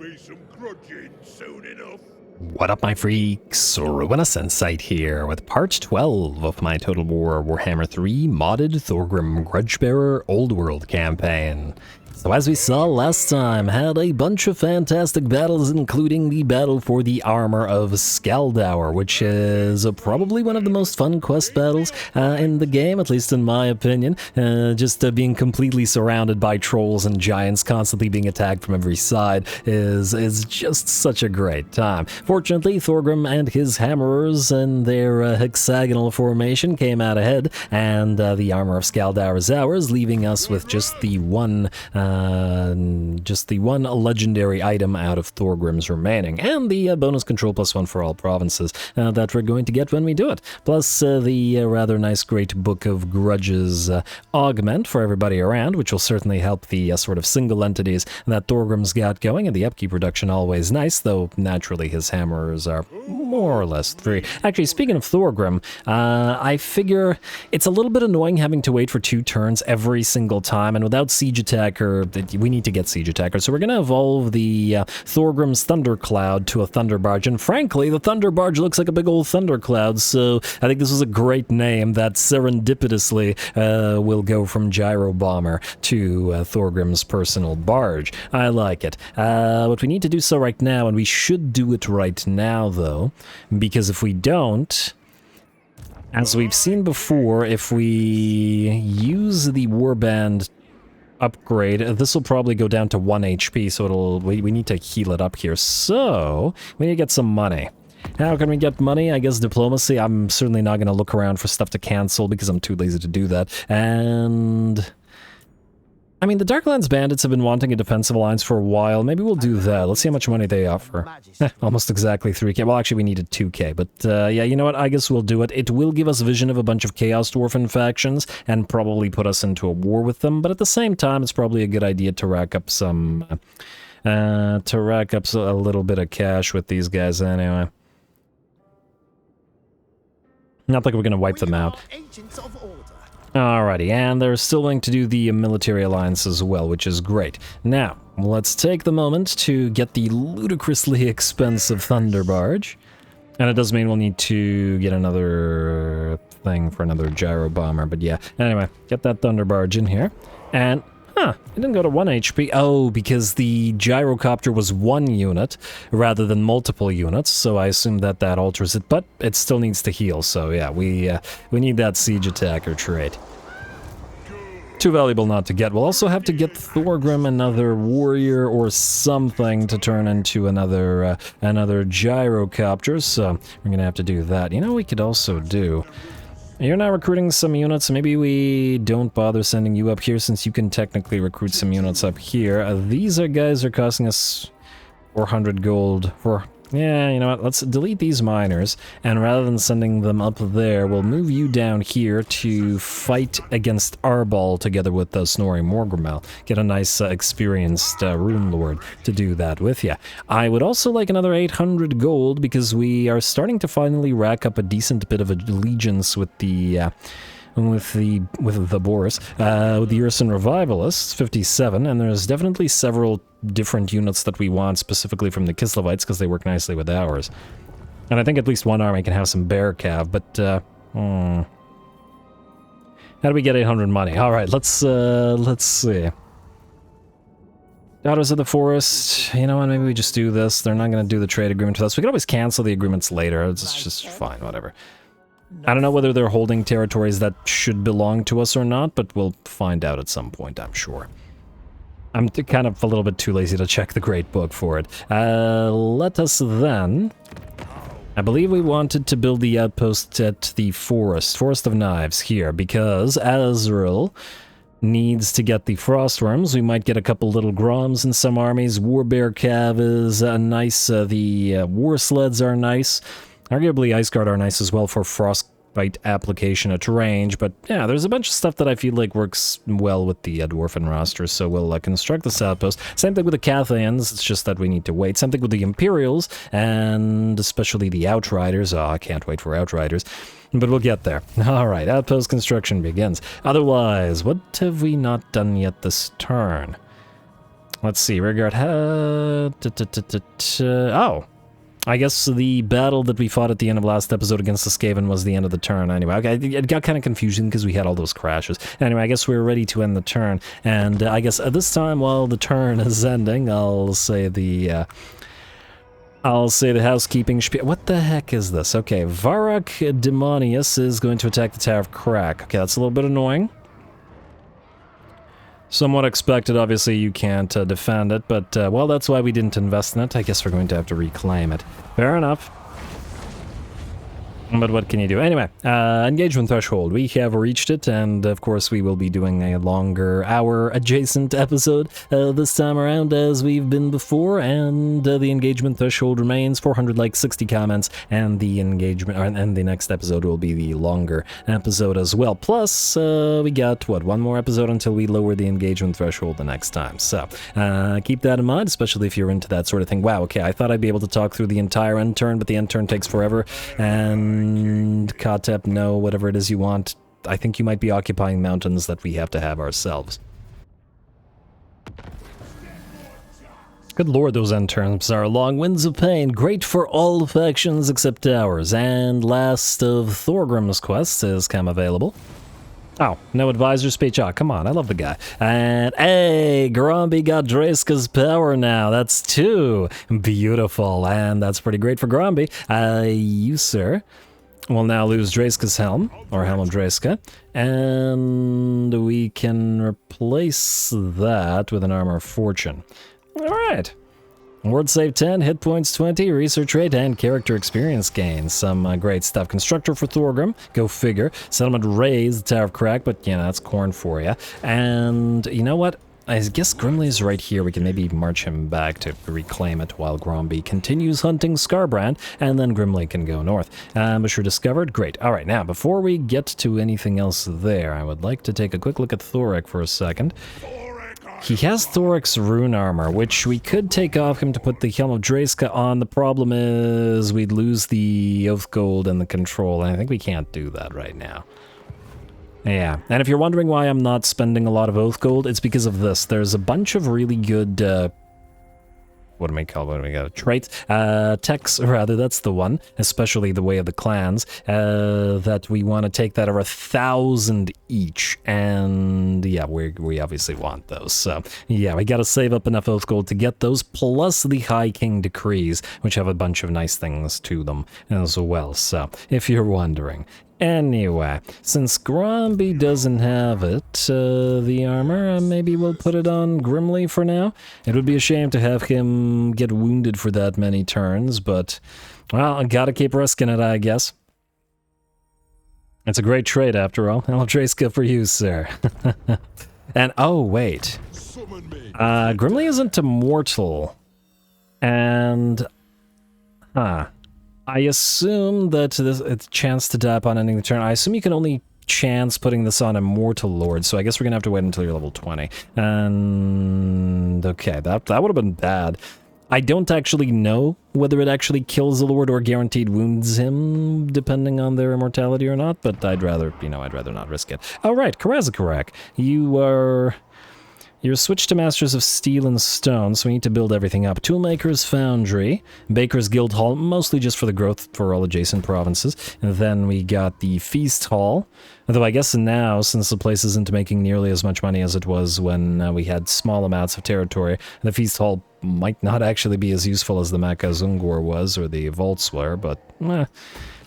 be some grudging soon enough. What up, my freaks? RuinusInsight here with part 12 of my Total War Warhammer 3 modded Thorgrim Grudgebearer Old World campaign. So as we saw last time, had a bunch of fantastic battles, including the battle for the armor of Skaldauer, which is probably one of the most fun quest battles in the game, at least in my opinion. Just being completely surrounded by trolls and giants, constantly being attacked from every side, is just such a great time. Fortunately, Thorgrim and his hammerers in their hexagonal formation came out ahead, and the armor of Skaldauer is ours, leaving us with just the one legendary item out of Thorgrim's remaining, and the bonus control +1 for all provinces that we're going to get when we do it. Plus the rather nice Great Book of Grudges augment for everybody around, which will certainly help the sort of single entities that Thorgrim's got going, and the upkeep reduction always nice, though naturally his hammerers are more or less free. Actually, speaking of Thorgrim, I figure it's a little bit annoying having to wait for 2 turns every single time, and without Siege Attacker, we need to get Siege Attacker, so we're going to evolve the Thorgrim's Thundercloud to a Thunder Barge, and frankly, the Thunder Barge looks like a big old thundercloud, so I think this is a great name that serendipitously will go from Gyro Bomber to Thorgrim's personal barge. I like it. What we need to do so right now, and we should do it right now, though, because if we don't, as we've seen before, if we use the Warband upgrade, this will probably go down to 1 HP, so we need to heal it up here. So, we need to get some money. How can we get money? I guess diplomacy. I'm certainly not going to look around for stuff to cancel because I'm too lazy to do that. And I mean, the Darklands Bandits have been wanting a defensive alliance for a while. Maybe we'll do that. Let's see how much money they offer. Almost exactly 3k. Well, actually, we needed 2k. But, yeah, you know what? I guess we'll do it. It will give us vision of a bunch of Chaos Dwarfen factions and probably put us into a war with them. But at the same time, it's probably a good idea to rack up some... a little bit of cash with these guys anyway. Not like we're going to wipe them out. Alrighty, and they're still willing to do the military alliance as well, which is great. Now, let's take the moment to get the ludicrously expensive Thunder Barge. And it does mean we'll need to get another thing for another Gyro Bomber, but yeah. Anyway, get that Thunder Barge in here. And, it didn't go to 1 HP. Oh, because the Gyrocopter was 1 unit rather than multiple units, so I assume that alters it, but it still needs to heal, so yeah, we need that Siege Attacker trait. Too valuable not to get. We'll also have to get Thorgrim another warrior or something to turn into another Gyrocopter, so we're gonna have to do that. You know what we could also do? You're now recruiting some units, so maybe we don't bother sending you up here since you can technically recruit some units up here. These guys are costing us 400 gold for... Yeah, you know what, let's delete these miners, and rather than sending them up there, we'll move you down here to fight against Arbol together with Snorri Morgrimel. Get a nice, experienced Rune Lord to do that with you. I would also like another 800 gold, because we are starting to finally rack up a decent bit of allegiance with the... with the Boris, with the Urson Revivalists, 57, and there's definitely several different units that we want, specifically from the Kislevites, because they work nicely with ours. And I think at least one army can have some bear cav, but, how do we get 800 money? Alright, let's see. Daughters of the Forest, you know what, maybe we just do this. They're not going to do the trade agreement with us. We can always cancel the agreements later, it's just fine, whatever. I don't know whether they're holding territories that should belong to us or not, but we'll find out at some point, I'm sure. I'm kind of a little bit too lazy to check the Great Book for it. Let us then... I believe we wanted to build the outpost at the Forest of Knives here, because Azul needs to get the Frostworms. We might get a couple little Groms in some armies. Warbear Cav is nice. The War Sleds are nice. Arguably, Ice Guard are nice as well for Frostbite application at range, but yeah, there's a bunch of stuff that I feel like works well with the Dwarfen roster, so we'll construct this outpost. Same thing with the Cathayans, it's just that we need to wait. Same thing with the Imperials, and especially the Outriders. Oh, I can't wait for Outriders. But we'll get there. Alright, outpost construction begins. Otherwise, what have we not done yet this turn? Let's see, rearguard. Oh, I guess the battle that we fought at the end of last episode against the Skaven was the end of the turn. Anyway, okay, it got kind of confusing because we had all those crashes. Anyway, I guess we're ready to end the turn. And I guess at this time, while the turn is ending, I'll say the housekeeping spiel. What the heck is this? Okay, Varrock Demonius is going to attack the Tower of Khrakk. Okay, that's a little bit annoying. Somewhat expected, obviously you can't defend it, but, well, that's why we didn't invest in it. I guess we're going to have to reclaim it. Fair enough. But what can you do? Anyway, engagement threshold. We have reached it, and of course we will be doing a longer hour-adjacent episode this time around as we've been before, and the engagement threshold remains 460 comments, and the engagement, and the next episode will be the longer episode as well. Plus, we got, what, one more episode until we lower the engagement threshold the next time. So, keep that in mind, especially if you're into that sort of thing. Wow, okay, I thought I'd be able to talk through the entire end turn, but the end turn takes forever, and Kotep, no, whatever it is you want. I think you might be occupying mountains that we have to have ourselves. Good lord, those end turns are long. Winds of Pain, great for all factions except ours. And last of Thorgrim's quests has come available. Oh, no advisor speech. Oh, come on, I love the guy. And, hey, Gromby got Draiska's power now. That's 2. Beautiful, and that's pretty great for Gromby. You, sir, will now lose Draiska's helm, or Helm of Draiska, and we can replace that with an Armor of Fortune. Alright. Ward save 10, hit points 20, research rate, and character experience gains. Some great stuff. Constructor for Thorgrim, go figure. Settlement raise, the Tower of Khrakk, but yeah, that's corn for you. And you know what? I guess Grimly is right here. We can maybe march him back to reclaim it while Gromby continues hunting Scarbrand, and then Grimly can go north. Embouchure discovered. Great. All right, now, before we get to anything else there, I would like to take a quick look at Thorek for a second. He has Thorek's rune armor, which we could take off him to put the Helm of Draiska on. The problem is we'd lose the Oath Gold and the control, and I think we can't do that right now. Yeah, and if you're wondering why I'm not spending a lot of Oath Gold, it's because of this. There's a bunch of really good, what do we got? Traits? Techs, rather, that's the one, especially the Way of the Clans, that we want to take that are 1,000 each, and yeah, we obviously want those, so yeah, we gotta save up enough Oath Gold to get those, plus the High King Decrees, which have a bunch of nice things to them as well, so if you're wondering. Anyway, since Gromby doesn't have it, the armor, maybe we'll put it on Grimly for now. It would be a shame to have him get wounded for that many turns, but, well, I gotta keep risking it, I guess. It's a great trade, after all. I'll Draiska for you, sir. And, oh, wait. Grimly isn't immortal. And, I assume that it's a chance to die upon ending the turn. I assume you can only chance putting this on Immortal Lord, so I guess we're gonna have to wait until you're level 20. And okay, that would have been bad. I don't actually know whether it actually kills the Lord or guaranteed wounds him, depending on their immortality or not, but I'd rather, I'd rather not risk it. All right, Karaz-a-Karak, you're switched to Masters of Steel and Stone, so we need to build everything up. Toolmaker's Foundry, Baker's Guild Hall, mostly just for the growth for all adjacent provinces. And then we got the Feast Hall, although I guess now, since the place isn't making nearly as much money as it was when we had small amounts of territory, the Feast Hall might not actually be as useful as the Makazungor was, or the Vaults were, but, and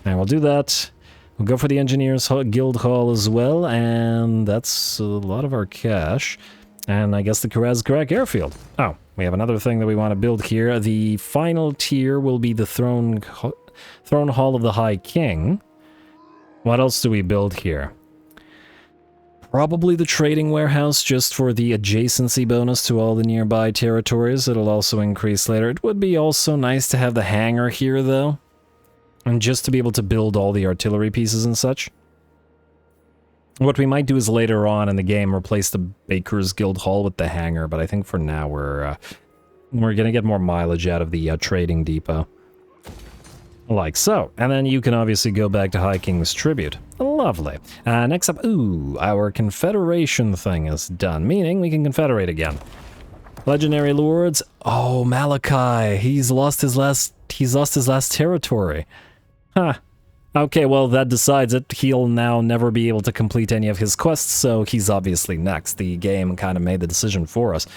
we'll do that. We'll go for the Engineers Guild Hall as well, and that's a lot of our cash. And I guess the Karaz-a-Karak airfield. Oh, we have another thing that we want to build here. The final tier will be the Throne Hall of the High King. What else do we build here? Probably the Trading Warehouse, just for the adjacency bonus to all the nearby territories. It'll also increase later. It would be also nice to have the hangar here, though. And just to be able to build all the artillery pieces and such. What we might do is later on in the game replace the Baker's Guild Hall with the hangar, but I think for now we're gonna get more mileage out of the trading depot. Like so. And then you can obviously go back to High King's Tribute. Lovely. Next up, our Confederation thing is done, meaning we can confederate again. Legendary lords. Oh, Malachi. He's lost his last territory. Huh. Okay, well, that decides it. He'll now never be able to complete any of his quests, so he's obviously next. The game kind of made the decision for us.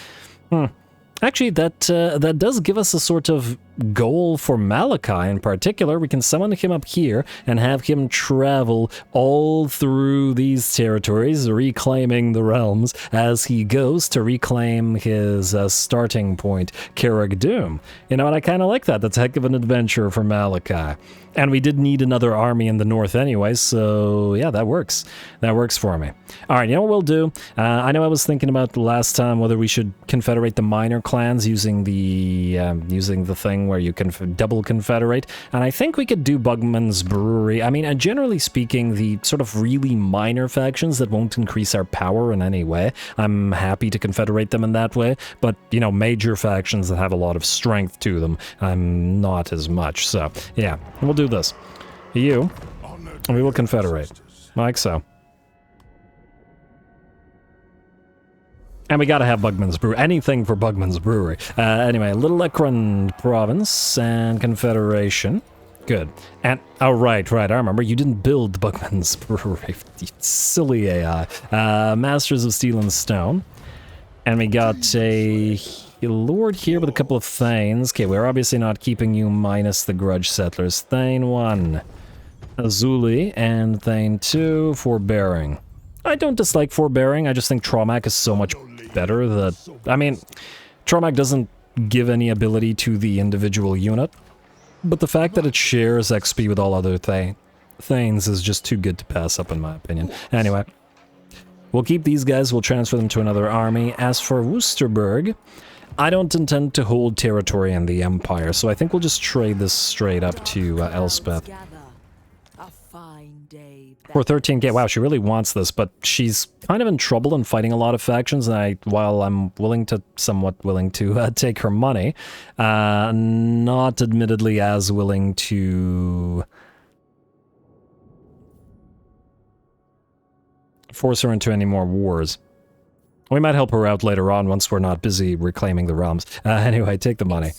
Actually, that does give us a sort of goal for Malachi in particular. We can summon him up here and have him travel all through these territories, reclaiming the realms as he goes to reclaim his starting point, Carrick Doom. You know what, I kind of like that. That's a heck of an adventure for Malachi. And we did need another army in the north anyway, so yeah, that works. That works for me. All right, you know what we'll do? I know I was thinking about the last time whether we should confederate the minor clans using the thing where you can double confederate, and I think we could do Bugman's Brewery. I mean, generally speaking, the sort of really minor factions that won't increase our power in any way, I'm happy to confederate them in that way, but, you know, major factions that have a lot of strength to them, I'm not as much, so, yeah, we'll do this. You, and we will confederate, like so. And we gotta have Bugman's Brewery. Anything for Bugman's Brewery. Anyway, Little Ekron Province and Confederation. Good. And, oh, right, I remember. You didn't build Bugman's Brewery. You silly AI. Masters of Steel and Stone. And we got a lord here with a couple of Thanes. Okay, we're obviously not keeping you minus the Grudge Settlers. Thane 1. Azuli and Thane 2, Forbearing. I don't dislike Forbearing, I just think Traumac is so much better that... I mean, Traumac doesn't give any ability to the individual unit, but the fact that it shares XP with all other Thanes is just too good to pass up in my opinion. Anyway, we'll keep these guys, we'll transfer them to another army. As for Wusterburg, I don't intend to hold territory in the Empire, so I think we'll just trade this straight up to Elspeth. For 13k, wow, she really wants this, but she's kind of in trouble and fighting a lot of factions, and while I'm somewhat willing to take her money, not admittedly as willing to force her into any more wars. We might help her out later on once we're not busy reclaiming the realms. Anyway, take the money.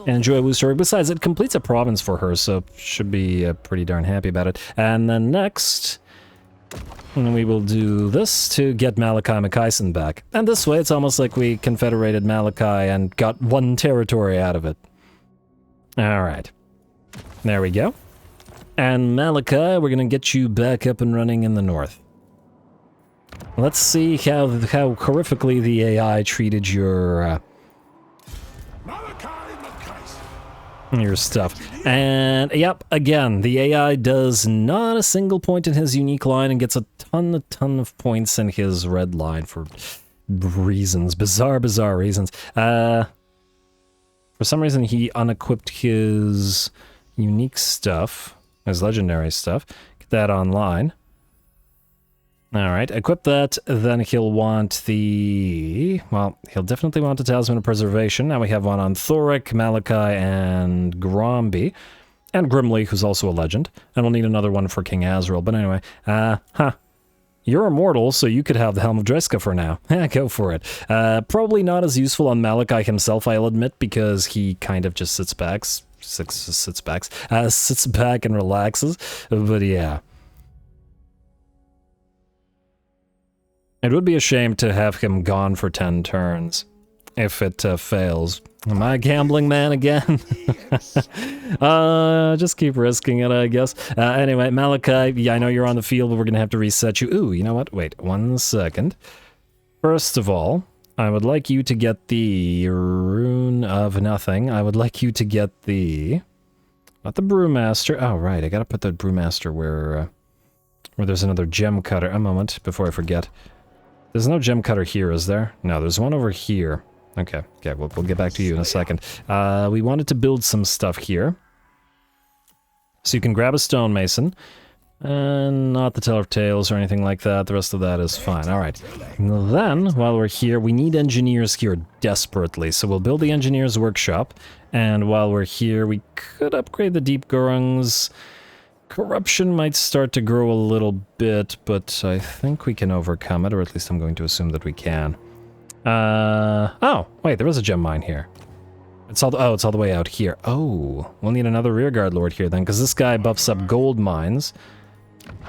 And enjoy Wusterburg. Besides, it completes a province for her, so should be pretty darn happy about it. And then next, we will do this to get Malachi Makaisen back. And this way, it's almost like we confederated Malachi and got one territory out of it. Alright. There we go. And Malachi, we're gonna get you back up and running in the north. Let's see how horrifically the AI treated your stuff. And, yep, again, the AI does not a single point in his unique line and gets a ton of points in his red line for reasons. Bizarre reasons. For some reason, he unequipped his unique stuff, his legendary stuff. Get that online. Alright, equip that, then he'll want he'll definitely want a Talisman of Preservation. Now we have one on Thoric, Malachi, and Gromby. And Grimly, who's also a legend. And we'll need another one for King Azrael. But anyway, you're immortal, so you could have the Helm of Dreska for now. Go for it. Probably not as useful on Malachi himself, I'll admit, because he kind of just sits back and relaxes. But yeah. It would be a shame to have him gone for 10 turns, if it fails. Am I a gambling man again? Just keep risking it, I guess. Anyway, Malachi, yeah, I know you're on the field, but we're gonna have to reset you. Ooh, you know what? Wait, 1 second. First of all, I would like you to get the Rune of Nothing. I would like you to get the... Not the Brewmaster. Oh, right, I gotta put the Brewmaster where there's another gem cutter. A moment, before I forget. There's no gem cutter here, is there? No, there's one over here. Okay, we'll get back to you in a second. We wanted to build some stuff here. So you can grab a stonemason. And not the Teller of Tales or anything like that. The rest of that is fine. Alright. Then, while we're here, we need engineers here desperately. So we'll build the engineers workshop. And while we're here, we could upgrade the Deep Gurungs. Corruption might start to grow a little bit, but I think we can overcome it, or at least I'm going to assume that we can. Oh, wait, there is a gem mine here. It's all the way out here. Oh, we'll need another rearguard lord here then, because this guy buffs up gold mines.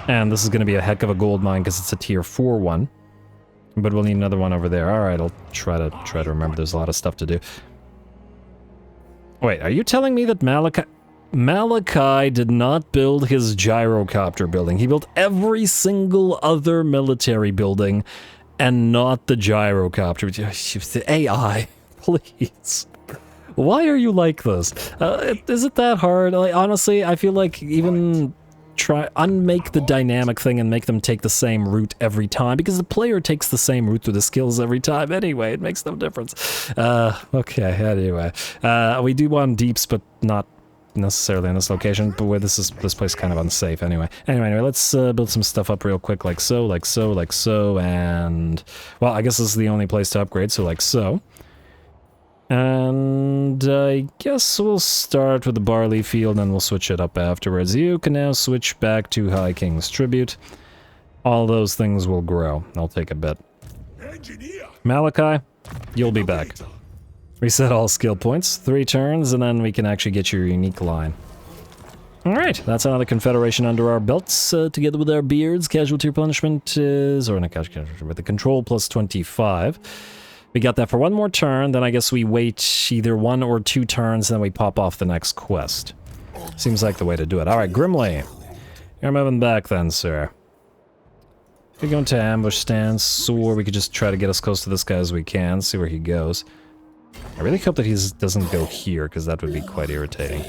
And this is going to be a heck of a gold mine because it's a tier 4 one. But we'll need another one over there. Alright, I'll try to remember. There's a lot of stuff to do. Wait, are you telling me that Malachi did not build his gyrocopter building? He built every single other military building and not the gyrocopter. The AI, please. Why are you like this? Is it that hard? Like, honestly, I feel like even unmake the dynamic thing and make them take the same route every time, because the player takes the same route through the skills every time anyway. It makes no difference. Okay, anyway. We do want deeps, but not necessarily in this location, but where this place is kind of unsafe anyway. Anyway, let's build some stuff up real quick, like so, and... Well, I guess this is the only place to upgrade, so like so. And I guess we'll start with the barley field and we'll switch it up afterwards. You can now switch back to High King's Tribute. All those things will grow. I'll take a bit. Malachi, you'll be back. Reset all skill points, 3 turns, and then we can actually get your unique line. Alright, that's another Confederation under our belts, together with our beards. Casualty replenishment is... or not casualty, with the control plus 25. We got that for 1 more turn, then I guess we wait either 1 or 2 turns, then we pop off the next quest. Seems like the way to do it. Alright, Grimly. You're moving back then, sir. We go into ambush stance, or we could just try to get as close to this guy as we can, see where he goes. I really hope that he doesn't go here, because that would be quite irritating.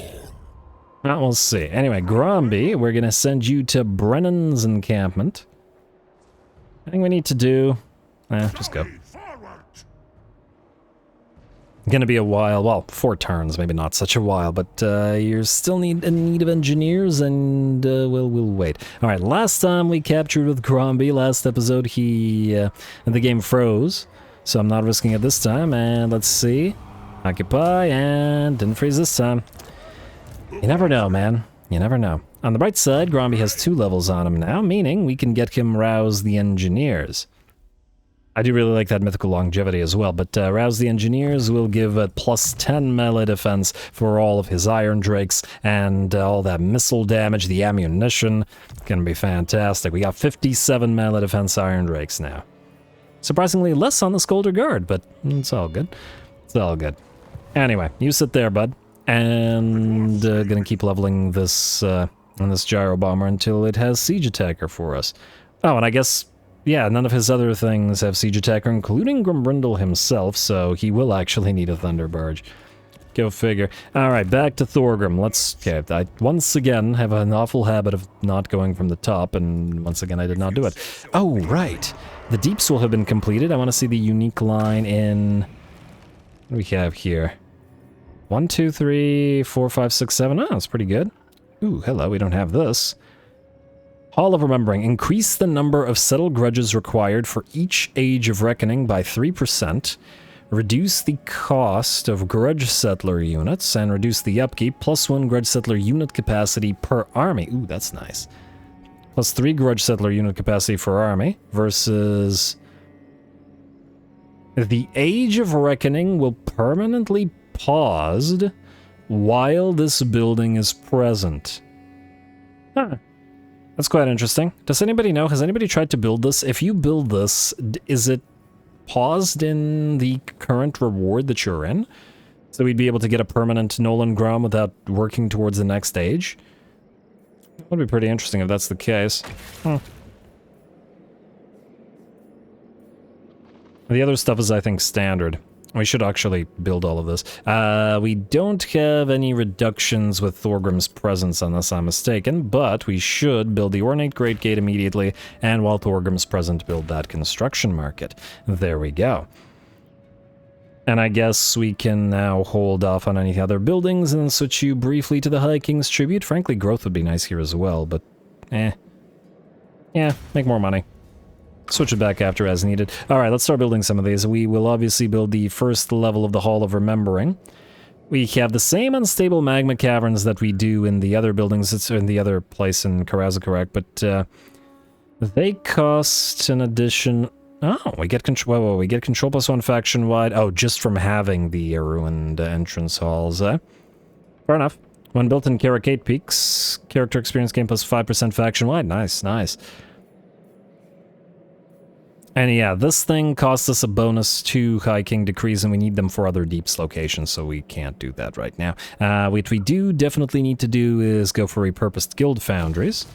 Well, we'll see. Anyway, Gromby, we're gonna send you to Brennan's encampment. I think we need to do... just go. Gonna be a while, well, 4 turns, maybe not such a while, but you're still in need of engineers, and we'll wait. Alright, last time we captured with Gromby, last episode, the game froze, so I'm not risking it this time, and let's see. Occupy, and didn't freeze this time. You never know, man. You never know. On the bright side, Gromby has 2 levels on him now, meaning we can get him Rouse the Engineers. I do really like that mythical longevity as well, but Rouse the Engineers will give a plus 10 melee defense for all of his Iron Drakes, and all that missile damage, the ammunition. Gonna be fantastic. We got 57 melee defense Iron Drakes now. Surprisingly less on the Skolder Guard, but it's all good. It's all good. Anyway, you sit there, bud, and gonna keep leveling this on this Gyro Bomber until it has Siege Attacker for us. Oh, and I guess... yeah, none of his other things have Siege Attacker, including Grimbrindle himself, so he will actually need a Thunder Barge. Go figure. Alright, back to Thorgrim. Okay, I once again have an awful habit of not going from the top, and once again I did not do it. Oh, right. The Deeps will have been completed. I want to see the unique line in... what do we have here? 1, 2, 3, 4, 5, 6, 7. Oh, that's pretty good. Ooh, hello, we don't have this. Hall of Remembering. Increase the number of settled grudges required for each Age of Reckoning by 3%. Reduce the cost of Grudge Settler units, and reduce the upkeep. +1 Grudge Settler unit capacity per army. Ooh, that's nice. +3 Grudge Settler unit capacity for army. Versus... the Age of Reckoning will permanently paused while this building is present. Huh. That's quite interesting. Does anybody know? Has anybody tried to build this? If you build this, is it paused in the current reward that you're in? So we'd be able to get a permanent Nolan Grom without working towards the next stage? That would be pretty interesting if that's the case. The other stuff is, I think, standard. We should actually build all of this. We don't have any reductions with Thorgrim's presence, unless I'm mistaken, but we should build the Ornate Great Gate immediately, and while Thorgrim's present, build that construction market. There we go. And I guess we can now hold off on any other buildings and switch you briefly to the High King's Tribute. Frankly, growth would be nice here as well, but yeah, make more money. Switch it back after as needed. Alright, let's start building some of these. We will obviously build the first level of the Hall of Remembering. We have the same unstable magma caverns that we do in the other buildings. It's in the other place in Karaz-a-Karak, but they cost an addition... Oh, we get control. Whoa, we get control +1 faction wide. Oh, just from having the ruined entrance halls. Fair enough. When built in Karak Peaks, character experience gain +5% faction wide. Nice, nice. And yeah, this thing costs us a bonus to High King decrees, and we need them for other deeps locations, so we can't do that right now. What we do definitely need to do is go for repurposed guild foundries.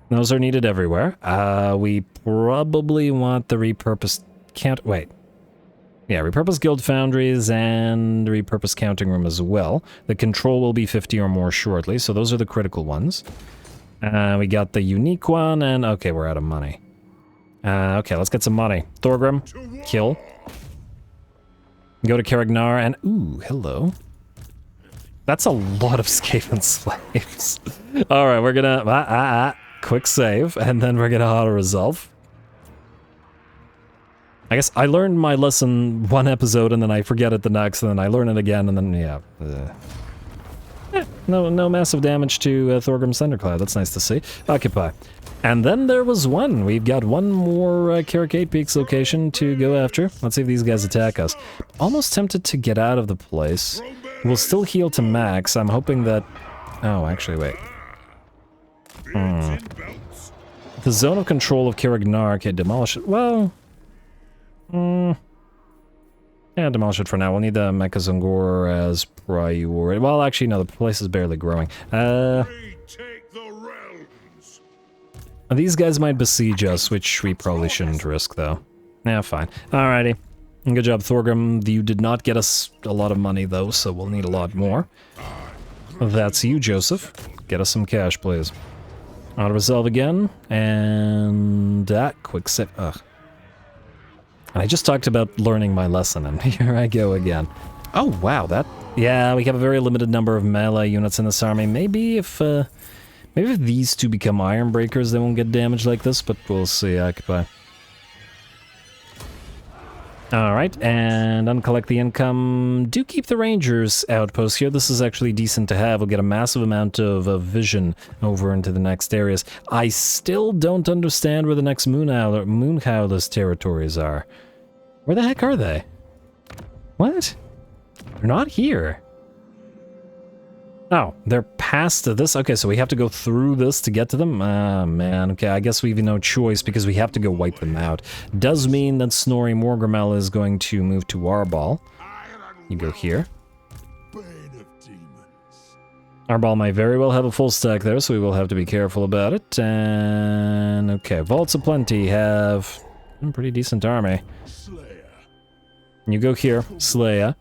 Those are needed everywhere. We probably want the repurposed repurposed guild foundries and repurposed counting room as well. The control will be 50 or more shortly, so those are the critical ones. We got the unique one, and okay, we're out of money. Okay, let's get some money. Thorgrim, kill. Go to Karagnar, and ooh, hello. That's a lot of Skaven slaves. Alright, we're gonna... quick save, and then we're gonna auto-resolve. I guess I learned my lesson one episode, and then I forget it the next, and then I learn it again, and then, yeah. No massive damage to Thorgrim's Thundercloud. That's nice to see. Occupy. And then there was one. We've got one more Karak Peaks location to go after. Let's see if these guys attack us. Almost tempted to get out of the place. We'll still heal to max. I'm hoping that... Oh, actually, wait. The zone of control of Karagnar can demolish it. Well... yeah, demolish it for now. We'll need the Mechazongor as priority. Well, actually, no, the place is barely growing. These guys might besiege us, which we probably shouldn't risk, though. Yeah, fine. Alrighty. Good job, Thorgrim. You did not get us a lot of money, though, so we'll need a lot more. That's you, Joseph. Get us some cash, please. Auto-resolve again, and... quick save. Ugh. And I just talked about learning my lesson, and here I go again. Oh, wow, that... Yeah, we have a very limited number of melee units in this army. Maybe if these two become Iron Breakers, they won't get damaged like this, but we'll see. Occupy. Alright, and uncollect the income. Do keep the Rangers outpost here. This is actually decent to have. We'll get a massive amount of vision over into the next areas. I still don't understand where the next Moon Howlerz territories are. Where the heck are they? What? They're not here. Oh, they're past this? Okay, so we have to go through this to get to them? Ah, man. Okay, I guess we have no choice because we have to go wipe them out. Does mean that Snorri Morgrimel is going to move to Arbol. You go here. Arbol might very well have a full stack there, so we will have to be careful about it. And... okay, Vaults of Plenty have a pretty decent army. You go here, Slayer.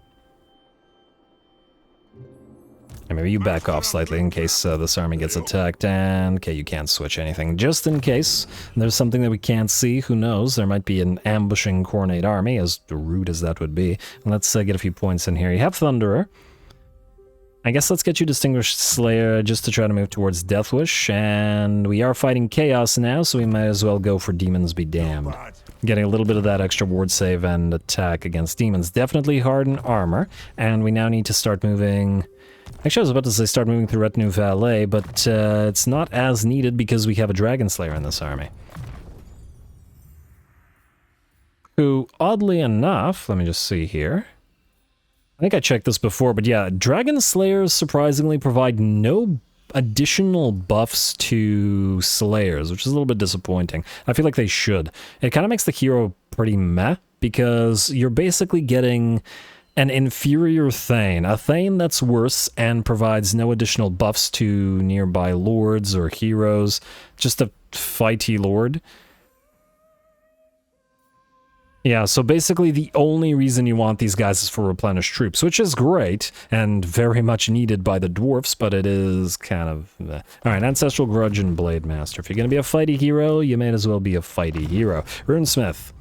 And maybe you back off slightly in case this army gets attacked, and okay, you can't switch anything. Just in case there's something that we can't see, who knows, there might be an ambushing Khornate army, as rude as that would be. Let's get a few points in here. You have Thunderer. I guess let's get you Distinguished Slayer just to try to move towards Deathwish, and we are fighting Chaos now, so we might as well go for Demons Be Damned. Getting a little bit of that extra ward save and attack against demons. Definitely harden armor, and we now need to start moving... Actually, I was about to say start moving through Retinue Valet, but it's not as needed because we have a Dragon Slayer in this army. Who, oddly enough, let me just see here. I think I checked this before, but yeah, Dragon Slayers surprisingly provide no additional buffs to Slayers, which is a little bit disappointing. I feel like they should. It kind of makes the hero pretty meh, because you're basically getting... an inferior Thane. A Thane that's worse and provides no additional buffs to nearby lords or heroes. Just a fighty lord. Yeah, so basically the only reason you want these guys is for replenished troops, which is great and very much needed by the Dwarfs, but it is kind of... Alright, Ancestral Grudge and Blade Master. If you're going to be a fighty hero, you may as well be a fighty hero. Runesmith.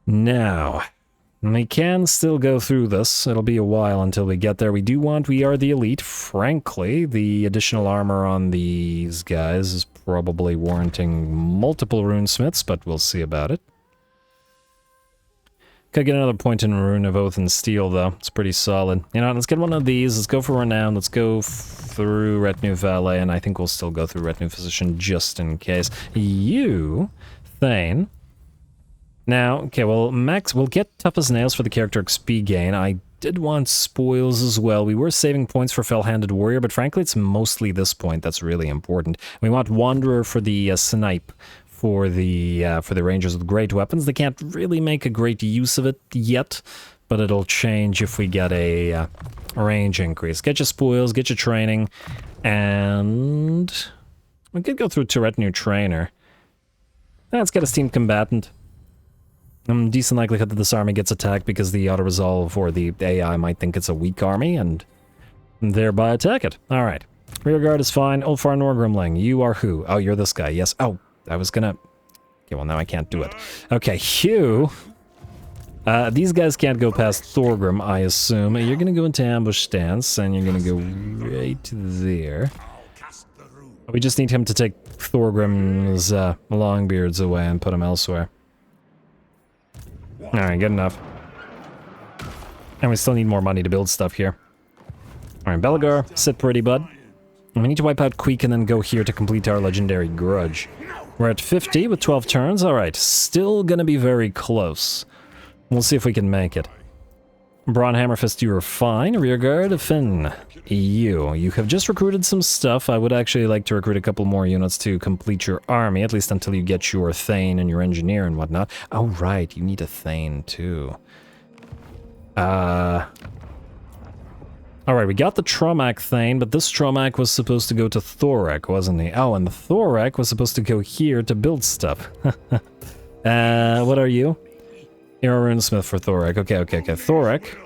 Now... we can still go through this. It'll be a while until we get there. We are the elite. Frankly, the additional armor on these guys is probably warranting multiple runesmiths, but we'll see about it. Could get another point in Rune of Oath and Steel, though. It's pretty solid. You know, let's get one of these. Let's go for Renown. Let's go through Retinue Valet, and I think we'll still go through Retinue Physician just in case. You, Thane, Now, okay, well, we'll get Tough as Nails for the character XP gain. I did want spoils as well. We were saving points for Fell-Handed Warrior, but frankly, it's mostly this point that's really important. We want Wanderer for the snipe for the Rangers with great weapons. They can't really make a great use of it yet, but it'll change if we get a range increase. Get your spoils, get your training, and we could go through Retinue Trainer. Let's get a Steam Combatant. Decent likelihood that this army gets attacked because the auto-resolve or the AI might think it's a weak army and thereby attack it. Alright. Rearguard is fine. Ulfar Norgrimling, you are who? Oh, you're this guy. Yes. Oh, I was gonna... Okay, well now I can't do it. Okay, Hugh. These guys can't go past Thorgrim, I assume. You're gonna go into ambush stance and you're gonna go right there. We just need him to take Thorgrim's Longbeards away and put him elsewhere. Alright, good enough. And we still need more money to build stuff here. Alright, Belagar, sit pretty, bud. And we need to wipe out Queek and then go here to complete our legendary grudge. We're at 50 with 12 turns. Alright, still gonna be very close. We'll see if we can make it. Braun Hammerfist, you are fine. Rearguard, Finn, you have just recruited some stuff. I would actually like to recruit a couple more units to complete your army, at least until you get your Thane and your Engineer and whatnot. Oh, right, you need a Thane, too. Alright, we got the Tromak Thane, but this Tromak was supposed to go to Thorek, wasn't he? Oh, and the Thorek was supposed to go here to build stuff. What are you? You're a Runesmith for Thorek. Okay. Thorek.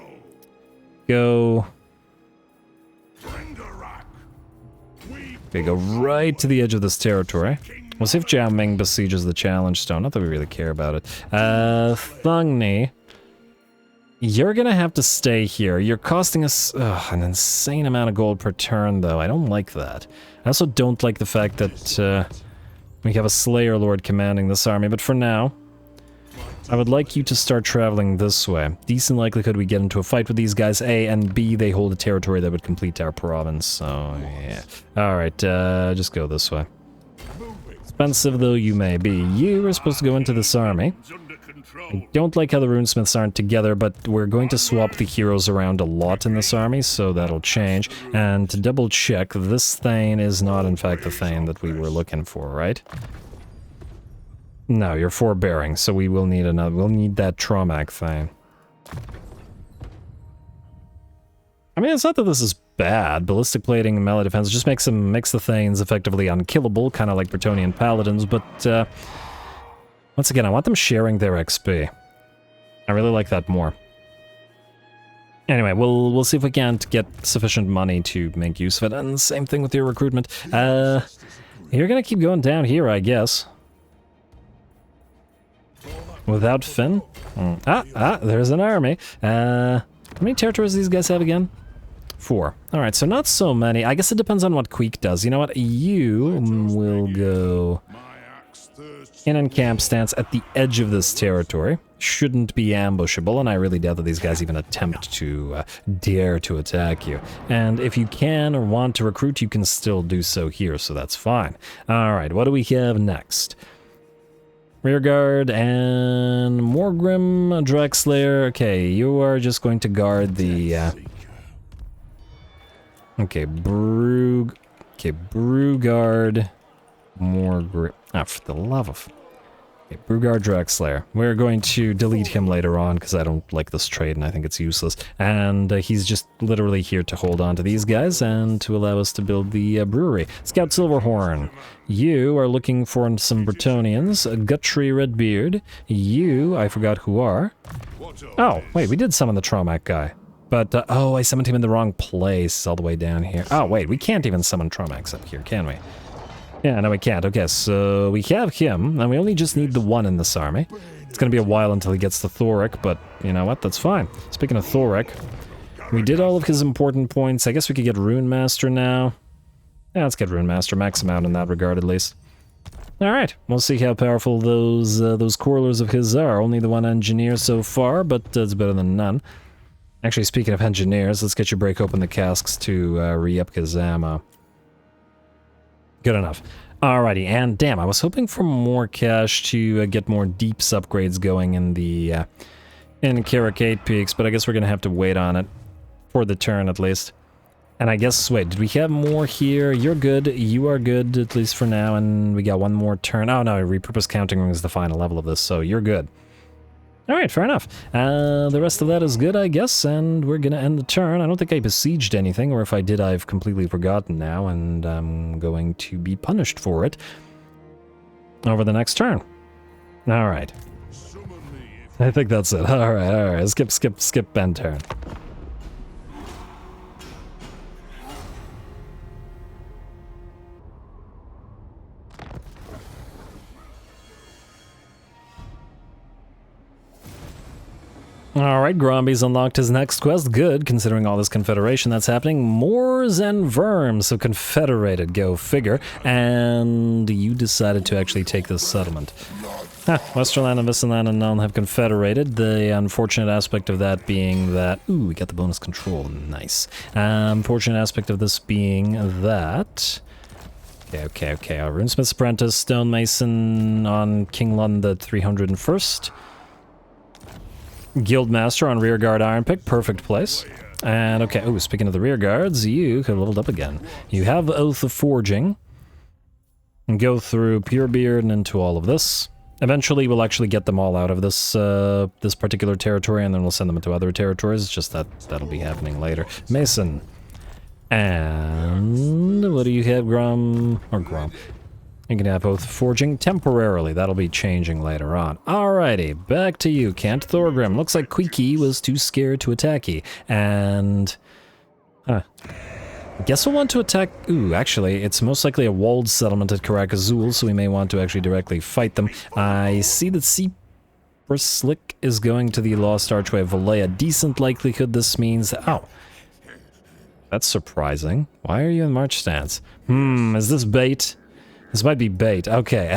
Go... Okay, go right to the edge of this territory. We'll see if Jiao Ming besieges the Challenge Stone. Not that we really care about it. Thungni. You're gonna have to stay here. You're costing us an insane amount of gold per turn, though. I don't like that. I also don't like the fact that we have a Slayer Lord commanding this army, but for now... I would like you to start traveling this way. Decent likelihood we get into a fight with these guys, A, and B, they hold a territory that would complete our province, so yeah. Alright, just go this way. Expensive though you may be, you are supposed to go into this army. I don't like how the Runesmiths aren't together, but we're going to swap the heroes around a lot in this army, so that'll change. And to double check, this Thane is not in fact the Thane that we were looking for, right? No, you're forbearing, so we will need another. We'll need that Tromak thing. I mean, it's not that this is bad. Ballistic plating and melee defense just makes the Thanes effectively unkillable, kind of like Bretonnian paladins, but once again, I want them sharing their XP. I really like that more. Anyway, we'll see if we can't get sufficient money to make use of it, and same thing with your recruitment. You're gonna keep going down here, I guess. Without Finn? There's an army. How many territories do these guys have again? 4. Alright, so not so many. I guess it depends on what Queek does. You know what? You will go in and camp stance at the edge of this territory. Shouldn't be ambushable, and I really doubt that these guys even attempt to dare to attack you. And if you can or want to recruit, you can still do so here, so that's fine. Alright, what do we have next? Rearguard and Morgrim, Drexlayer. Okay, you are just going to guard the... Okay, Brugard, Morgrim. Ah, for the love of... Okay, Brugard Drexlayer. We're going to delete him later on because I don't like this trade and I think it's useless. And he's just literally here to hold on to these guys and to allow us to build the brewery. Scout Silverhorn. You are looking for some Bretonnians. Guthrie Redbeard. You, I forgot who are. Oh, wait, we did summon the Tromak guy. But, oh, I summoned him in the wrong place all the way down here. Oh, wait, we can't even summon Tromaks up here, can we? Yeah, no, we can't. Okay, so we have him, and we only just need the one in this army. It's gonna be a while until he gets to Thorek, but you know what? That's fine. Speaking of Thorek, we did all of his important points. I guess we could get Rune Master now. Yeah, let's get Rune Master. Max him out in that regard, at least. Alright, we'll see how powerful those Corlers of his are. Only the one engineer so far, but it's better than none. Actually, speaking of engineers, let's get you break open the casks to re-up his ammo. Good enough. Alrighty, and damn, I was hoping for more cash to get more deeps upgrades going in the in Karak 8 Peaks, but I guess we're gonna have to wait on it for the turn at least. And I guess, wait, did we have more here? You're good, you are good, at least for now, and we got one more turn. Oh no, repurpose counting ring is the final level of this, so you're good. Alright, fair enough. The rest of that is good, I guess, and we're gonna end the turn. I don't think I besieged anything, or if I did, I've completely forgotten now, and I'm going to be punished for it over the next turn. Alright. I think that's it. Alright. Skip end turn. Alright, Gromby's unlocked his next quest. Good, considering all this Confederation that's happening. Moors and Verms, so Confederated, go figure. And you decided to actually take this settlement. Westerland and Visenland and Nuln have Confederated. The unfortunate aspect of that being that... Ooh, we got the bonus control. Nice. Unfortunate aspect of this being that... Okay. Runesmith's Apprentice, Stonemason on King Lund the 301st. Guildmaster on Rearguard Ironpick, perfect place. And okay, oh, speaking of the Rearguards, you have leveled up again. You have Oath of Forging. And go through Purebeard and into all of this. Eventually, we'll actually get them all out of this this particular territory, and then we'll send them into other territories. It's just that that'll be happening later. Mason. And what do you have, Grom? Or Grom. You can have Oath of Forging temporarily. That'll be changing later on. Alrighty, back to you, King Thorgrim. Looks like Queek was too scared to attack you. And... I guess we'll want to attack... Ooh, actually, it's most likely a walled settlement at Azul, so we may want to actually directly fight them. I see that Slick is going to the Lost Archway of Valea. Decent likelihood this means... Oh. That's surprising. Why are you in march stance? Is this bait? This might be bait. Okay,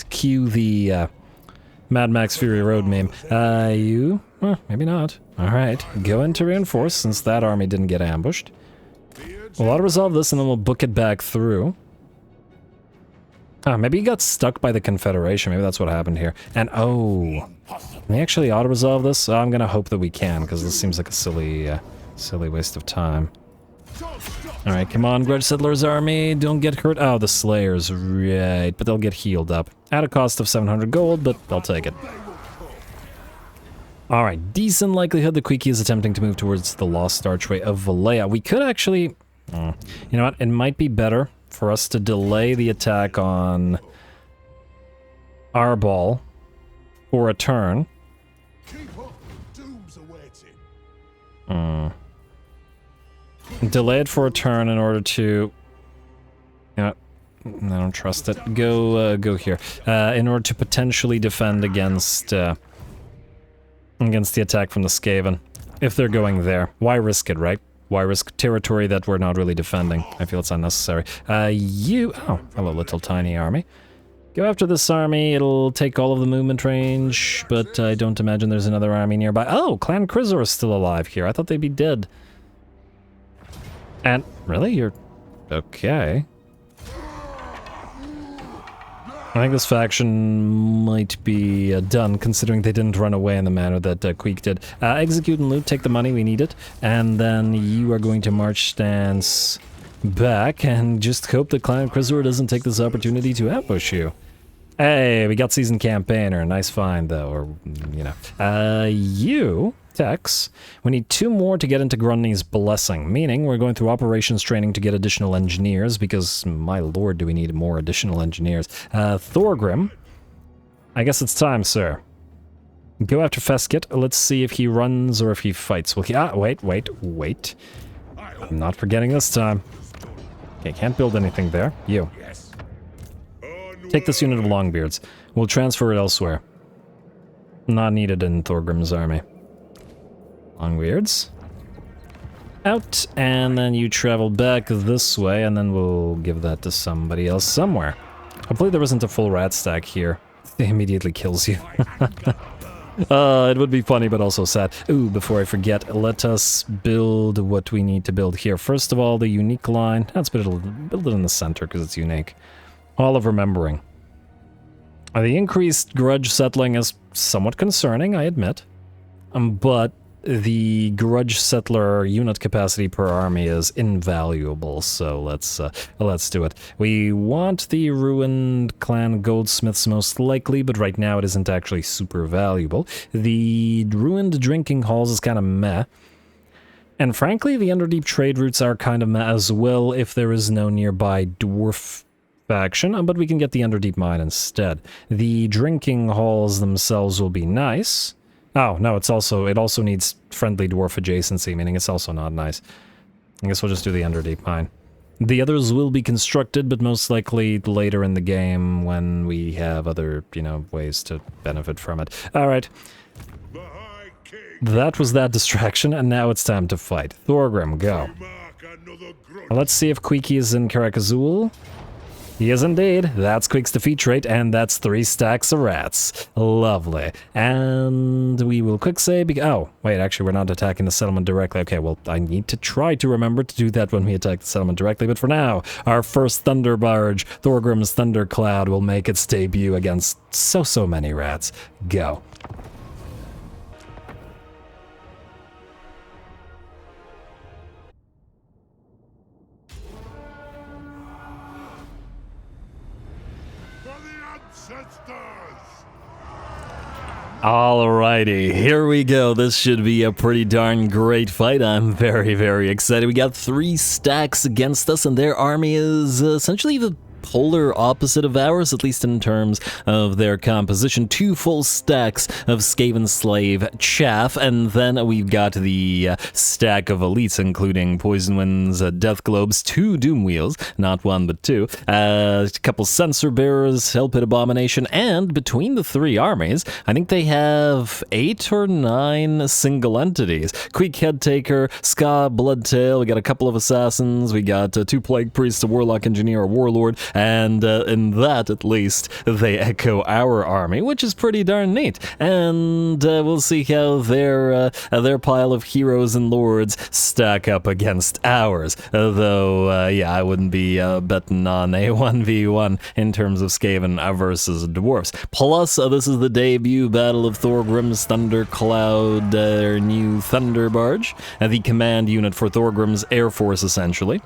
cue the Mad Max Fury Road meme. You? Well, maybe not. Alright, go in to reinforce since that army didn't get ambushed. We'll auto-resolve this and then we'll book it back through. Maybe he got stuck by the Confederation. Maybe that's what happened here. And oh, can we actually auto-resolve this? I'm gonna hope that we can, because this seems like a silly waste of time. Alright, come on, Grudge Settler's army, don't get hurt. Oh, the Slayers, right, but they'll get healed up. At a cost of 700 gold, but I'll take it. Alright, decent likelihood that Queek is attempting to move towards the Lost Archway of Valea. We could actually... you know what, it might be better for us to delay the attack on Arbol for a turn. Delay it for a turn in order to... You know, I don't trust it. Go here. In order to potentially defend against the attack from the Skaven. If they're going there. Why risk it, right? Why risk territory that we're not really defending? I feel it's unnecessary. Oh, hello, little tiny army. Go after this army, it'll take all of the movement range, but I don't imagine there's another army nearby. Oh, Clan Krizor is still alive here. I thought they'd be dead. And, really? You're... okay. I think this faction might be done, considering they didn't run away in the manner that Queek did. Execute and loot, take the money, we need it. And then you are going to march stance back, and just hope that Clan Krizor doesn't take this opportunity to ambush you. Hey, we got Seasoned Campaigner, nice find though, or, you know. You... Tex, we need 2 more to get into Grundny's Blessing, meaning we're going through operations training to get additional engineers, because, my lord, do we need more additional engineers. Thorgrim, I guess it's time, sir. Go after Feskit, let's see if he runs or if he fights. Will he... wait. I'm not forgetting this time. Okay, can't build anything there. You. Take this unit of Longbeards. We'll transfer it elsewhere. Not needed in Thorgrim's army. Longbeards. Out, and then you travel back this way, and then we'll give that to somebody else somewhere. Hopefully there isn't a full rat stack here. It immediately kills you. It would be funny, but also sad. Ooh, before I forget, let us build what we need to build here. First of all, the unique line. Let's build it in the center, because it's unique. Hall of Remembering. The increased grudge settling is somewhat concerning, I admit. But the grudge settler unit capacity per army is invaluable, so let's do it. We want the ruined clan goldsmiths most likely, but right now it isn't actually super valuable. The ruined drinking halls is kind of meh. And frankly, the Underdeep trade routes are kind of meh as well if there is no nearby dwarf faction, but we can get the Underdeep mine instead. The drinking halls themselves will be nice. Oh, no, it also needs friendly dwarf adjacency, meaning it's also not nice. I guess we'll just do the Underdeep mine. The others will be constructed, but most likely later in the game when we have other, ways to benefit from it. Alright. That was that distraction, and now it's time to fight. Thorgrim, go. Let's see if Queek is in Karak Azul. He is indeed. That's Queek's defeat rate, and that's 3 stacks of rats. Lovely. And we will quick save. Oh, wait, actually, we're not attacking the settlement directly. Okay, well, I need to try to remember to do that when we attack the settlement directly. But for now, our first Thunder Barge, Thorgrim's Thundercloud, will make its debut against so many rats. Go. Alrighty, here we go. This should be a pretty darn great fight. I'm very excited. We got 3 stacks against us, and their army is essentially the polar opposite of ours, at least in terms of their composition. 2 full stacks of Skaven slave chaff, and then we've got the stack of elites, including Poison Winds, Death Globes, 2 Doom Wheels, not 1 but 2, a couple Censor Bearers, Hellpit Abomination, and between the 3 armies, I think they have 8 or 9 single entities. Queek Headtaker, Ska Bloodtail, we got a couple of Assassins, we got 2 Plague Priests, a Warlock Engineer, a Warlord, and in that, at least, they echo our army, which is pretty darn neat. And we'll see how their pile of heroes and lords stack up against ours. Though, yeah, I wouldn't be betting on a 1v1 in terms of Skaven versus Dwarfs. Plus, this is the debut battle of Thorgrim's Thundercloud, their new Thunder Barge, the command unit for Thorgrim's Air Force, essentially.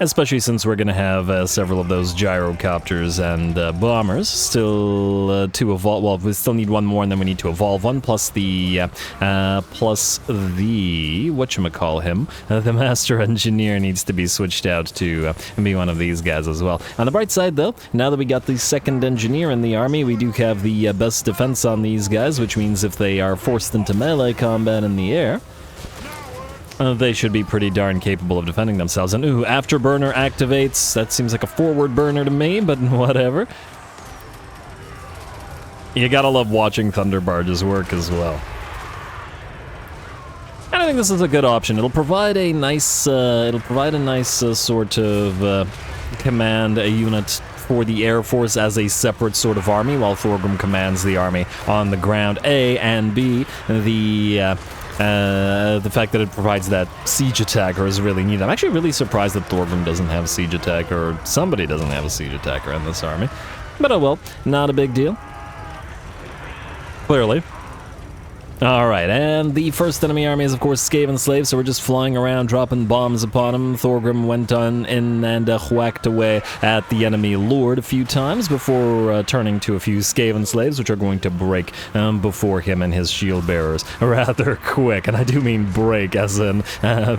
Especially since we're going to have several of those gyrocopters and bombers still to evolve. Well, we still need 1 more, and then we need to evolve 1, plus the whatchamacallhim, the Master Engineer needs to be switched out to be one of these guys as well. On the bright side, though, now that we got the 2nd Engineer in the army, we do have the best defense on these guys, which means if they are forced into melee combat in the air, they should be pretty darn capable of defending themselves. And ooh, Afterburner activates. That seems like a forward burner to me, but whatever. You gotta love watching Thunder Barges work as well. And I think this is a good option. It'll provide a nice, sort of command a unit for the Air Force as a separate sort of army, while Thorgrim commands the army on the ground. A, and B, the fact that it provides that siege attacker is really neat. I'm actually really surprised that Thorgrim doesn't have a siege attacker, or somebody doesn't have a siege attacker in this army. But oh well, not a big deal. Clearly. Alright, and the first enemy army is of course Skaven slaves, so we're just flying around, dropping bombs upon them. Thorgrim went on in and whacked away at the enemy lord a few times before turning to a few Skaven slaves, which are going to break before him and his shield bearers rather quick. And I do mean break, as in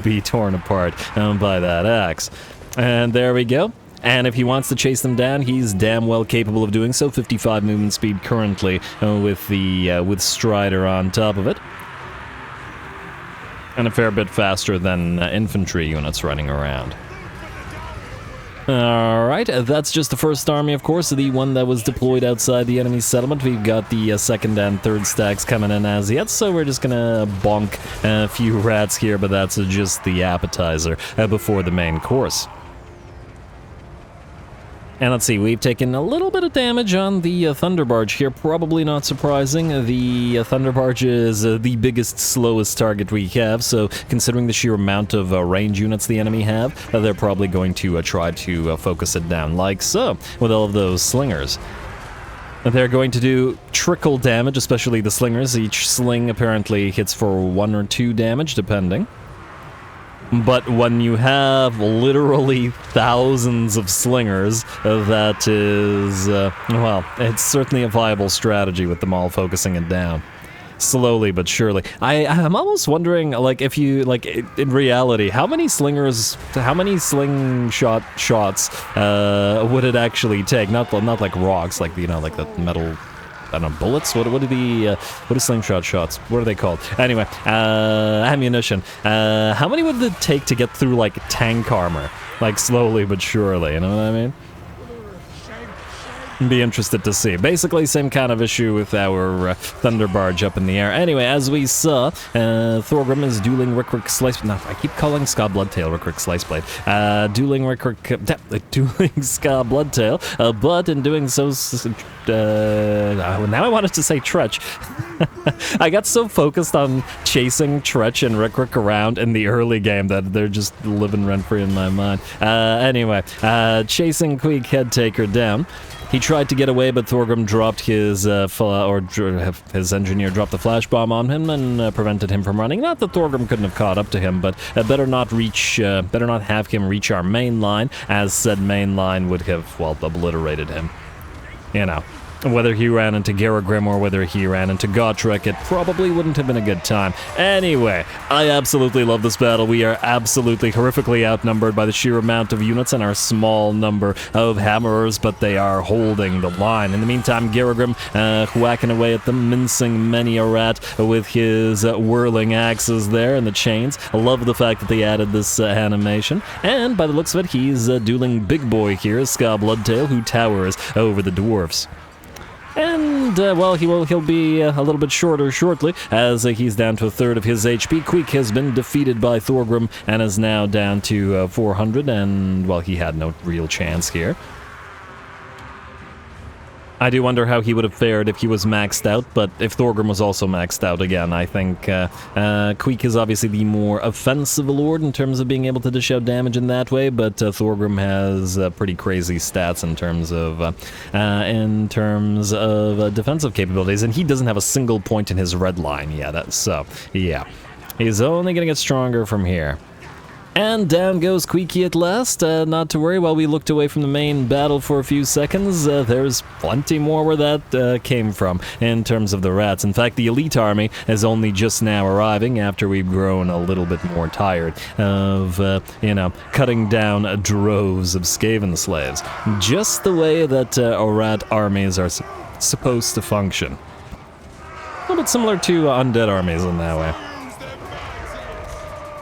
be torn apart by that axe. And there we go. And if he wants to chase them down, he's damn well capable of doing so. 55 movement speed currently with Strider on top of it. And a fair bit faster than infantry units running around. Alright, that's just the first army, of course, the one that was deployed outside the enemy settlement. We've got the 2nd and 3rd stacks coming in as yet, so we're just gonna bonk a few rats here, but that's just the appetizer before the main course. And let's see, we've taken a little bit of damage on the Thunder Barge here, probably not surprising. The Thunder Barge is the biggest, slowest target we have, so considering the sheer amount of range units the enemy have, they're probably going to try to focus it down, like so, with all of those slingers. They're going to do trickle damage, especially the slingers. Each sling apparently hits for 1 or 2 damage, depending. But when you have literally thousands of slingers, that is, well, it's certainly a viable strategy with them all focusing it down. Slowly but surely. I'm almost wondering, like, if you, like, in reality, how many slingshot shots would it actually take? Not like rocks, like, you know, like the metal... I don't know, bullets? What are slingshot shots? What are they called? Anyway, ammunition. How many would it take to get through, like, tank armor? Like, slowly but surely, you know what I mean? Be interested to see. Basically, same kind of issue with our Thunder Barge up in the air. Anyway, as we saw, Thorgrim is dueling Rickrick Slice... No, I keep calling Ska Bloodtail Rickrick Sliceblade. Dueling Ska Bloodtail, but in doing so... now I wanted to say Tretch. I got so focused on chasing Tretch and Rickrick around in the early game that they're just living rent-free in my mind. Anyway, chasing Queek Headtaker down. He tried to get away, but Thorgrim dropped his, his engineer dropped the flash bomb on him and prevented him from running. Not that Thorgrim couldn't have caught up to him, but better not have him reach our main line, as said main line would have, well, obliterated him. You know. Whether he ran into Garagrim or whether he ran into Gotrek, it probably wouldn't have been a good time. Anyway, I absolutely love this battle. We are absolutely horrifically outnumbered by the sheer amount of units and our small number of hammerers, but they are holding the line. In the meantime, Garagrim whacking away at them, mincing many a rat with his whirling axes there and the chains. I love the fact that they added this animation. And by the looks of it, he's dueling Big Boy here, Ska Bloodtail, who towers over the Dwarfs. And, well, he'll be a little bit shorter shortly, as he's down to 1/3 of his HP. Queek has been defeated by Thorgrim and is now down to 400, and, well, he had no real chance here. I do wonder how he would have fared if he was maxed out, but if Thorgrim was also maxed out again, I think Queek is obviously the more offensive lord in terms of being able to dish out damage in that way, but Thorgrim has pretty crazy stats in terms of defensive capabilities, and he doesn't have a single point in his red line yet, so, yeah. He's only gonna get stronger from here. And down goes Queeky at last. Not to worry, while we looked away from the main battle for a few seconds, there's plenty more where that came from in terms of the rats. In fact, the elite army is only just now arriving after we've grown a little bit more tired of, you know, cutting down droves of Skaven slaves. Just the way that rat armies are supposed to function. A little bit similar to undead armies in that way.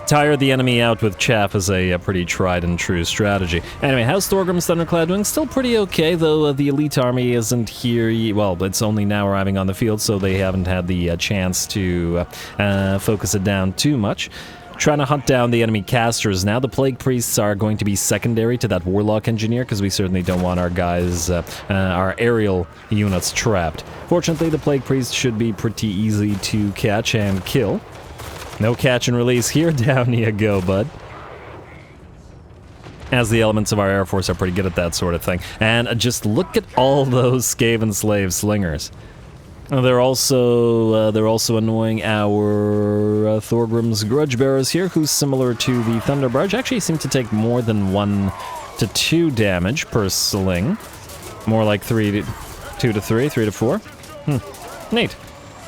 Tire the enemy out with chaff is a pretty tried and true strategy. Anyway, how's Thorgrim's Thunderclad doing? Still pretty okay, though the elite army isn't here. Well, it's only now arriving on the field, so they haven't had the chance to focus it down too much. Trying to hunt down the enemy casters now. The Plague Priests are going to be secondary to that Warlock Engineer, because we certainly don't want our guys, our aerial units trapped. Fortunately, the Plague Priests should be pretty easy to catch and kill. No catch and release here. Down you go, bud. As the elements of our Air Force are pretty good at that sort of thing. And just look at all those Skaven slave slingers. They're also annoying our Thorgrim's Grudgebearers here, who's similar to the Thunder Barge. Actually seem to take more than 1 to 2 damage per sling. More like 2 to 3, 3 to 4. Neat.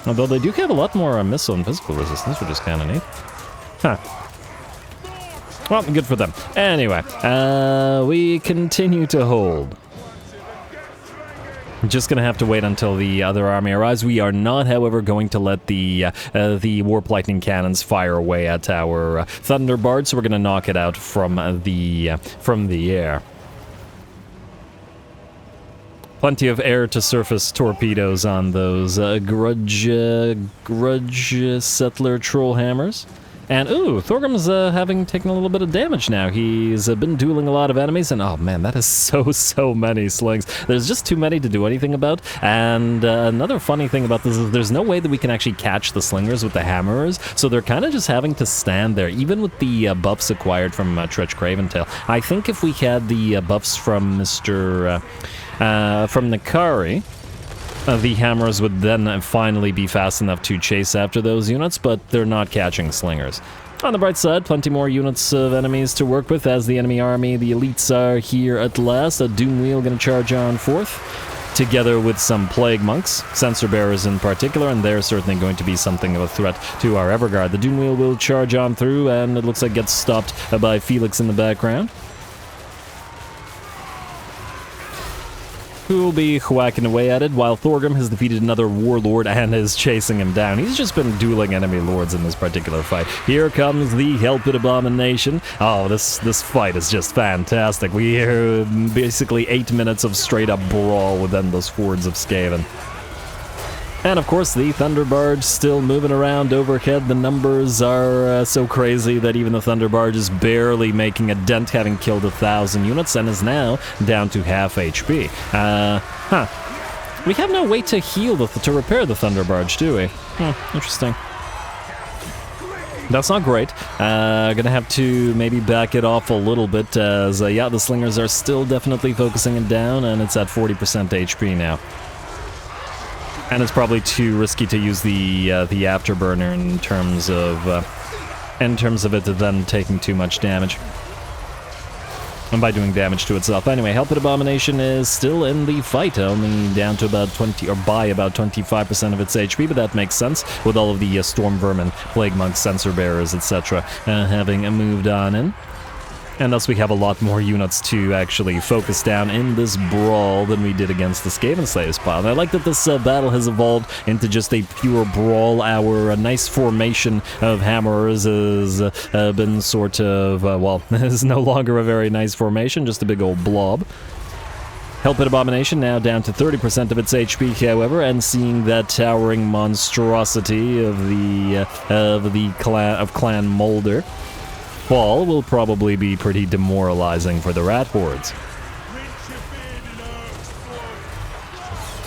Although they do have a lot more missile and physical resistance, which is kind of neat. Huh. Well, good for them. Anyway, we continue to hold. Just gonna have to wait until the other army arrives. We are not, however, going to let the Warp Lightning Cannons fire away at our Thunderbird, so we're gonna knock it out from the air. Plenty of air-to-surface torpedoes on those Grudge Settler Troll Hammers. And, ooh, Thorgrim's having taken a little bit of damage now. He's been dueling a lot of enemies, and oh man, that is so many slings. There's just too many to do anything about. And another funny thing about this is there's no way that we can actually catch the slingers with the hammerers, so they're kind of just having to stand there, even with the buffs acquired from Tretch Craventail. I think if we had the buffs from from Nakari, the hammers would then finally be fast enough to chase after those units, but they're not catching slingers. On the bright side, plenty more units of enemies to work with as the enemy army. The elites are here at last. A Doom Wheel going to charge on forth, together with some Plague Monks, Censor Bearers in particular, and they're certainly going to be something of a threat to our Everguard. The Doom Wheel will charge on through, and it looks like gets stopped by Felix in the background, who will be whacking away at it, while Thorgrim has defeated another warlord and is chasing him down. He's just been dueling enemy lords in this particular fight. Here comes the Helped Abomination. Oh, this fight is just fantastic. We hear basically 8 minutes of straight-up brawl with endless hordes of Skaven. And of course, the Thunderbarge still moving around overhead. The numbers are so crazy that even the Thunderbarge is barely making a dent, having killed 1,000 units, and is now down to half HP. We have no way to heal to repair the Thunderbarge, do we? Interesting. That's not great. Gonna have to maybe back it off a little bit, as yeah, the Slingers are still definitely focusing it down, and it's at 40% HP now. And it's probably too risky to use the afterburner in terms of it then taking too much damage. And by doing damage to itself. Anyway, Helped Abomination is still in the fight, only down to about 20, or by about 25% of its HP, but that makes sense with all of the Storm Vermin, Plague Monks, Censor Bearers, etc. Having moved on in. And thus we have a lot more units to actually focus down in this brawl than we did against the Skaven Slaves pile. And I like that this battle has evolved into just a pure brawl. Our nice formation of hammerers has been sort of, well, is no longer a very nice formation, just a big old blob. Helped Abomination now down to 30% of its HP, however, and seeing that towering monstrosity of Clan Molder fall will probably be pretty demoralizing for the rat hordes.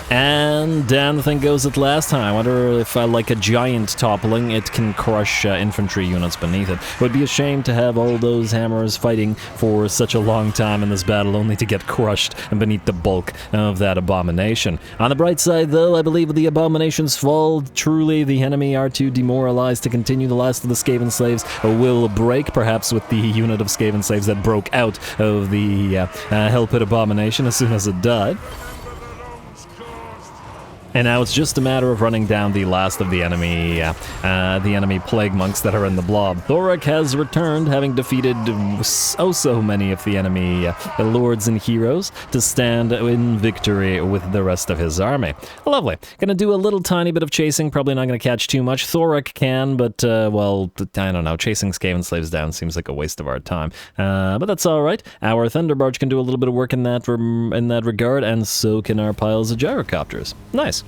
And down the thing goes at last time. I wonder if, like a giant toppling, it can crush infantry units beneath it. It would be a shame to have all those hammers fighting for such a long time in this battle, only to get crushed beneath the bulk of that abomination. On the bright side, though, I believe with the abomination's fall, truly the enemy are too demoralized to continue. The last of the Skaven slaves will break, perhaps with the unit of Skaven slaves that broke out of the Helped Abomination as soon as it died. And now it's just a matter of running down the last of the enemy Plague Monks that are in the blob. Thorek has returned, having defeated so many of the enemy lords and heroes, to stand in victory with the rest of his army. Lovely. Gonna do a little tiny bit of chasing, probably not gonna catch too much. Thorek can, but, well, I don't know, chasing Skaven slaves down seems like a waste of our time. But that's alright. Our Thunderbarge can do a little bit of work in that regard, and so can our piles of gyrocopters. Nice.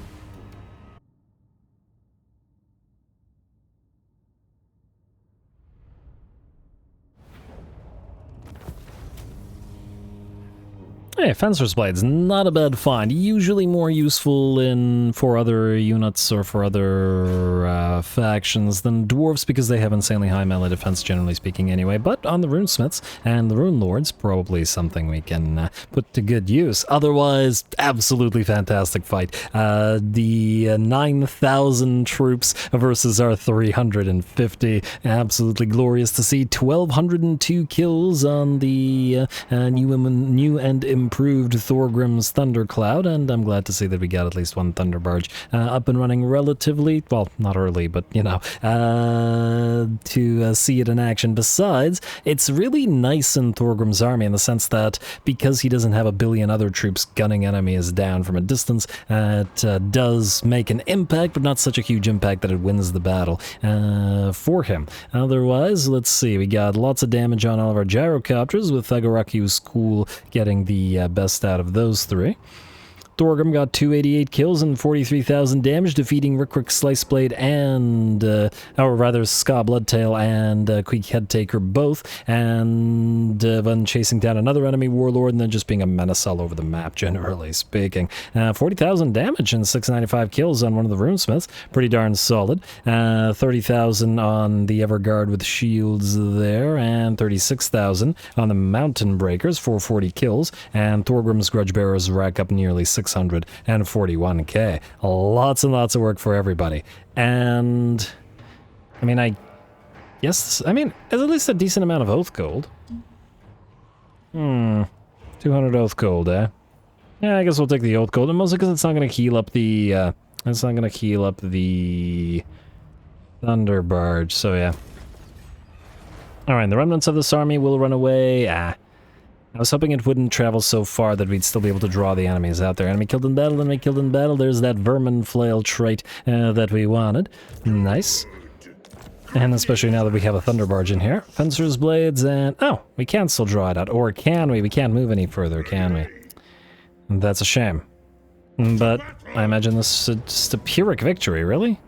Hey, Fencer's Blades, not a bad find. Usually more useful for other units or for other factions than Dwarfs, because they have insanely high melee defense, generally speaking anyway. But on the Runesmiths and the Rune Lords, probably something we can put to good use. Otherwise, absolutely fantastic fight. The 9,000 troops versus our 350. Absolutely glorious to see. 1,202 kills on the new and improved Thorgrim's Thundercloud, and I'm glad to see that we got at least one Thunderbarge up and running relatively, well, not early, but, you know, to see it in action. Besides, it's really nice in Thorgrim's army in the sense that because he doesn't have a billion other troops gunning enemies down from a distance, it does make an impact, but not such a huge impact that it wins the battle for him. Otherwise, let's see, we got lots of damage on all of our gyrocopters, with Agaraku's School getting the best out of those three. Thorgrim got 288 kills and 43,000 damage, defeating Rick Sliceblade and, or rather Ska Bloodtail and Queek Headtaker both, and then chasing down another enemy warlord and then just being a menace all over the map, generally speaking. 40,000 damage and 695 kills on one of the runesmiths, pretty darn solid. 30,000 on the Everguard with shields there, and 36,000 on the Mountain Breakers, 440 kills, and Thorgrim's Grudgebearers rack up nearly 641k. Lots and lots of work for everybody. And I mean, I guess, I mean, it's at least a decent amount of oath gold. 200 oath gold, eh? Yeah, I guess we'll take the oath gold, and mostly because it's not going to heal up the, Thunder Barge, so yeah. Alright, the remnants of this army will run away. I was hoping it wouldn't travel so far that we'd still be able to draw the enemies out there. Enemy killed in battle, enemy killed in battle. There's that vermin flail trait that we wanted. Nice. And especially now that we have a Thunder Barge in here. Fencer's Blades and... oh, we can still draw it out. Or can we? We can't move any further, can we? That's a shame. But I imagine this is just a Pyrrhic victory, really?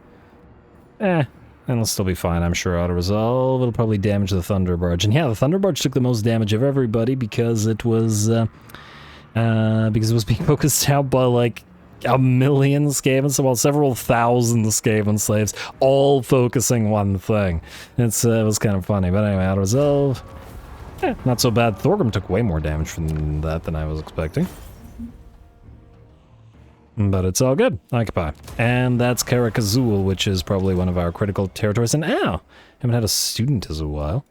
And it'll still be fine, I'm sure. Auto-resolve, it'll probably damage the Thunder Barge. And yeah, the Thunder Barge took the most damage of everybody because it was being focused out by like a million Skaven, so well, several thousand Skaven slaves, all focusing one thing. It was kind of funny, but anyway, auto-resolve. Not so bad. Thorgrim took way more damage from that than I was expecting. But it's all good. Occupy. And that's Karak Azul, which is probably one of our critical territories. And ow! Haven't had a student as a while.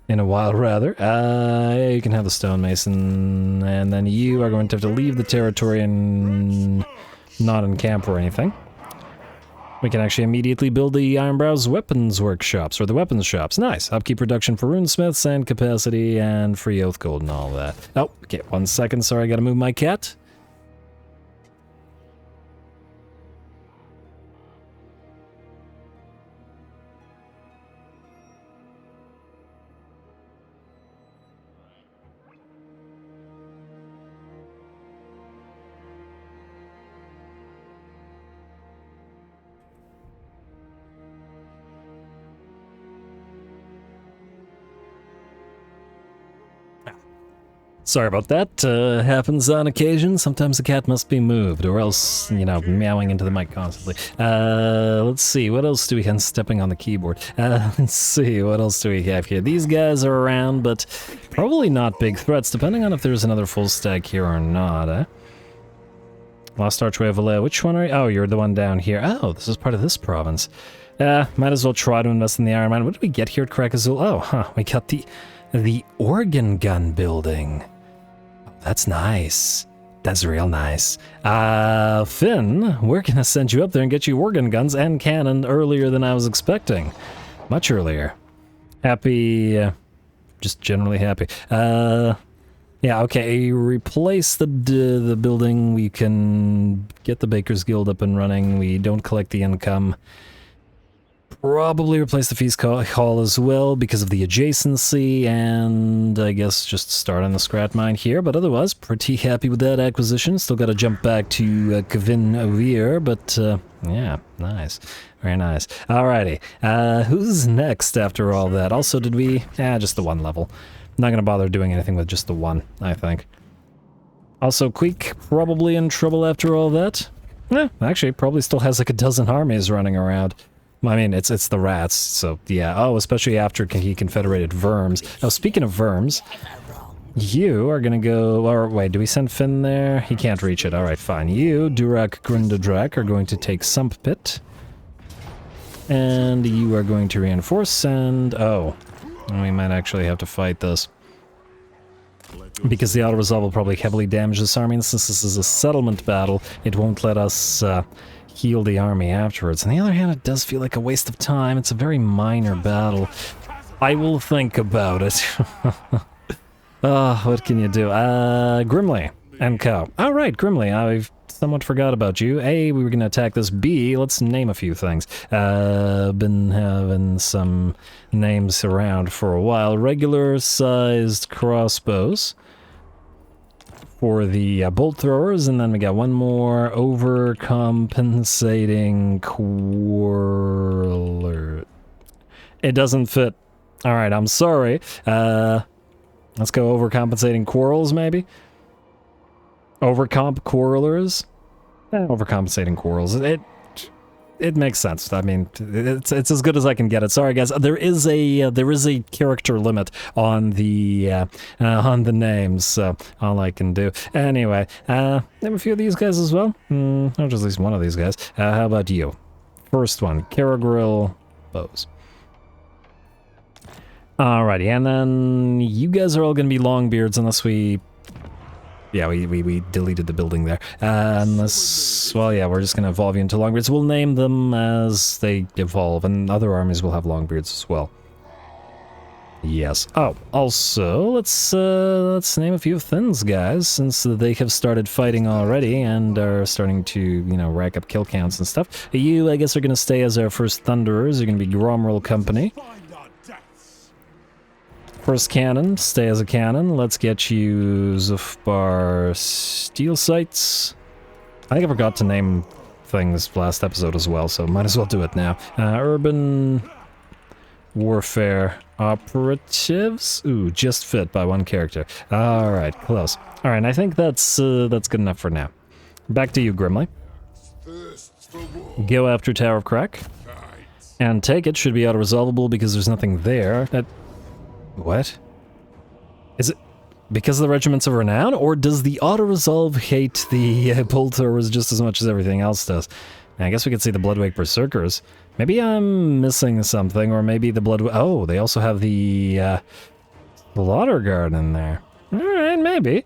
In a while, rather. Yeah, you can have the stonemason. And then you are going to have to leave the territory and not encamp or anything. We can actually immediately build the Ironbrow's weapons workshops, or the weapons shops. Nice. Upkeep reduction for runesmiths and capacity and free oath gold and all that. Oh, okay, 1 second. Sorry, I gotta move my cat. Sorry about that. Happens on occasion. Sometimes the cat must be moved, or else, you know, meowing into the mic constantly. Let's see, what else do we have? Stepping on the keyboard. Let's see, what else do we have here? These guys are around, but probably not big threats, depending on if there's another full stack here or not, eh? Lost Archway of Valea. Which one are you? Oh, you're the one down here. Oh, this is part of this province. Might as well try to invest in the Iron Mine. What did we get here at Khrakk? Oh, huh, we got the organ gun building. That's nice. That's real nice. Finn, we're gonna send you up there and get you organ guns and cannon earlier than I was expecting. Much earlier. Happy, just generally happy. Yeah, okay, replace the building. We can get the Baker's Guild up and running. We don't collect the income. Probably replace the feast hall as well because of the adjacency, and I guess just start on the scrap mine here, but otherwise pretty happy with that acquisition. Still got to jump back to Kvin-Ovir, but yeah, nice. Very nice. Alrighty, who's next after all that? Also, did we... just the one level. Not gonna bother doing anything with just the one, I think. Also, Queek probably in trouble after all that. Actually, probably still has like a dozen armies running around. I mean, it's the rats, so yeah. Oh, especially after he confederated Verms. Oh, speaking of Verms, you are gonna go... or wait, do we send Finn there? He can't reach it. Alright, fine. You, Durak Grundadrak, are going to take Sump Pit. And you are going to reinforce, and... oh, we might actually have to fight this. Because the auto-resolve will probably heavily damage this army, and since this is a settlement battle, it won't let us... heal the army afterwards. On the other hand, it does feel like a waste of time. It's a very minor battle. I will think about it. What can you do? Grimly and Co. Oh, right, Grimly. I've somewhat forgot about you. A, we were going to attack this. B, let's name a few things. Been having some names around for a while. Regular-sized crossbows. for the bolt throwers, and then we got one more overcompensating quarreler. It doesn't fit. All right, I'm sorry. Let's go overcompensating quarrels, maybe? Overcomp quarrelers? Overcompensating quarrels. It makes sense. I mean, it's as good as I can get it. Sorry, guys. There is a character limit on the names, so all I can do. Anyway, name a few of these guys as well. Or just at least one of these guys. How about you? First one, Caragrill bows. Alrighty, and then you guys are all going to be Longbeards unless we... Yeah, we deleted the building there. Unless... Well, yeah, we're just going to evolve you into Longbeards. We'll name them as they evolve, and other armies will have Longbeards as well. Yes. Oh, also, let's name a few Thins, guys, since they have started fighting already and are starting to, you know, rack up kill counts and stuff. You, I guess, are going to stay as our first Thunderers. You're going to be Gromroll Company. First cannon, stay as a cannon. Let's get you Zufbar Steel Sights. I think I forgot to name things last episode as well, so might as well do it now. Urban Warfare Operatives. Ooh, just fit by one character. Alright, close. Alright, I think that's good enough for now. Back to you, Grimly. Go after Tower of Khrakk. And take it. Should be auto-resolvable because there's nothing there. What? Is it because of the Regiments of Renown, or does the auto-resolve hate the bolt throwers just as much as everything else does? I guess we could see the Bloodwake Berserkers. Maybe I'm missing something, or maybe the Blood... Oh, they also have the Slaughter Guard in there. Alright, maybe.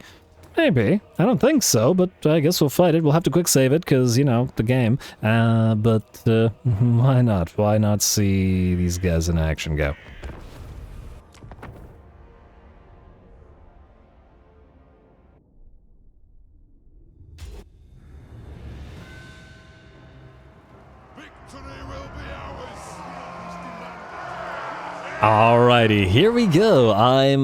Maybe. I don't think so, but I guess we'll fight it. We'll have to quick save it, because, you know, the game. But why not? Why not see these guys in action go? Alrighty, here we go. I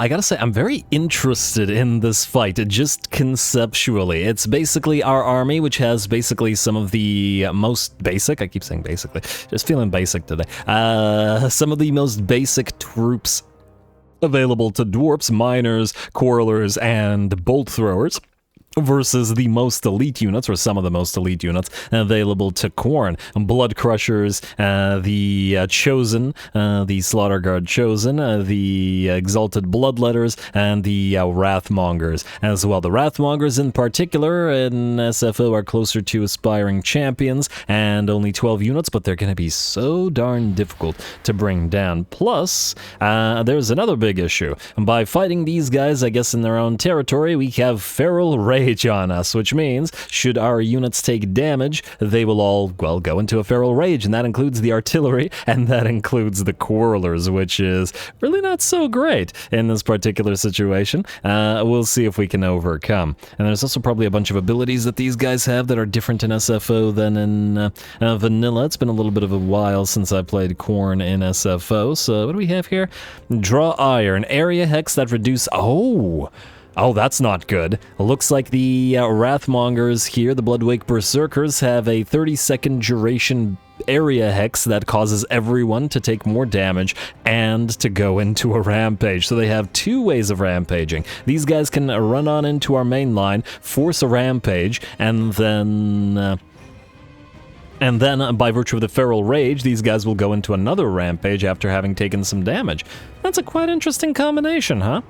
gotta say, I'm very interested in this fight, just conceptually. It's basically our army, which has basically some of the most basic, I keep saying basically, just feeling basic today, some of the most basic troops available to dwarfs, miners, quarrelers, and bolt throwers, versus the most elite units, or some of the most elite units, available to Khorne. Blood Crushers, the Chosen, the Slaughter Guard Chosen, the Exalted Bloodletters, and the Wrathmongers as well. The Wrathmongers in particular in SFO are closer to aspiring champions, and only 12 units, but they're going to be so darn difficult to bring down. Plus, there's another big issue. By fighting these guys, I guess in their own territory, we have Feral Rage on us, which means should our units take damage, they will all, well, go into a Feral Rage, and that includes the artillery, and that includes the Quarrelers, which is really not so great in this particular situation. We'll see if we can overcome. And there's also probably a bunch of abilities that these guys have that are different in SFO than in vanilla. It's been a little bit of a while since I played Khorne in SFO, so what do we have here? Draw Iron, area hex that reduce... Oh, that's not good. Looks like the Wrathmongers here, the Bloodwake Berserkers, have a 30-second duration area hex that causes everyone to take more damage and to go into a rampage. So they have two ways of rampaging. These guys can run on into our main line, force a rampage, and then by virtue of the Feral Rage, these guys will go into another rampage after having taken some damage. That's a quite interesting combination, huh?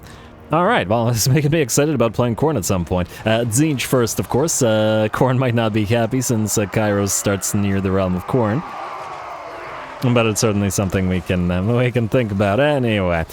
Alright, well, this is making me excited about playing Khorne at some point. Tzeentch first, of course. Khorne might not be happy since Kairos starts near the realm of Khorne. But it's certainly something we can think about. Anyway,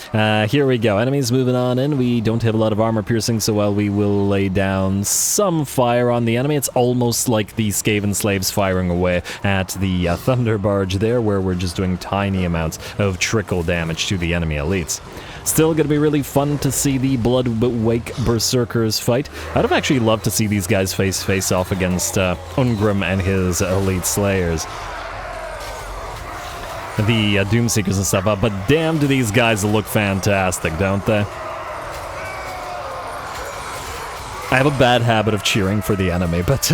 here we go. Enemies moving on in. We don't have a lot of armor piercing, so while we will lay down some fire on the enemy, it's almost like the Skaven slaves firing away at the Thunder Barge there, where we're just doing tiny amounts of trickle damage to the enemy elites. Still going to be really fun to see the Bloodwake Berserkers fight. I'd have actually loved to see these guys face off against Ungrim and his elite slayers. The Doomseekers and stuff, but damn do these guys look fantastic, don't they? I have a bad habit of cheering for the enemy, but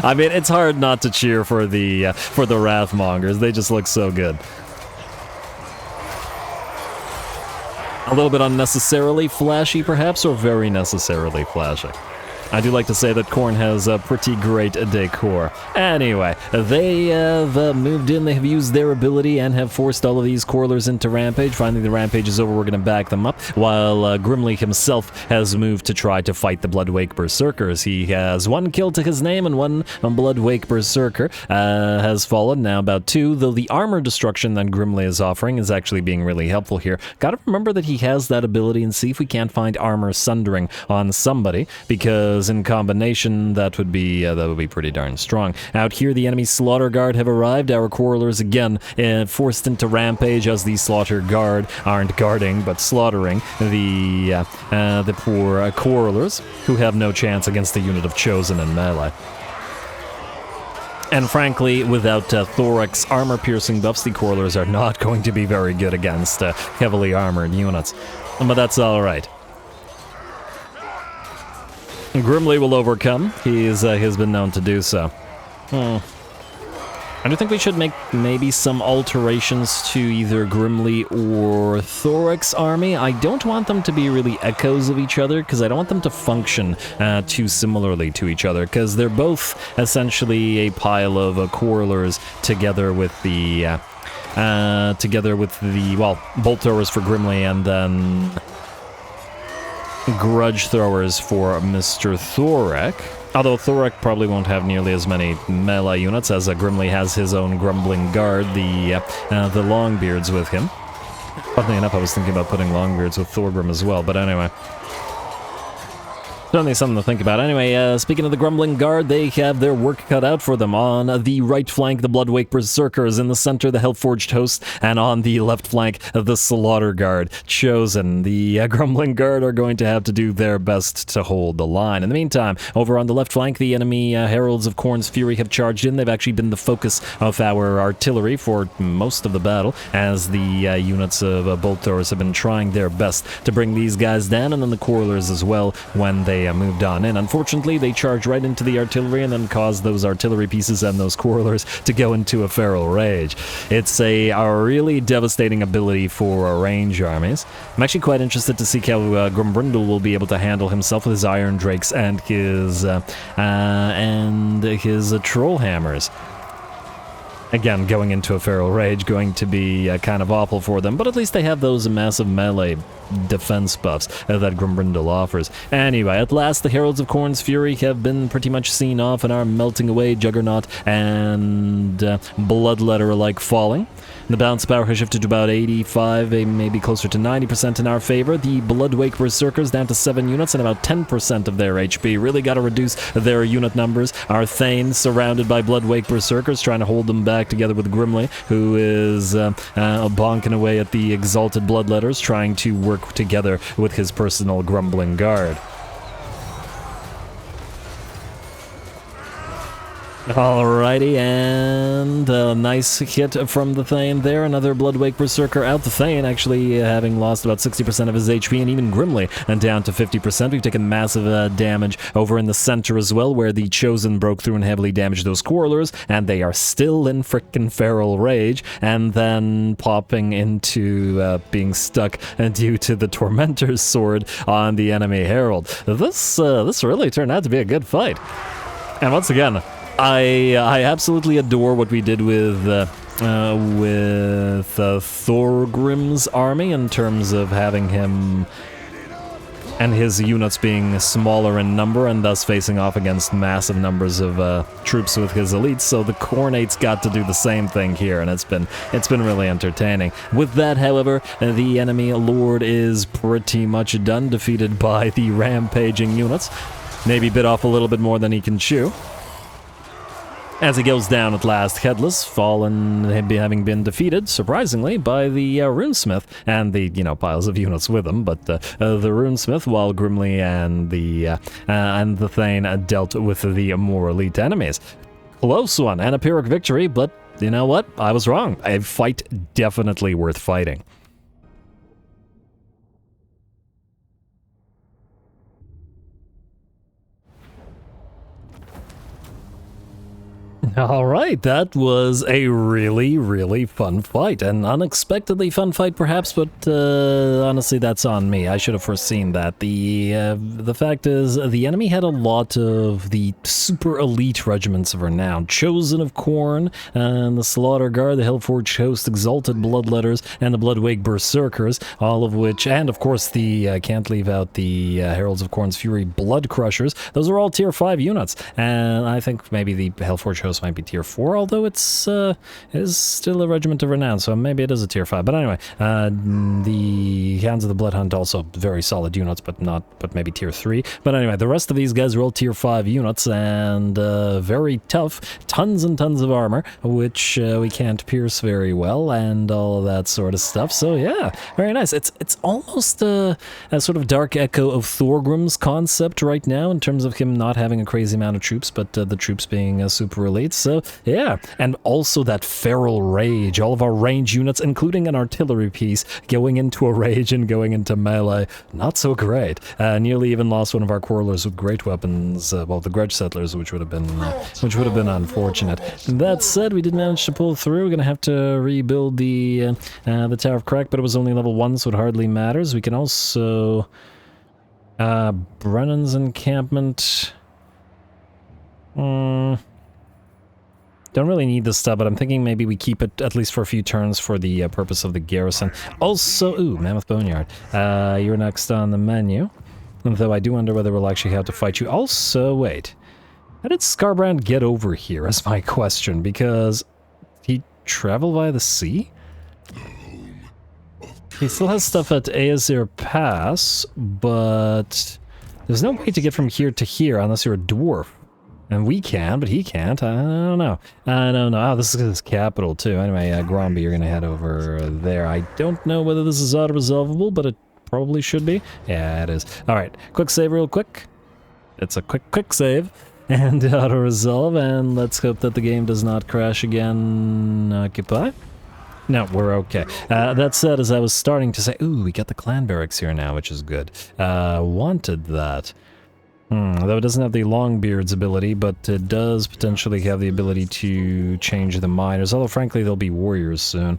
I mean, it's hard not to cheer for the Wrathmongers. They just look so good. A little bit unnecessarily flashy, perhaps, or very necessarily flashy. I do like to say that Khorne has a pretty great decor. Anyway, they've moved in, they have used their ability and have forced all of these Corlers into Rampage. Finally, the Rampage is over, we're going to back them up, while Grimly himself has moved to try to fight the Bloodwake Berserkers. He has 1 kill to his name, and 1 Bloodwake Berserker has fallen, now about 2, though the armor destruction that Grimly is offering is actually being really helpful here. Gotta remember that he has that ability, and see if we can't find armor sundering on somebody, because in combination, that would be pretty darn strong. Out here, the enemy Slaughter Guard have arrived. Our Quarrelers again forced into Rampage, as the Slaughter Guard aren't guarding but slaughtering the poor Quarrelers, who have no chance against the unit of Chosen and melee. And frankly, without Thorak's armor-piercing buffs, the Quarrelers are not going to be very good against heavily armored units. But that's alright. Grimly will overcome. He's been known to do so. I do think we should make maybe some alterations to either Grimly or Thorak's army. I don't want them to be really echoes of each other, because I don't want them to function too similarly to each other, because they're both essentially a pile of Quarrelers together with the bolt throwers for Grimly, and then grudge throwers for Mr. Thorak. Although Thorak probably won't have nearly as many melee units, as Grimly has his own Grumbling Guard, the Longbeards with him. Funnily enough, I was thinking about putting Longbeards with Thorgrim as well, but anyway. Certainly something to think about. Anyway, speaking of the Grumbling Guard, they have their work cut out for them. On the right flank, the Bloodwake Berserkers. In the center, the Hellforged Host. And on the left flank, the Slaughter Guard. Chosen. The Grumbling Guard are going to have to do their best to hold the line. In the meantime, over on the left flank, the enemy Heralds of Khorne's Fury have charged in. They've actually been the focus of our artillery for most of the battle, as the units of bolt throwers have been trying their best to bring these guys down, and then the Quarrelers as well when they moved on in. Unfortunately, they charged right into the artillery and then caused those artillery pieces and those Quarrelers to go into a feral rage. It's a really devastating ability for range armies. I'm actually quite interested to see how Grumbrindle will be able to handle himself with his Iron Drakes and his Troll Hammers. Again, going into a feral rage, going to be kind of awful for them, but at least they have those massive melee defense buffs that Grumbrindle offers. Anyway, at last, the Heralds of Khorne's Fury have been pretty much seen off and are melting away, Juggernaut and Bloodletter alike falling. The balance power has shifted to about 85, maybe closer to 90% in our favor. The Bloodwake Berserkers down to 7 units and about 10% of their HP. Really got to reduce their unit numbers. Our Thane surrounded by Bloodwake Berserkers, trying to hold them back together with Grimly, who is bonking away at the Exalted Bloodletters, trying to work together with his personal Grumbling Guard. Alrighty, and a nice hit from the Thane there. Another Bloodwake Berserker out. The Thane actually having lost about 60% of his HP, and even Grimly and down to 50%. We've taken massive damage over in the center as well, where the Chosen broke through and heavily damaged those Quarrelers, and they are still in frickin' feral rage, and then popping into being stuck due to the Tormentor's sword on the enemy Herald. This really turned out to be a good fight. And once again, I absolutely adore what we did with Thorgrim's army in terms of having him and his units being smaller in number and thus facing off against massive numbers of troops with his elites. So the Khornates got to do the same thing here, and it's been really entertaining. With that, however, the enemy Lord is pretty much done, defeated by the rampaging units. Maybe bit off a little bit more than he can chew. As he goes down at last, headless, fallen, having been defeated, surprisingly, by the Runesmith and the, piles of units with him, but the Runesmith, while Grimly and the Thane dealt with the more elite enemies. Close one, and a Pyrrhic victory, but you know what? I was wrong. A fight definitely worth fighting. All right, that was a really, really fun fight. An unexpectedly fun fight, perhaps, but honestly, that's on me. I should have foreseen that. The fact is, the enemy had a lot of the super elite regiments of renown. Chosen of Khorne, and the Slaughter Guard, the Hellforged Host, Exalted Bloodletters, and the Bloodwake Berserkers, all of which, and of course, can't leave out the Heralds of Khorne's Fury Blood Crushers. Those are all tier 5 units, and I think maybe the Hellforged Host might be tier 4, although it is still a regiment of renown, so maybe it is a tier 5. But anyway, the Hounds of the Blood Hunt also very solid units, but maybe tier 3. But anyway, the rest of these guys are all tier 5 units, and very tough. Tons and tons of armor, which we can't pierce very well, and all of that sort of stuff. So yeah, very nice. It's almost a sort of dark echo of Thorgrim's concept right now, in terms of him not having a crazy amount of troops, but the troops being super elite. So yeah, and also that feral rage. All of our range units, including an artillery piece, going into a rage and going into melee. Not so great. Nearly even lost one of our quarrelers with great weapons. Well, the Grudge Settlers, which would have been unfortunate. That said, we did manage to pull through. We're gonna have to rebuild the Tower of Khrakk, but it was only level 1, so it hardly matters. We can also Brennan's encampment. Don't really need this stuff, but I'm thinking maybe we keep it at least for a few turns for the purpose of the garrison. Also, ooh, Mammoth Boneyard. You're next on the menu. Though I do wonder whether we'll actually have to fight you. Also, wait. How did Skarbrand get over here is my question, because he traveled via the sea? He still has stuff at Aesir Pass, but there's no way to get from here to here unless you're a dwarf. And we can, but he can't. I don't know. Oh, this is his capital, too. Anyway, Gromby, you're going to head over there. I don't know whether this is auto-resolvable, but it probably should be. Yeah, it is. All right, quick save real quick. It's a quick save. And auto-resolve, and let's hope that the game does not crash again. Occupy. No, we're okay. That said, as I was starting to say, ooh, we got the clan barracks here now, which is good. Wanted that. Though it doesn't have the Longbeard's ability, but it does potentially have the ability to change the miners, although frankly they'll be warriors soon.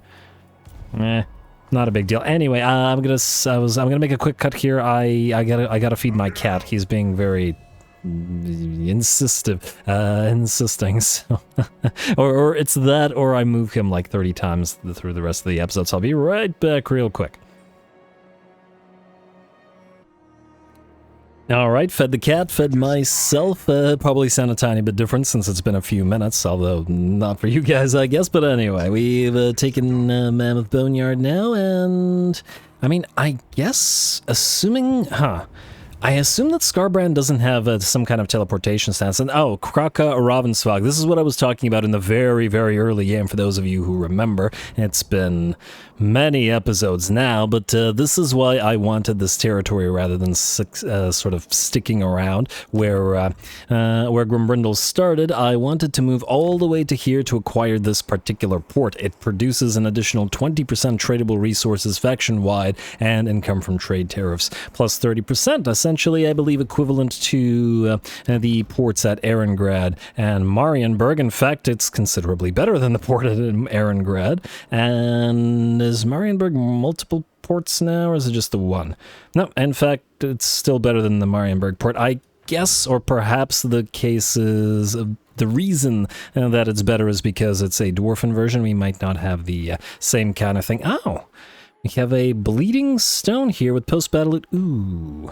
Not a big deal. Anyway, I'm gonna make a quick cut here. I gotta feed my cat. He's being very insisting, so or it's that, or I move him like 30 times through the rest of the episode, so I'll be right back real quick. Alright, fed the cat, fed myself. Probably sound a tiny bit different since it's been a few minutes, although not for you guys, I guess. But anyway, we've taken Mammoth Boneyard now, and I mean, I guess, I assume that Skarbrand doesn't have some kind of teleportation stance. And oh, Kraka-Ravensvag. This is what I was talking about in the very, very early game, for those of you who remember. It's been many episodes now, but this is why I wanted this territory rather than sort of sticking around where Grimbrindle started. I wanted to move all the way to here to acquire this particular port. It produces an additional 20% tradable resources faction-wide and income from trade tariffs, plus 30%, essentially, I believe, equivalent to the ports at Erengrad and Marienburg. In fact, it's considerably better than the port at Erengrad. And is Marienburg multiple ports now, or is it just the one? No, in fact, it's still better than the Marienburg port. I guess, or perhaps the case is... the reason that it's better is because it's a dwarfen version. We might not have the same kind of thing. Oh, we have a bleeding stone here with post-battle... Ooh...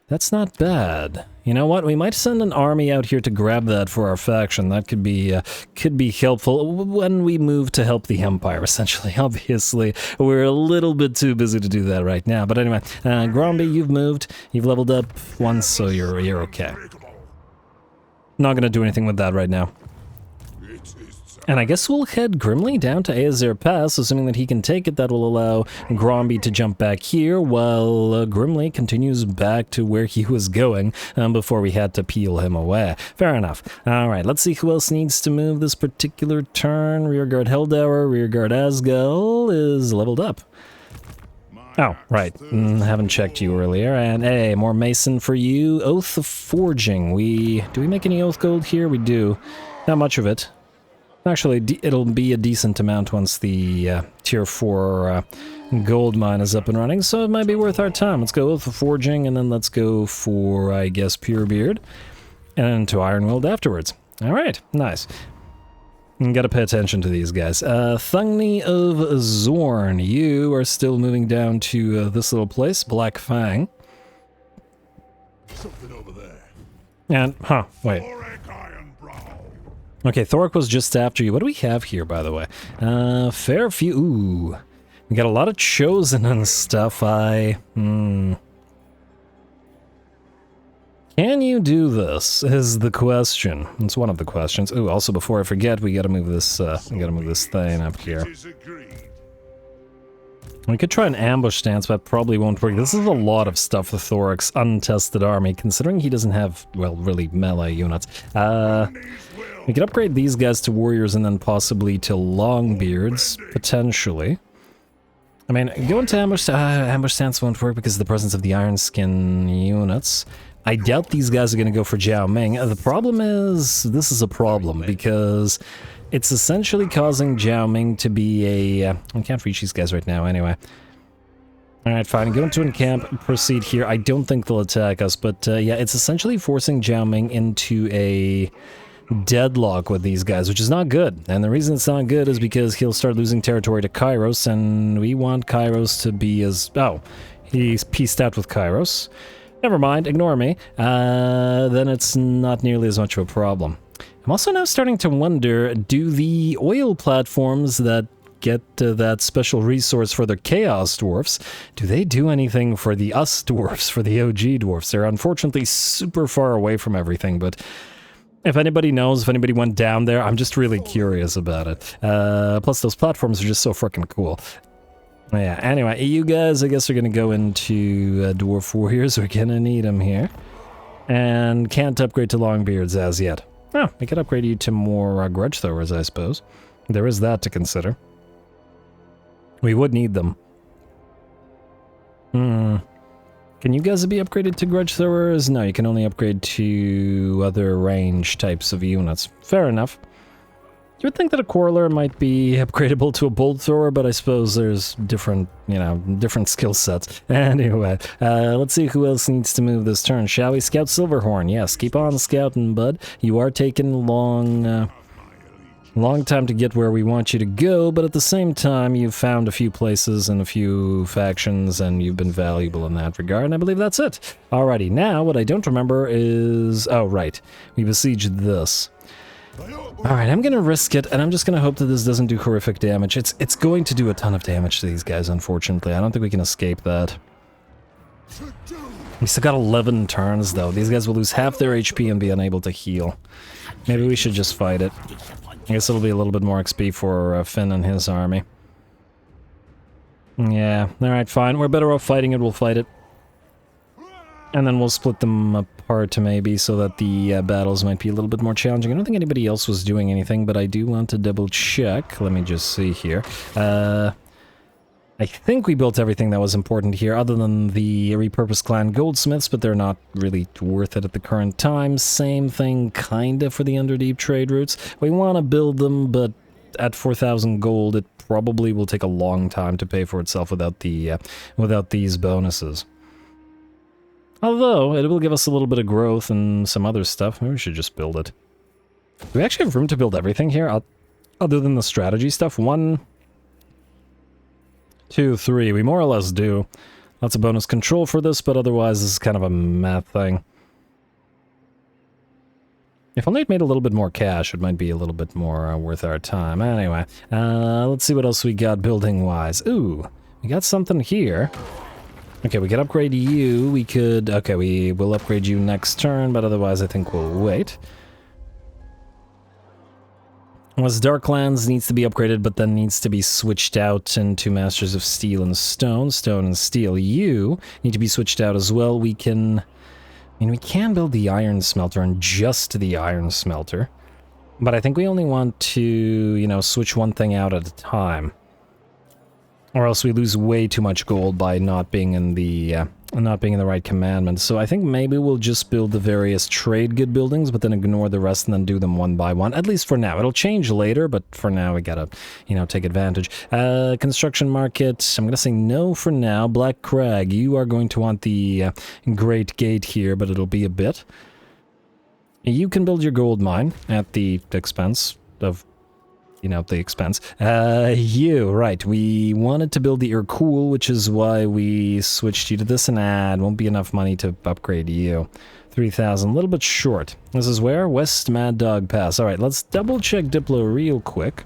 That's not bad. You know what? We might send an army out here to grab that for our faction. That could be helpful when we move to help the Empire, essentially. Obviously, we're a little bit too busy to do that right now. But anyway, Gromby, you've moved. You've leveled up once, so you're okay. Not gonna do anything with that right now. And I guess we'll head Grimly down to Aesir Pass, assuming that he can take it. That will allow Gromby to jump back here, while Grimly continues back to where he was going before we had to peel him away. Fair enough. Alright, let's see who else needs to move this particular turn. Rearguard Helldauer, Rearguard Asgal is leveled up. Oh, right. Haven't checked you earlier. And hey, more Mason for you. Oath of Forging. Do we make any Oath Gold here? We do. Not much of it. Actually, it'll be a decent amount once the tier 4 gold mine is up and running, so it might be worth our time. Let's go for forging, and then let's go for, I guess, Purebeard, and to Ironwield afterwards. Alright, nice. You gotta pay attention to these guys. Thungni of Zorn, you are still moving down to this little place, Black Fang. Something over there. And, wait. Okay, Thork was just after you. What do we have here, by the way? Fair few... Ooh. We got a lot of Chosen and stuff. Can you do this, is the question. It's one of the questions. Ooh, also before I forget, we gotta move this, thing up here. We could try an ambush stance, but probably won't work. This is a lot of stuff for Thorik's untested army, considering he doesn't have, well, really melee units. We could upgrade these guys to warriors and then possibly to longbeards, potentially. I mean, going to ambush stance won't work because of the presence of the iron skin units. I doubt these guys are going to go for Jiao Ming. The problem is, this is a problem, because it's essentially causing Jiao Ming to be a... I can't reach these guys right now, anyway. Alright, fine, go into encamp, proceed here. I don't think they'll attack us, but yeah, it's essentially forcing Jiao Ming into a deadlock with these guys, which is not good. And the reason it's not good is because he'll start losing territory to Kairos, and we want Kairos to be as... Oh, he's pieced out with Kairos. Never mind, ignore me. Then it's not nearly as much of a problem. I'm also now starting to wonder, do the oil platforms that get that special resource for the Chaos Dwarfs, do they do anything for the us dwarfs, for the OG dwarfs? They're unfortunately super far away from everything, but if anybody knows, if anybody went down there, I'm just really curious about it. Plus those platforms are just so freaking cool. Yeah, anyway, you guys, I guess, are gonna go into Dwarf Warriors. We're gonna need them here. And can't upgrade to Longbeards as yet. Oh, we could upgrade you to more Grudge Throwers, I suppose. There is that to consider. We would need them. Can you guys be upgraded to Grudge Throwers? No, you can only upgrade to other range types of units. Fair enough. You would think that a Quarreler might be upgradable to a Bolt Thrower, but I suppose there's different, you know, different skill sets. Anyway, let's see who else needs to move this turn, shall we? Scout Silverhorn. Yes, keep on scouting, bud. You are taking long time to get where we want you to go, but at the same time, you've found a few places and a few factions, and you've been valuable in that regard, and I believe that's it. Alrighty, now, what I don't remember is... Oh, right. We besieged this. Alright, I'm gonna risk it, and I'm just gonna hope that this doesn't do horrific damage. It's going to do a ton of damage to these guys, unfortunately. I don't think we can escape that. We still got 11 turns, though. These guys will lose half their HP and be unable to heal. Maybe we should just fight it. I guess it'll be a little bit more XP for Finn and his army. Yeah, alright, fine. We're better off fighting it, we'll fight it. And then we'll split them apart maybe so that the battles might be a little bit more challenging. I don't think anybody else was doing anything, but I do want to double check. Let me just see here. I think we built everything that was important here, other than the repurposed clan goldsmiths, but they're not really worth it at the current time. Same thing kinda for the Underdeep trade routes. We want to build them, but at 4,000 gold, it probably will take a long time to pay for itself without the without these bonuses. Although, it will give us a little bit of growth and some other stuff. Maybe we should just build it. Do we actually have room to build everything here? Other than the strategy stuff? 1, 2, 3. We more or less do. Lots of bonus control for this, but otherwise this is kind of a math thing. If only it made a little bit more cash, it might be a little bit more worth our time. Anyway, let's see what else we got building-wise. Ooh, we got something here. Okay, we could upgrade you, we could... Okay, we will upgrade you next turn, but otherwise I think we'll wait. West Darklands needs to be upgraded, but then needs to be switched out into Masters of Steel and Stone. Stone and Steel. You need to be switched out as well. We can... I mean, we can build the Iron Smelter and just the Iron Smelter. But I think we only want to, you know, switch one thing out at a time. Or else we lose way too much gold by not being in the right commandment. So I think maybe we'll just build the various trade good buildings, but then ignore the rest and then do them one by one. At least for now. It'll change later, but for now we gotta, take advantage. Construction market, I'm gonna say no for now. Black Crag, you are going to want the Great Gate here, but it'll be a bit. You can build your gold mine at the expense of the expense. Right, we wanted to build the Irkul, which is why we switched you to this, and it won't be enough money to upgrade you. 3,000, a little bit short. This is where? West Mad Dog Pass. Alright, let's double check Diplo real quick.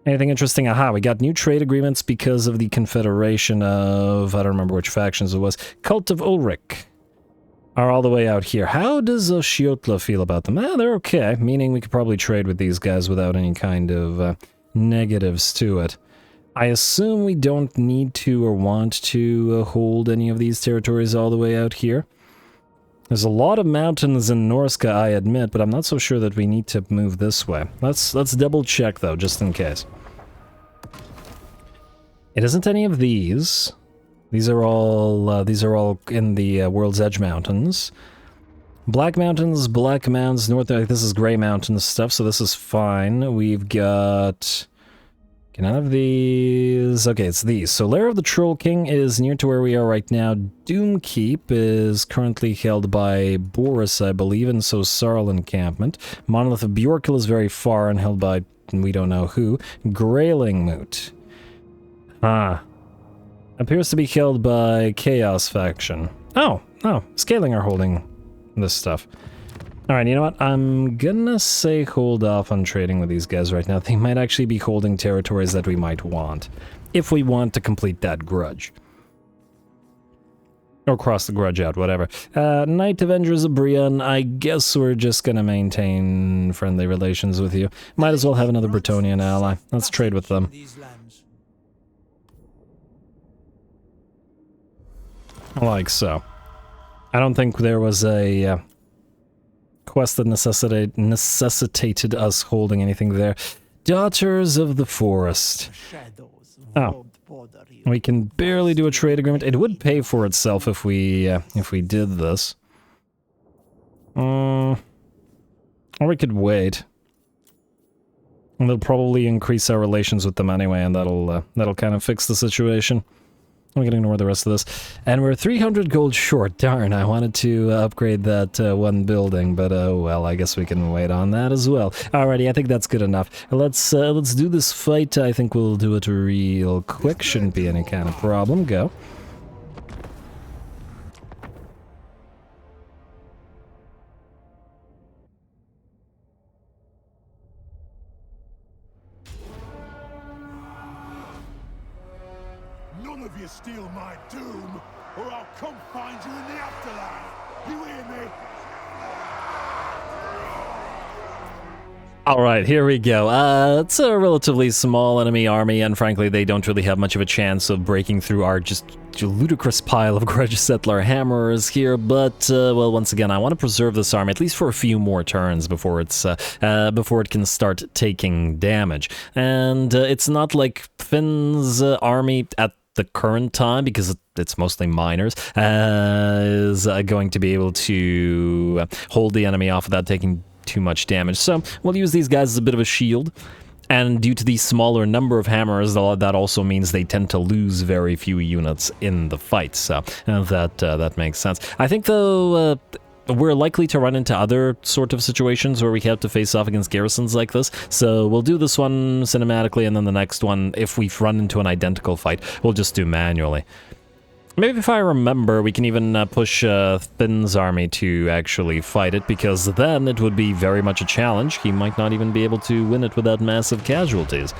Anything interesting? Aha, we got new trade agreements because of the Confederation of, I don't remember which factions it was. Cult of Ulrich are all the way out here. How does Oshiotla feel about them? They're okay, meaning we could probably trade with these guys without any kind of negatives to it. I assume we don't need to or want to hold any of these territories all the way out here. There's a lot of mountains in Norska, I admit, but I'm not so sure that we need to move this way. Let's double check though, just in case. It isn't any of these. These are all in the World's Edge Mountains. Black Mountains, Black Mountains, North... this is Grey Mountains stuff, so this is fine. We've got... none of these... Okay, it's these. So Lair of the Troll King is near to where we are right now. Doomkeep is currently held by Boris, I believe, and so Sarl Encampment. Monolith of Bjorkil is very far and held by we don't know who. Grayling Moot. Appears to be held by Chaos Faction. Oh, Scaling are holding this stuff. Alright, you know what? I'm gonna say hold off on trading with these guys right now. They might actually be holding territories that we might want. If we want to complete that grudge. Or cross the grudge out, whatever. Knight Avengers of Brienne, I guess we're just gonna maintain friendly relations with you. Might as well have another Bretonnian ally. Let's trade with them. Like so. I don't think there was a quest that necessitated us holding anything there. Daughters of the Forest. Oh. We can barely do a trade agreement. It would pay for itself if we did this. Or we could wait. And they'll probably increase our relations with them anyway, and that'll kind of fix the situation. I'm gonna ignore the rest of this. And we're 300 gold short. Darn, I wanted to upgrade that one building, but oh well, I guess we can wait on that as well. Alrighty, I think that's good enough. Let's do this fight. I think we'll do it real quick. Shouldn't be any kind of problem. Go. None of you steal my doom, or I'll come find you in the afterlife. You hear me? Alright, here we go. It's a relatively small enemy army, and frankly, they don't really have much of a chance of breaking through our just ludicrous pile of Grudge Settler Hammerers here, but, well, once again, I want to preserve this army, at least for a few more turns before it can start taking damage. And it's not like Finn's army at the current time, because it's mostly miners, is going to be able to hold the enemy off without taking too much damage. So we'll use these guys as a bit of a shield, and due to the smaller number of hammers, that also means they tend to lose very few units in the fight, so that makes sense. I think, though, we're likely to run into other sort of situations where we have to face off against garrisons like this, so we'll do this one cinematically, and then the next one, if we run into an identical fight, we'll just do manually. Maybe if I remember, we can even push Finn's army to actually fight it, because then it would be very much a challenge. He might not even be able to win it without massive casualties.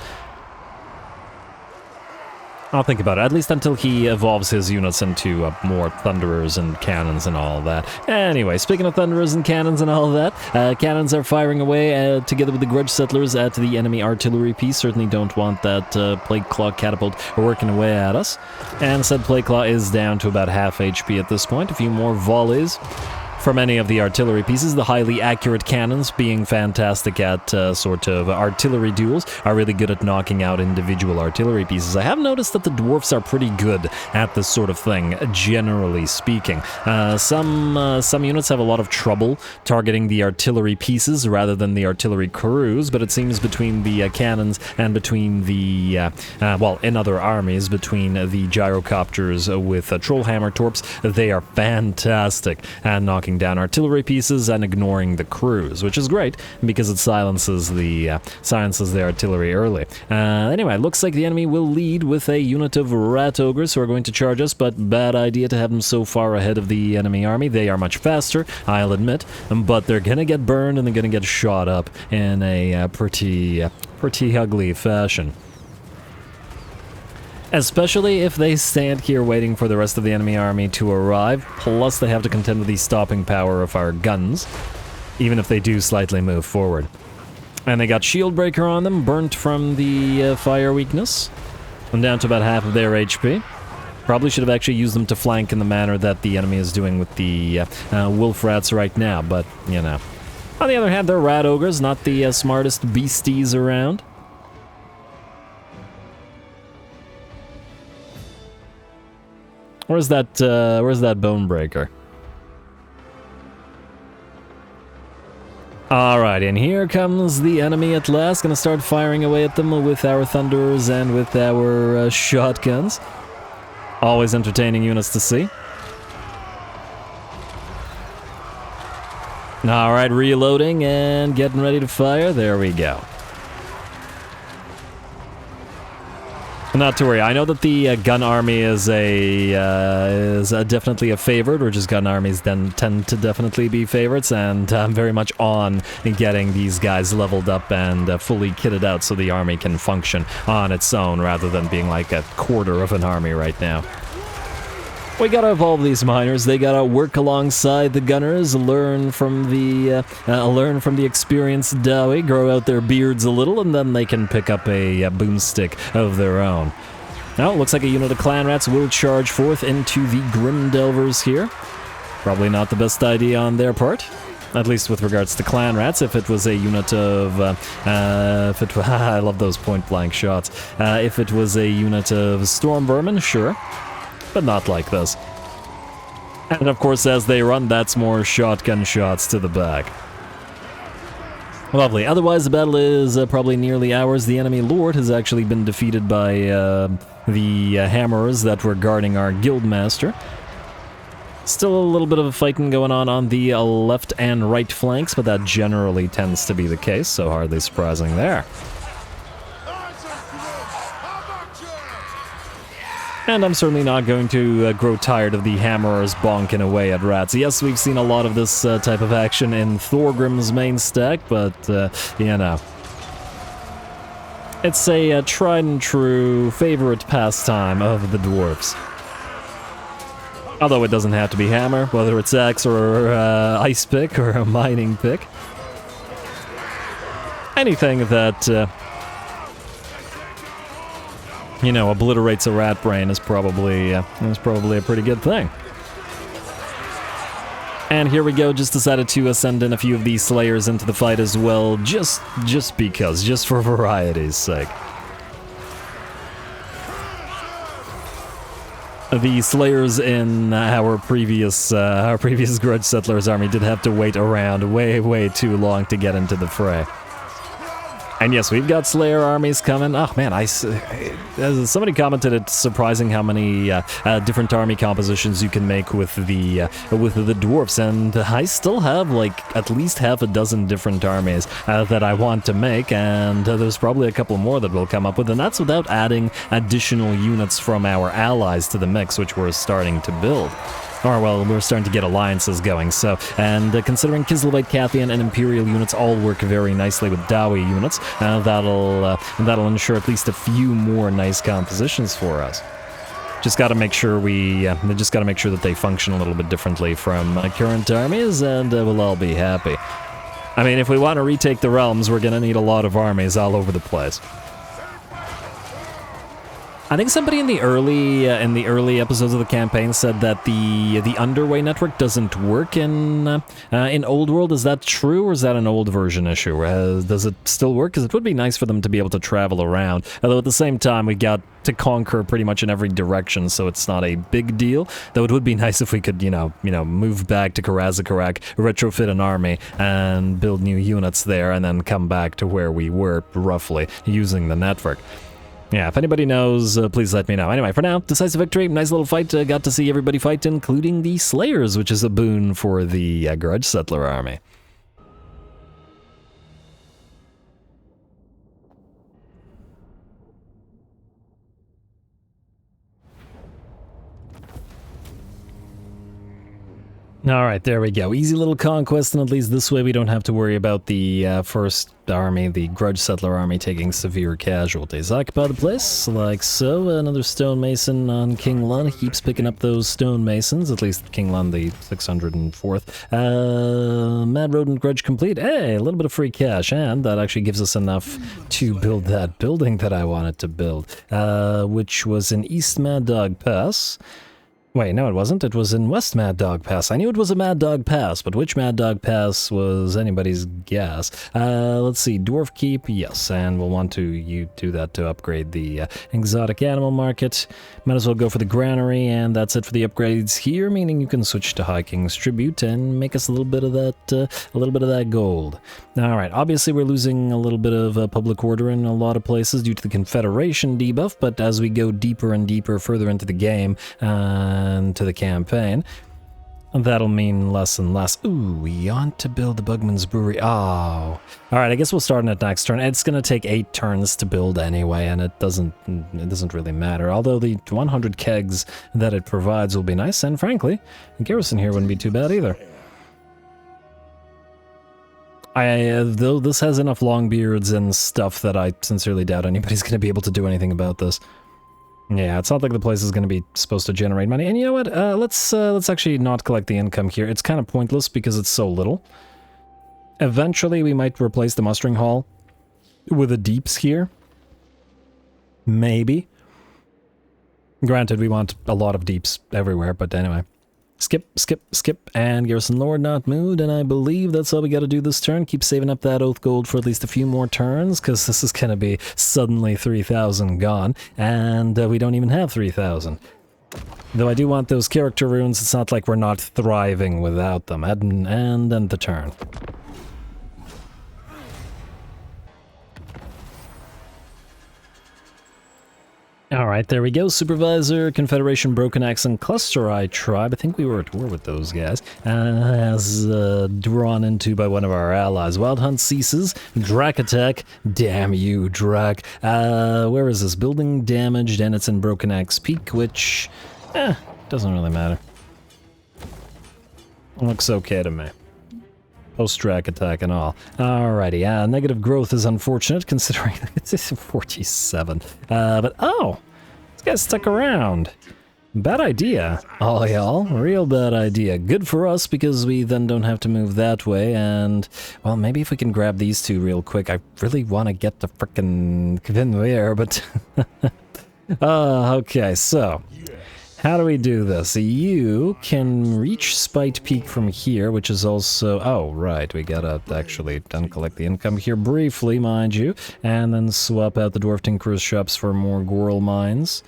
I'll think about it, at least until he evolves his units into more Thunderers and Cannons and all that. Anyway, speaking of Thunderers and Cannons and all that, Cannons are firing away together with the Grudge Settlers at the enemy artillery piece. Certainly don't want that Plague Claw catapult working away at us. And said Plague Claw is down to about half HP at this point. A few more volleys from any of the artillery pieces. The highly accurate cannons, being fantastic at sort of artillery duels, are really good at knocking out individual artillery pieces. I have noticed that the dwarfs are pretty good at this sort of thing, generally speaking. Some units have a lot of trouble targeting the artillery pieces rather than the artillery crews, but it seems between the cannons and between the, well, in other armies, between the gyrocopters with Trollhammer torps, they are fantastic at knocking down artillery pieces and ignoring the crews, which is great because it silences the artillery early. Anyway, looks like the enemy will lead with a unit of rat ogres who are going to charge us, but bad idea to have them so far ahead of the enemy army. They are much faster, I'll admit, but they're gonna get burned and they're gonna get shot up in a pretty ugly fashion. Especially if they stand here waiting for the rest of the enemy army to arrive, plus they have to contend with the stopping power of our guns, even if they do slightly move forward. And they got shield breaker on them, burnt from the fire weakness, and down to about half of their HP. Probably should have actually used them to flank in the manner that the enemy is doing with the wolf rats right now, but, you know. On the other hand, they're rat ogres, not the smartest beasties around. Where's that bone breaker? Alright, and here comes the enemy at last. Gonna start firing away at them with our thunderers and with our shotguns. Always entertaining units to see. Alright, reloading and getting ready to fire. There we go. Not to worry, I know that the gun army is definitely a favorite, or just gun armies then tend to definitely be favorites, and I'm very much on getting these guys leveled up and fully kitted out so the army can function on its own rather than being like a quarter of an army right now. We gotta evolve these miners. They gotta work alongside the gunners, learn from the experienced Dowie, grow out their beards a little, and then they can pick up a boomstick of their own. Now, it looks like a unit of clan rats will charge forth into the Grim Delvers here. Probably not the best idea on their part, at least with regards to clan rats. If it was a unit of, I love those point-blank shots. If it was a unit of storm vermin, sure. But not like this. And of course, as they run, that's more shotgun shots to the back. Lovely. Otherwise, the battle is probably nearly ours. The enemy lord has actually been defeated by the hammerers that were guarding our guildmaster. Still a little bit of a fighting going on the left and right flanks, but that generally tends to be the case, so hardly surprising there. And I'm certainly not going to grow tired of the hammerers bonking away at rats. Yes, we've seen a lot of this type of action in Thorgrim's main stack, but, you know. It's a tried and true favorite pastime of the dwarves. Although it doesn't have to be hammer, whether it's axe or ice pick or a mining pick. Anything that... you know, obliterates a rat brain is probably a pretty good thing. And here we go, just decided to send in a few of these slayers into the fight as well, just because, just for variety's sake. The slayers in our previous Grudge Settlers army did have to wait around way too long to get into the fray. And yes, we've got Slayer armies coming. Oh man, somebody commented it's surprising how many different army compositions you can make with the dwarfs, and I still have like at least half a dozen different armies that I want to make, and there's probably a couple more that we'll come up with, and that's without adding additional units from our allies to the mix, which we're starting to build. Or, well, we're starting to get alliances going, so... And considering Kislevite, Cathian, and Imperial units all work very nicely with Dowie units, that'll ensure at least a few more nice compositions for us. Just gotta make sure that they function a little bit differently from current armies, and we'll all be happy. I mean, if we want to retake the realms, we're gonna need a lot of armies all over the place. I think somebody in the early episodes of the campaign said that the underway network doesn't work in Old World. Is that true, or is that an old version issue? Does it still work? Because it would be nice for them to be able to travel around. Although at the same time, we got to conquer pretty much in every direction, so it's not a big deal. Though it would be nice if we could, move back to Karaz-a-Karak, retrofit an army, and build new units there, and then come back to where we were, roughly, using the network. Yeah, if anybody knows, please let me know. Anyway, for now, decisive victory, nice little fight, got to see everybody fight, including the Slayers, which is a boon for the Grudge Settler army. Alright, there we go. Easy little conquest, and at least this way we don't have to worry about the first army, the Grudge Settler army, taking severe casualties. Occupy the place, like so. Another stonemason on King Lun. He keeps picking up those stonemasons, at least King Lun, the 604th. Mad Rodent Grudge complete. Hey, a little bit of free cash, and that actually gives us enough to build that building that I wanted to build, which was in East Mad Dog Pass. Wait, no it wasn't. It was in West Mad Dog Pass. I knew it was a Mad Dog Pass, but which Mad Dog Pass was anybody's guess. Let's see, Dwarf Keep, yes, and we'll want to do that to upgrade the exotic animal market. Might as well go for the granary, and that's it for the upgrades here, meaning you can switch to High King's Tribute and make us a little bit of that gold. Alright, obviously we're losing a little bit of public order in a lot of places due to the Confederation debuff, but as we go deeper and deeper further into the game, and to the campaign, that'll mean less and less. Ooh, we want to build the Bugman's Brewery. Oh. Alright, I guess we'll start on it next turn. It's gonna take 8 turns to build anyway, and it doesn't really matter. Although the 100 kegs that it provides will be nice, and frankly, the garrison here wouldn't be too bad either. Though this has enough Longbeards and stuff that I sincerely doubt anybody's gonna be able to do anything about this. Yeah, it's not like the place is going to be supposed to generate money. And you know what? Let's actually not collect the income here. It's kind of pointless because it's so little. Eventually, we might replace the mustering hall with a deeps here. Maybe. Granted, we want a lot of deeps everywhere, but anyway. Skip, and Garrison Lord not moved, and I believe that's all we gotta do this turn. Keep saving up that oath gold for at least a few more turns, because this is gonna be suddenly 3,000 gone, and we don't even have 3,000. Though I do want those character runes, it's not like we're not thriving without them. And end the turn. Alright, there we go. Supervisor, Confederation, Broken Axe, and Cluster Eye Tribe. I think we were at war with those guys. As drawn into by one of our allies. Wild Hunt ceases. Drak attack. Damn you, Drak. Where is this? Building damaged, and it's in Broken Axe Peak, which, doesn't really matter. Looks okay to me. Post-Drak attack and all. Alrighty, negative growth is unfortunate considering it's 47. But oh, this guy stuck around. Bad idea, all y'all. Real bad idea. Good for us because we then don't have to move that way, and, well, maybe if we can grab these two real quick. I really want to get the frickin' conveyor, but... okay, so... how do we do this? You can reach Spite Peak from here, which is also... oh, right, we gotta actually uncollect the income here briefly, mind you, and then swap out the Dwarf Tinkerer's shops for more Gorl mines.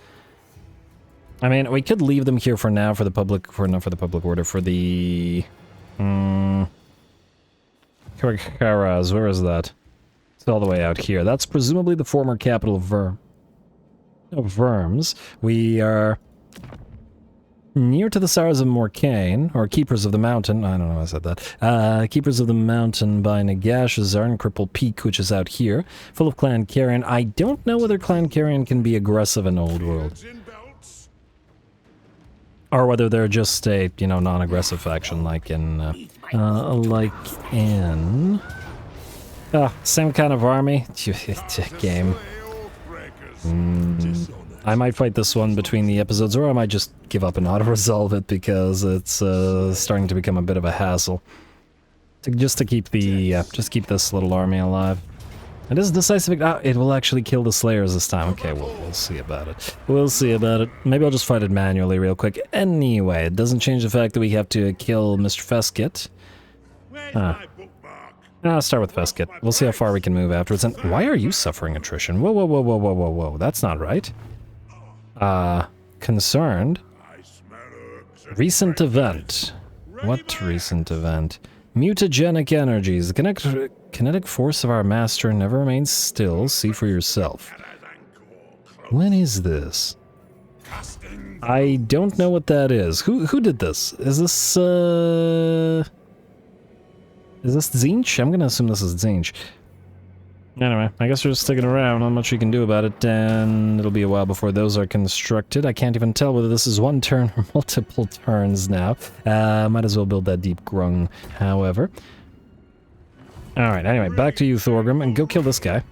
I mean, we could leave them here for now for the public... not for the public order, for the... Karaz, where is that? It's all the way out here. That's presumably the former capital of Verms. We are... near to the Sars of Morcaine, or Keepers of the Mountain, I don't know how I said that, Keepers of the Mountain by Nagashazar and Cripple Peak, which is out here, full of Clan Carrion. I don't know whether Clan Carrion can be aggressive in Old World. Or whether they're just a, non-aggressive faction like in, same kind of army? Game. I might fight this one between the episodes, or I might just give up and auto-resolve it because it's starting to become a bit of a hassle. Just to keep the, just keep this little army alive. It is decisive. It will actually kill the Slayers this time. Okay, we'll see about it. We'll see about it. Maybe I'll just fight it manually real quick. Anyway, it doesn't change the fact that we have to kill Mr. Feskett. I'll start with Feskett. We'll see how far we can move afterwards. And why are you suffering attrition? Whoa, whoa, whoa, whoa, whoa, whoa, whoa. That's not right. Concerned. Recent event. What recent event? Mutagenic energies. The kinetic force of our master never remains still. See for yourself. When is this? I don't know what that is. Who did this? Is this Tzeentch? I'm gonna assume this is Tzeentch. Anyway, I guess we're just sticking around. Not much you can do about it, and it'll be a while before those are constructed. I can't even tell whether this is one turn or multiple turns now. Might as well build that deep grung, however. Alright, anyway, back to you, Thorgrim, and go kill this guy.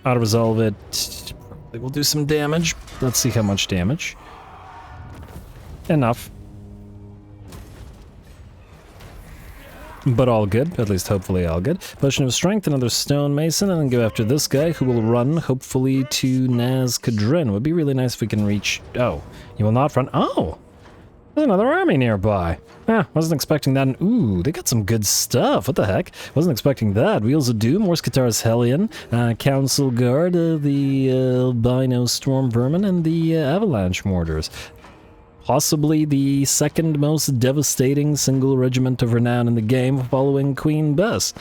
Auto-resolve it. Probably will do some damage. Let's see how much damage. Enough. But all good, at least hopefully all good. Potion of Strength, another Stone Mason, and then go after this guy, who will run, hopefully, to Naz-Kadrin. Would be really nice if we can reach... Oh, you will not run... Oh! There's another army nearby. Wasn't expecting that. And, ooh, they got some good stuff. What the heck? Wasn't expecting that. Wheels of Doom, Morse Guitar's Hellion, Council Guard, the Albino Storm Vermin, and the Avalanche Mortars. Possibly the second most devastating single regiment of renown in the game following Queen Bess.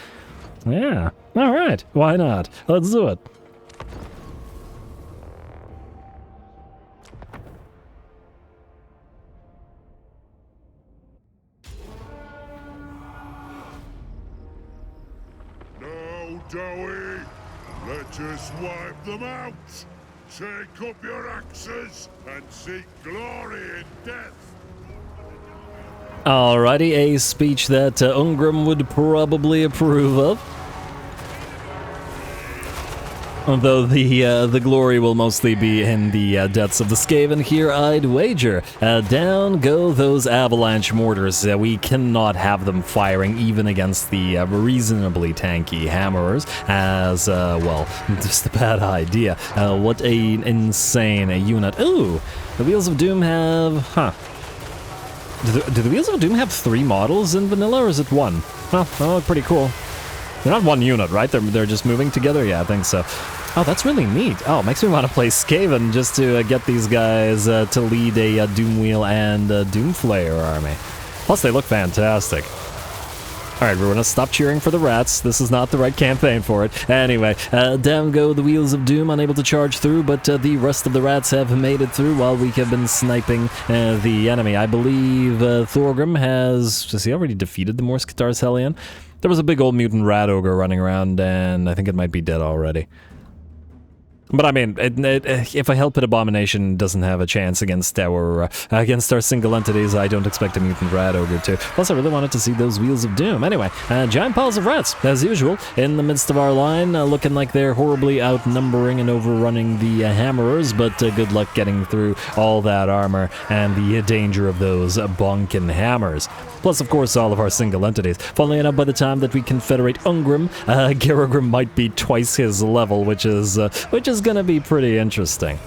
Yeah, alright, why not? Let's do it. No, Dowie! Let us wipe them out! Take up your axes and seek glory in death. Alrighty, a speech that Ungrim would probably approve of. Although the glory will mostly be in the deaths of the Skaven here, I'd wager. Down go those avalanche mortars. We cannot have them firing even against the reasonably tanky hammerers, as, well, just a bad idea. What an insane unit. Ooh, the Wheels of Doom have... Do the Wheels of Doom have 3 models in vanilla, or is it 1? Well, they look pretty cool. They're not one unit, right? They're just moving together? Yeah, I think so. Oh, that's really neat. Oh, it makes me want to play Skaven just to get these guys to lead a Doomwheel and Doomflayer army. Plus, they look fantastic. Alright, Ruinous, stop cheering for the rats. This is not the right campaign for it. Anyway, down go the Wheels of Doom, unable to charge through, but the rest of the rats have made it through while we have been sniping the enemy. I believe Thorgrim has he already defeated the Morse Guitar's Hellion? There was a big old mutant rat ogre running around, and I think it might be dead already. But I mean, if a Hellpit Abomination doesn't have a chance against our single entities, I don't expect a mutant rat ogre to. Plus, I really wanted to see those Wheels of Doom. Anyway, giant piles of rats, as usual, in the midst of our line, looking like they're horribly outnumbering and overrunning the hammerers, but good luck getting through all that armor and the danger of those bonkin hammers. Plus, of course, all of our single entities. Funnily enough, by the time that we confederate Ungrim, Garagrim might be twice his level, which is gonna be pretty interesting.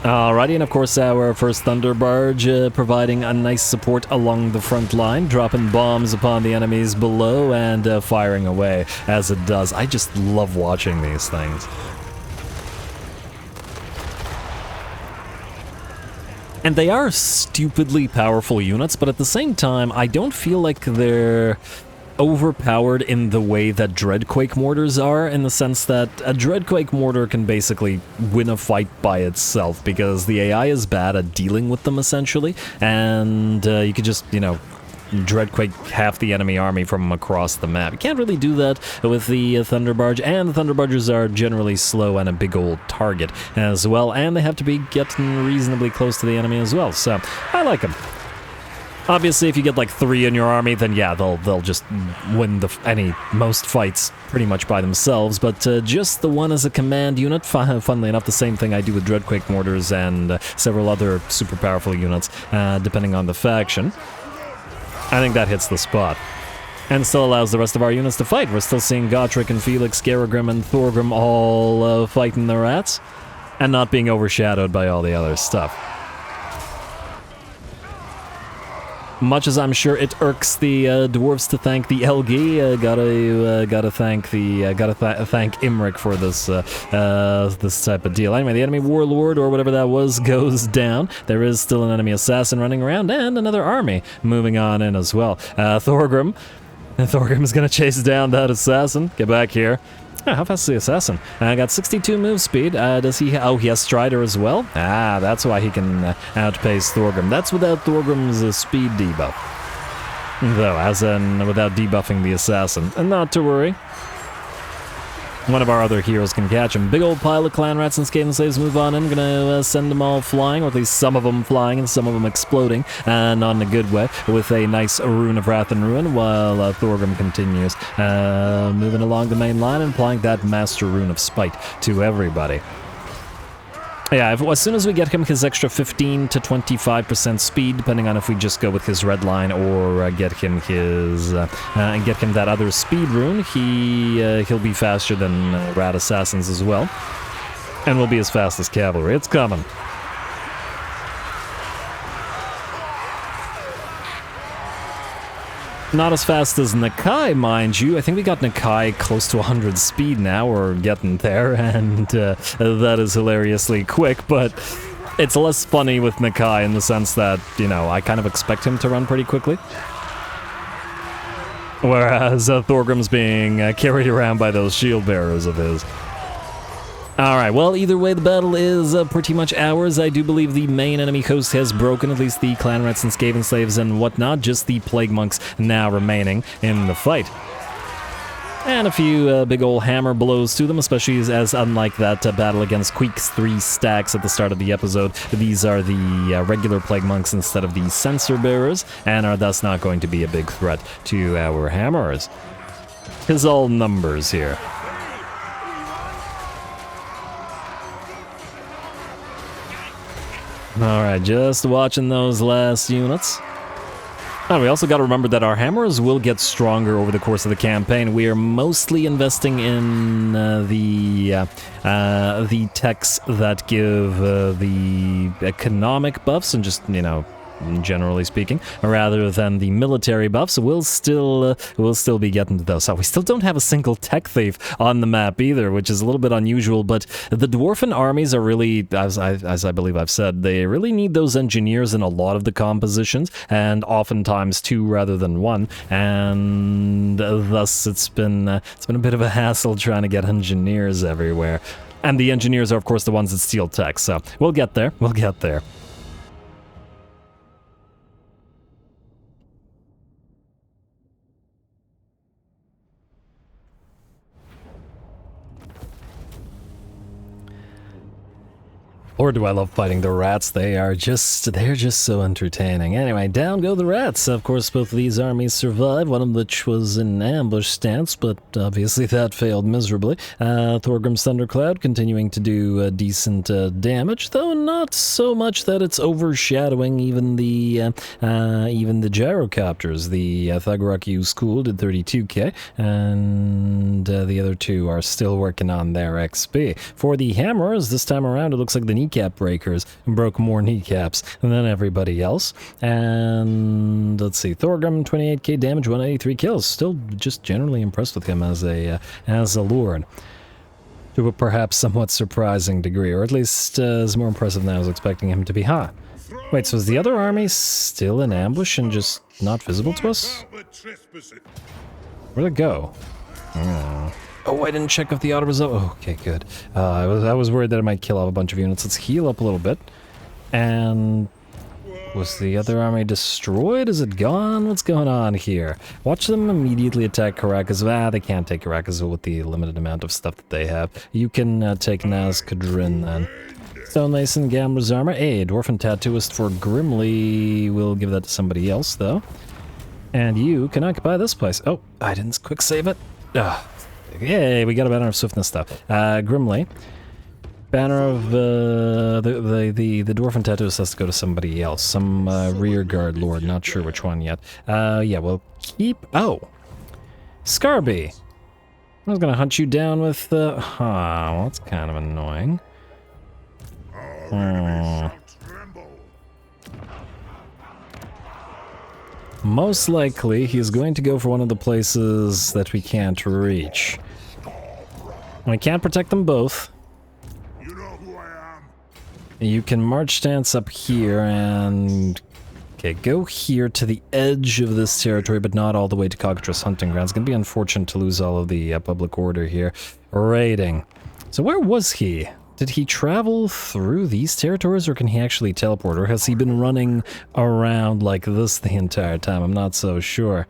Alrighty, and of course our first Thunder Barge providing a nice support along the front line, dropping bombs upon the enemies below and firing away as it does. I just love watching these things. And they are stupidly powerful units, but at the same time, I don't feel like they're overpowered in the way that Dreadquake mortars are, in the sense that a Dreadquake mortar can basically win a fight by itself, because the AI is bad at dealing with them, essentially, and you could just, you know, Dreadquake half the enemy army from across the map. You can't really do that with the Thunder Barge, and the Thunder Barges are generally slow and a big old target as well, and they have to be getting reasonably close to the enemy as well, so I like them. Obviously, if you get like 3 in your army, then yeah, they'll just win most fights pretty much by themselves, but just the one as a command unit, funnily enough, the same thing I do with Dreadquake mortars and several other super powerful units, depending on the faction. I think that hits the spot. And still allows the rest of our units to fight. We're still seeing Gotrek and Felix, Garagrim and Thorgrim all fighting the rats. And not being overshadowed by all the other stuff. Much as I'm sure it irks the dwarves to thank the Elgi, gotta thank Imric for this this type of deal. Anyway, the enemy warlord or whatever that was goes down. There is still an enemy assassin running around and another army moving on in as well. Thorgrim is gonna chase down that assassin. Get back here. Oh, how fast is the assassin? I got 62 move speed. Does he? Oh, he has Strider as well. Ah, that's why he can outpace Thorgrim. That's without Thorgrim's speed debuff, though, as in without debuffing the assassin. And not to worry, one of our other heroes can catch him. Big old pile of clan rats and Skaven slaves move on in. Gonna send them all flying, or at least some of them flying and some of them exploding, and not in a good way, with a nice Rune of Wrath and Ruin, while Thorgrim continues moving along the main line and applying that Master Rune of Spite to everybody. Yeah, as soon as we get him his extra 15 to 25% speed, depending on if we just go with his red line or get him his and get him that other speed rune, he'll be faster than rat assassins as well, and will be as fast as cavalry. It's coming. Not as fast as Nakai, mind you. I think we got Nakai close to 100 speed now, or getting there, and that is hilariously quick, but it's less funny with Nakai in the sense that, you know, I kind of expect him to run pretty quickly. Whereas Thorgrim's being carried around by those shield bearers of his. Alright, well, either way, the battle is pretty much ours. I do believe the main enemy host has broken, at least the clan rats and Skaven slaves and whatnot, just the plague monks now remaining in the fight. And a few big ol' hammer blows to them, especially as unlike that battle against Queek's 3 stacks at the start of the episode, these are the regular plague monks instead of the censer bearers, and are thus not going to be a big threat to our hammers. It's all numbers here. Alright, just watching those last units. And we also got to remember that our hammers will get stronger over the course of the campaign. We are mostly investing in the techs that give the economic buffs and just, you know, generally speaking, rather than the military buffs. We'll still be getting to those. So we still don't have a single tech thief on the map either, which is a little bit unusual, but the dwarven armies are really, as I believe I've said, they really need those engineers in a lot of the compositions, and oftentimes 2 rather than 1, and thus it's been a bit of a hassle trying to get engineers everywhere. And the engineers are, of course, the ones that steal tech, so we'll get there. Or do I love fighting the rats? They're just so entertaining. Anyway, down go the rats. Of course, both of these armies survived, one of which was in ambush stance, but obviously that failed miserably. Thorgrim's Thundercloud continuing to do decent damage, though not so much that it's overshadowing even the gyrocopters. The Thagaraku School did 32k, and the other 2 are still working on their XP. For the hammers, this time around, it looks like the kneecap breakers broke more kneecaps than everybody else. And let's see, Thorgrim 28k damage, 183 kills. Still just generally impressed with him as a lord, to a perhaps somewhat surprising degree, or at least is more impressive than I was expecting him to be. Wait, so is the other army still in ambush and just not visible to us? Where'd it go? Oh, I didn't check if the auto result. Oh, okay, good. I was worried that it might kill off a bunch of units. Let's heal up a little bit. And was the other army destroyed? Is it gone? What's going on here? Watch them immediately attack Karaz-a-Karak. They can't take Karaz-a-Karak with the limited amount of stuff that they have. You can take Naz-Kadrin then. Stonemason, Gambler's Armor. Hey, Dwarfen Tattooist for Grimly. We'll give that to somebody else, though. And you can occupy this place. Oh, I didn't quick save it. Ugh. Yay, we got a Banner of Swiftness stuff. Grimly. Banner of the Dwarfen Tattooist has to go to somebody else. Some rear guard lord, not sure which one yet. Yeah, we'll keep... Oh, Scarby! I was gonna hunt you down with the... well, that's kind of annoying. Most likely, he's going to go for one of the places that we can't reach. We can't protect them both. You know who I am. You can march stance up here and... Okay, go here to the edge of this territory, but not all the way to Cockatrice Hunting Grounds. It's going to be unfortunate to lose all of the public order here. Raiding. So where was he? Did he travel through these territories, or can he actually teleport? Or has he been running around like this the entire time? I'm not so sure.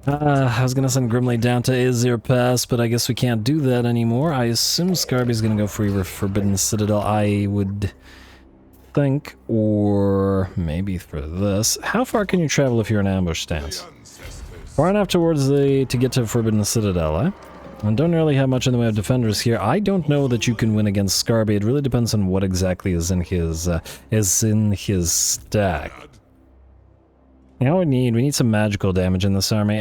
I was going to send Grimly down to Azir Pass, but I guess we can't do that anymore. I assume Scarby's going to go for Forbidden Citadel, I would think, or maybe for this. How far can you travel if you're in ambush stance? Far enough towards to get to Forbidden Citadel, eh? And don't really have much in the way of defenders here. I don't know that you can win against Scarby. It really depends on what exactly is in his stack. You know what we need some magical damage in this army.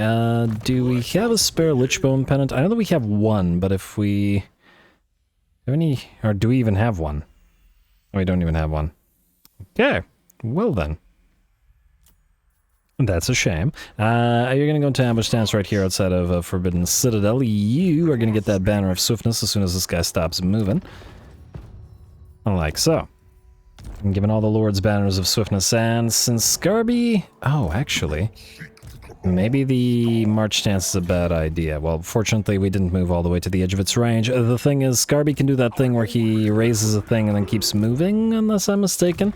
Do we have a spare Lichbone Pennant? I know that we have one, but if we... have any... or do we even have one? Oh, we don't even have one. Okay, well then. That's a shame. You're going to go into ambush stance right here outside of Forbidden Citadel. You are going to get that Banner of Swiftness as soon as this guy stops moving. Like so. I'm giving all the Lords Banners of Swiftness, and since Scarby... oh, actually... maybe the march stance is a bad idea. Well, fortunately, we didn't move all the way to the edge of its range. The thing is, Scarby can do that thing where he raises a thing and then keeps moving, unless I'm mistaken.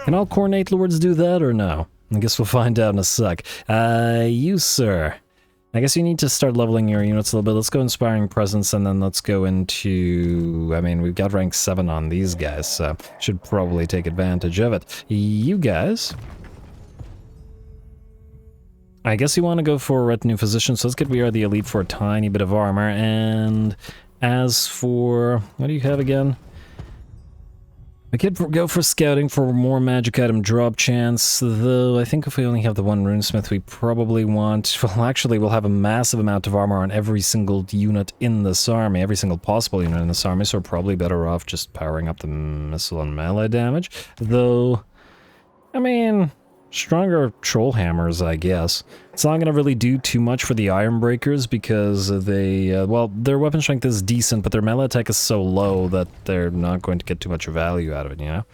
Can all Coronate Lords do that, or no? I guess we'll find out in a sec. You, sir. I guess you need to start leveling your units a little bit. Let's go Inspiring Presence, and then let's go into... I mean, we've got rank 7 on these guys, so should probably take advantage of it. You guys... I guess you want to go for Retinue Physician, so let's get We Are the Elite for a tiny bit of armor, and as for... what do you have again? We could go for Scouting for more magic item drop chance, though I think if we only have the one Runesmith, we probably want... well, actually, we'll have a massive amount of armor on every single unit in this army, every single possible unit in this army, so we're probably better off just powering up the missile and melee damage, though... I mean... stronger troll hammers, I guess. It's not going to really do too much for the Iron Breakers because they, well, their weapon strength is decent, but their melee attack is so low that they're not going to get too much value out of it, you know?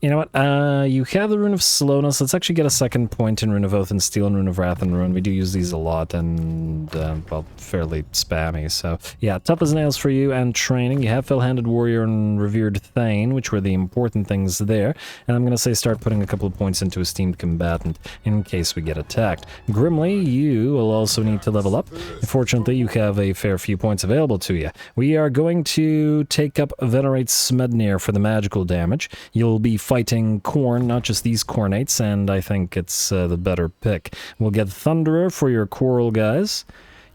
You know what, you have the Rune of Slowness. Let's actually get a second point in Rune of Oath and Steel and Rune of Wrath and Ruin. We do use these a lot and, well, fairly spammy, so... yeah, Tough as Nails for you and Training. You have Fell-Handed Warrior and Revered Thane, which were the important things there. And I'm gonna say start putting a couple of points into Esteemed Combatant in case we get attacked. Grimly, you will also need to level up. Fortunately, you have a fair few points available to you. We are going to take up Venerate Smednir for the magical damage. You'll be fighting Khorne, not just these Khornates, and I think it's the better pick. We'll get Thunderer for your Coral guys.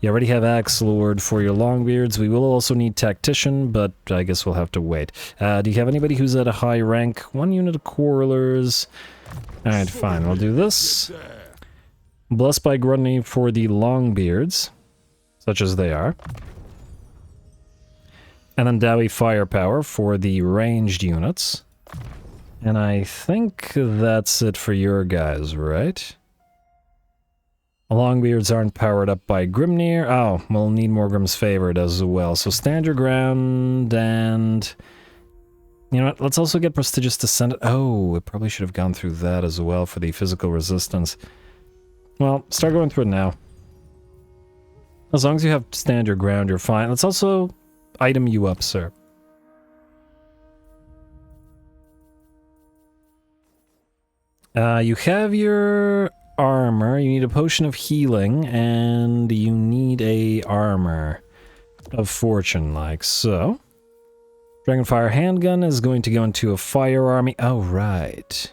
You already have Axe Lord for your Longbeards. We will also need Tactician, but I guess we'll have to wait. Do you have anybody who's at a high rank? One unit of Quarrelers. Alright, fine, we'll do this. Blessed by Gluttony for the Longbeards, such as they are. And then Dowie Firepower for the ranged units. And I think that's it for your guys, right? Longbeards aren't powered up by Grimnir. Oh, we'll need more Grim's Favored as well. So stand your ground, and... you know what, let's also get Prestigious Descent. Oh, it probably should have gone through that as well for the physical resistance. Well, start going through it now. As long as you have stand your ground, you're fine. Let's also item you up, sir. You have your armor, you need a potion of healing, and you need a armor of fortune, like so. Dragonfire handgun is going to go into a fire army. Oh, right.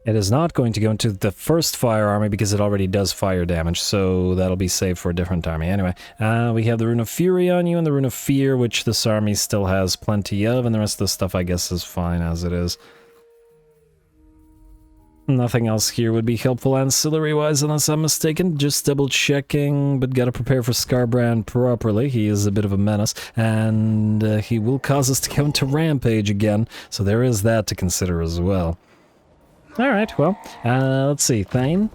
It is not going to go into the first fire army because it already does fire damage, so that'll be saved for a different army. Anyway, we have the Rune of Fury on you and the Rune of Fear, which this army still has plenty of, and the rest of the stuff I guess is fine as it is. Nothing else here would be helpful ancillary-wise unless I'm mistaken. Just double-checking, but gotta prepare for Scarbrand properly. He is a bit of a menace, and he will cause us to go into Rampage again, so there is that to consider as well. Alright, well, let's see. Thane?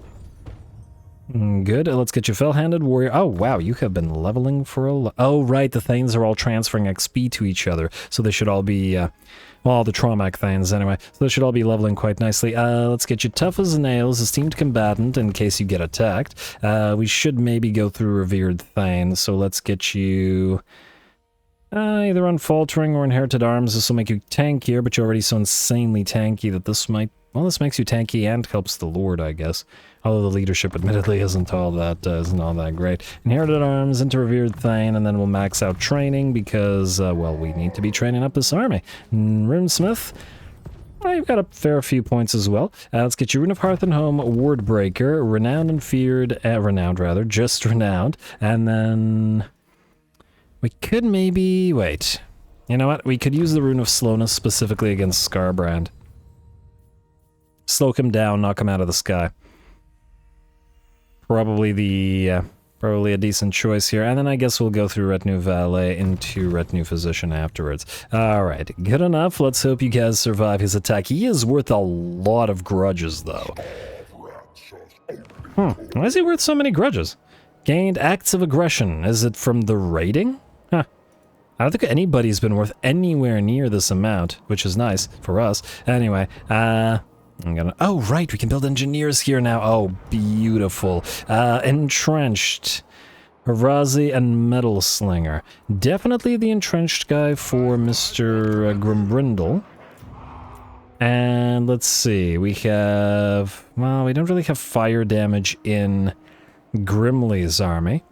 Good. Let's get you Fell-Handed Warrior. Oh, wow, you have been leveling for a oh, right, the Thanes are all transferring XP to each other, so they should all be, well, the Traumac Thanes, anyway. So they should all be leveling quite nicely. Let's get you Tough as Nails, Esteemed Combatant, in case you get attacked. We should maybe go through Revered Thane, so let's get you... either Unfaltering or Inherited Arms. This will make you tankier, but you're already so insanely tanky that this might... Well, this makes you tanky and helps the Lord, I guess. Although the leadership admittedly isn't all that great. Inherited Arms into Revered Thane, and then we'll max out training because, well, we need to be training up this army. Runesmith, well, you've got a fair few points as well. Let's get you Rune of Hearth and Home, Wardbreaker, Renowned and Feared, Renowned rather, just Renowned, and then we could maybe, wait, you know what, we could use the Rune of Slowness specifically against Scarbrand. Slow him down, knock him out of the sky. Probably a decent choice here, and then I guess we'll go through Retinue Valet into Retinue Physician afterwards. Alright, good enough. Let's hope you guys survive his attack. He is worth a lot of grudges, though. Why is he worth so many grudges? Gained Acts of Aggression. Is it from the raiding? Huh. I don't think anybody's been worth anywhere near this amount, which is nice for us. Anyway, I'm gonna... Oh, right, we can build engineers here now. Oh, beautiful. Entrenched. Harazi and Metal Slinger. Definitely the entrenched guy for Mr. Grimbrindle. And let's see, we have... Well, we don't really have fire damage in Grimly's army.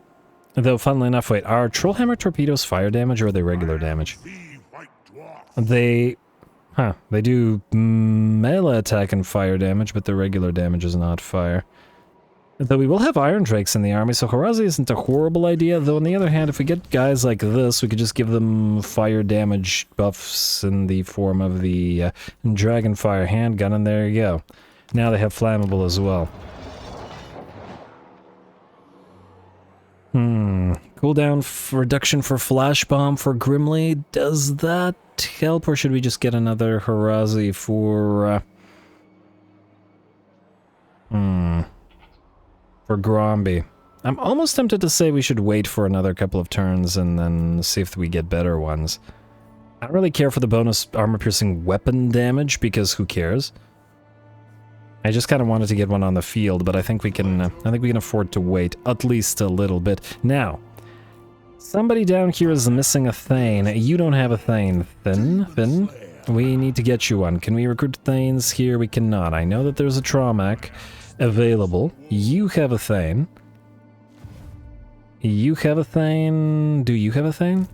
Though, funnily enough, wait, are Trollhammer torpedoes fire damage or are they regular damage? They... Huh, they do melee attack and fire damage, but the regular damage is not fire. Though we will have Iron Drakes in the army, so Harazi isn't a horrible idea, though on the other hand, if we get guys like this, we could just give them fire damage buffs in the form of the Dragonfire handgun, and there you go. Now they have Flammable as well. Cooldown reduction for Flash Bomb for Grimly, does that help, or should we just get another Harazi for Gromby? I'm almost tempted to say we should wait for another couple of turns and then see if we get better ones. I don't really care for the bonus armor-piercing weapon damage, because who cares? I just kind of wanted to get one on the field, but I think we can afford to wait at least a little bit. Now, somebody down here is missing a Thane. You don't have a Thane, Finn. We need to get you one. Can we recruit Thanes here? We cannot. I know that there's a Traumac available. You have a Thane. You have a Thane. Do you have a Thane?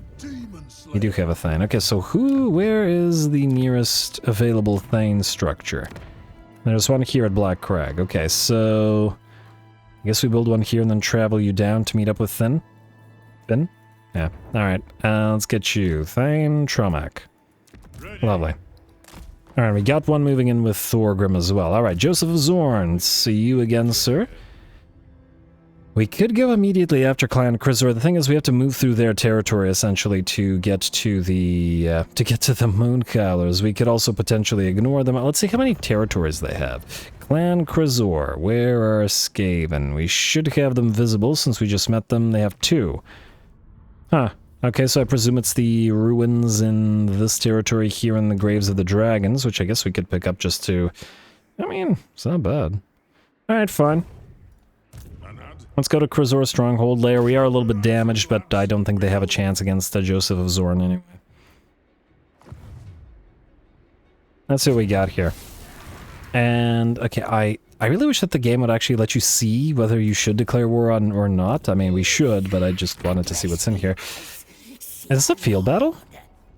You do have a Thane. Okay, so where is the nearest available Thane structure? There's one here at Black Crag. Okay, so I guess we build one here and then travel you down to meet up with Finn? Finn? Yeah. Alright, let's get you. Thane, Traumac. Lovely. Alright, we got one moving in with Thorgrim as well. Alright, Joseph of Zorn. See you again, sir. We could go immediately after Clan Krizor. The thing is, we have to move through their territory, essentially, to get to the Moon Howlerz. We could also potentially ignore them. Let's see how many territories they have. Clan Krizor. Where are Skaven? We should have them visible, since we just met them. They have 2. Huh. Okay, so I presume it's the ruins in this territory here in the Graves of the Dragons, which I guess we could pick up just to... I mean, it's not bad. Alright, fine. Let's go to Krizor Stronghold Lair. We are a little bit damaged, but I don't think they have a chance against Joseph of Zorn anyway. Let's see what we got here. And, okay, I really wish that the game would actually let you see whether you should declare war on or not. I mean, we should, but I just wanted to see what's in here. Is this a field battle?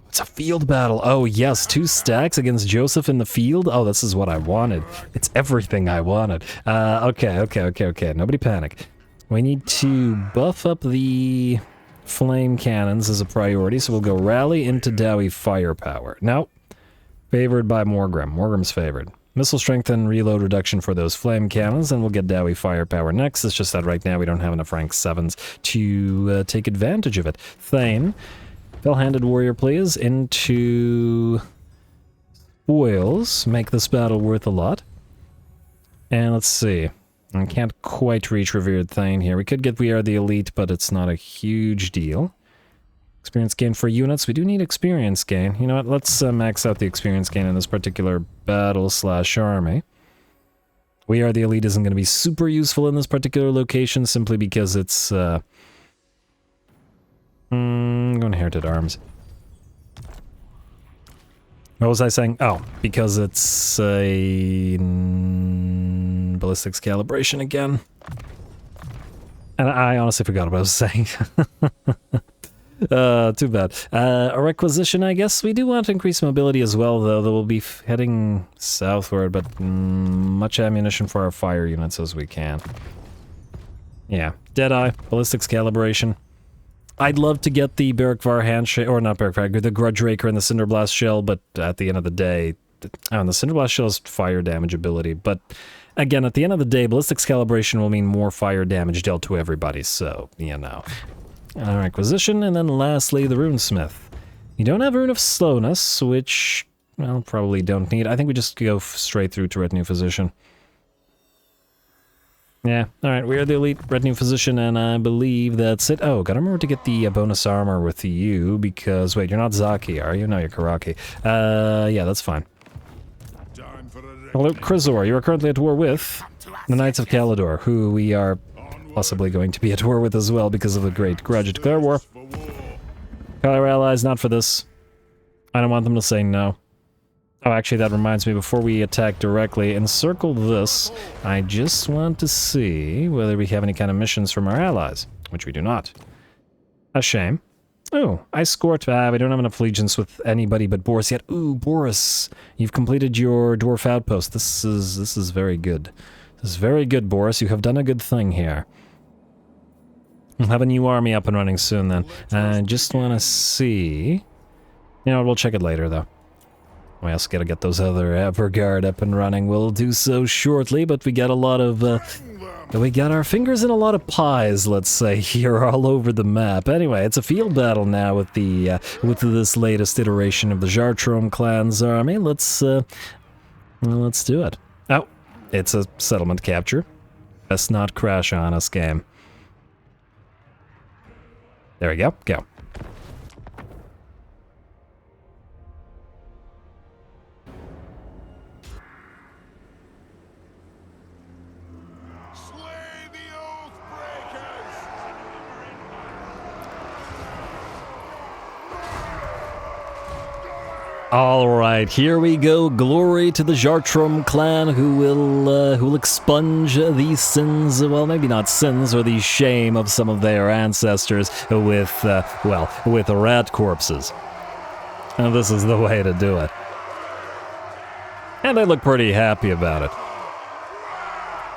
It's a field battle. Oh, yes, 2 stacks against Joseph in the field. Oh, this is what I wanted. It's everything I wanted. Okay. Nobody panic. We need to buff up the flame cannons as a priority, so we'll go rally into Dowie firepower. Now, favored by Morgrim. Morgrim's favored. Missile strength and reload reduction for those flame cannons, and we'll get Dowie firepower next. It's just that right now we don't have enough rank 7s to take advantage of it. Thane, fell-handed warrior please, into spoils. Make this battle worth a lot. And let's see. I can't quite reach Revered Thane here. We could get We Are the Elite, but it's not a huge deal. Experience gain for units. We do need experience gain. You know what? Let's max out the experience gain in this particular battle/army. We Are the Elite isn't going to be super useful in this particular location simply because it's Inherited Arms. What was I saying? Oh, because it's a ballistics calibration again. And I honestly forgot what I was saying. Too bad. A requisition, I guess. We do want to increase mobility as well, though. We'll be heading southward, but much ammunition for our fire units as we can. Yeah. Deadeye, ballistics calibration. I'd love to get the Barrackvar handshake, or not Barrackvar, the Grudge Raker and the Cinderblast Shell, but at the end of the day, the Cinderblast Shell has fire damage ability, but again, at the end of the day, ballistics calibration will mean more fire damage dealt to everybody, so, you know. Requisition, and then lastly, the Runesmith. You don't have Rune of Slowness, which, well, probably don't need. I think we just go straight through to Retinue Physician. Yeah, alright, we are the Elite Retinue Physician, and I believe that's it. Oh, gotta remember to get the bonus armor with you, because, wait, you're not Zaki, are you? No, you're Karaki. Yeah, that's fine. Hello, Krizor, you are currently at war with the Knights of Kalador, who we are possibly going to be at war with as well because of the Great Grudge. Declare war. Call our allies, not for this. I don't want them to say no. Oh, actually, that reminds me, before we attack directly, encircle this. I just want to see whether we have any kind of missions from our allies, which we do not. A shame. Oh, I scored. We don't have enough allegiance with anybody but Boris yet. Ooh, Boris, you've completed your dwarf outpost. This is very good. This is very good, Boris. You have done a good thing here. We'll have a new army up and running soon, then. I just want to see. You know, we'll check it later, though. We also gotta get those other Everguard up and running. We'll do so shortly, but we got a lot of, we got our fingers in a lot of pies, let's say, here all over the map. Anyway, it's a field battle now with the, with this latest iteration of the Jartrom clan's army. Let's do it. Oh, it's a settlement capture. Best not crash on us, game. There we go, go. Alright, here we go. Glory to the Jartrom clan who will expunge the sins, well, maybe not sins, or the shame of some of their ancestors with, well, with rat corpses. And this is the way to do it. And they look pretty happy about it.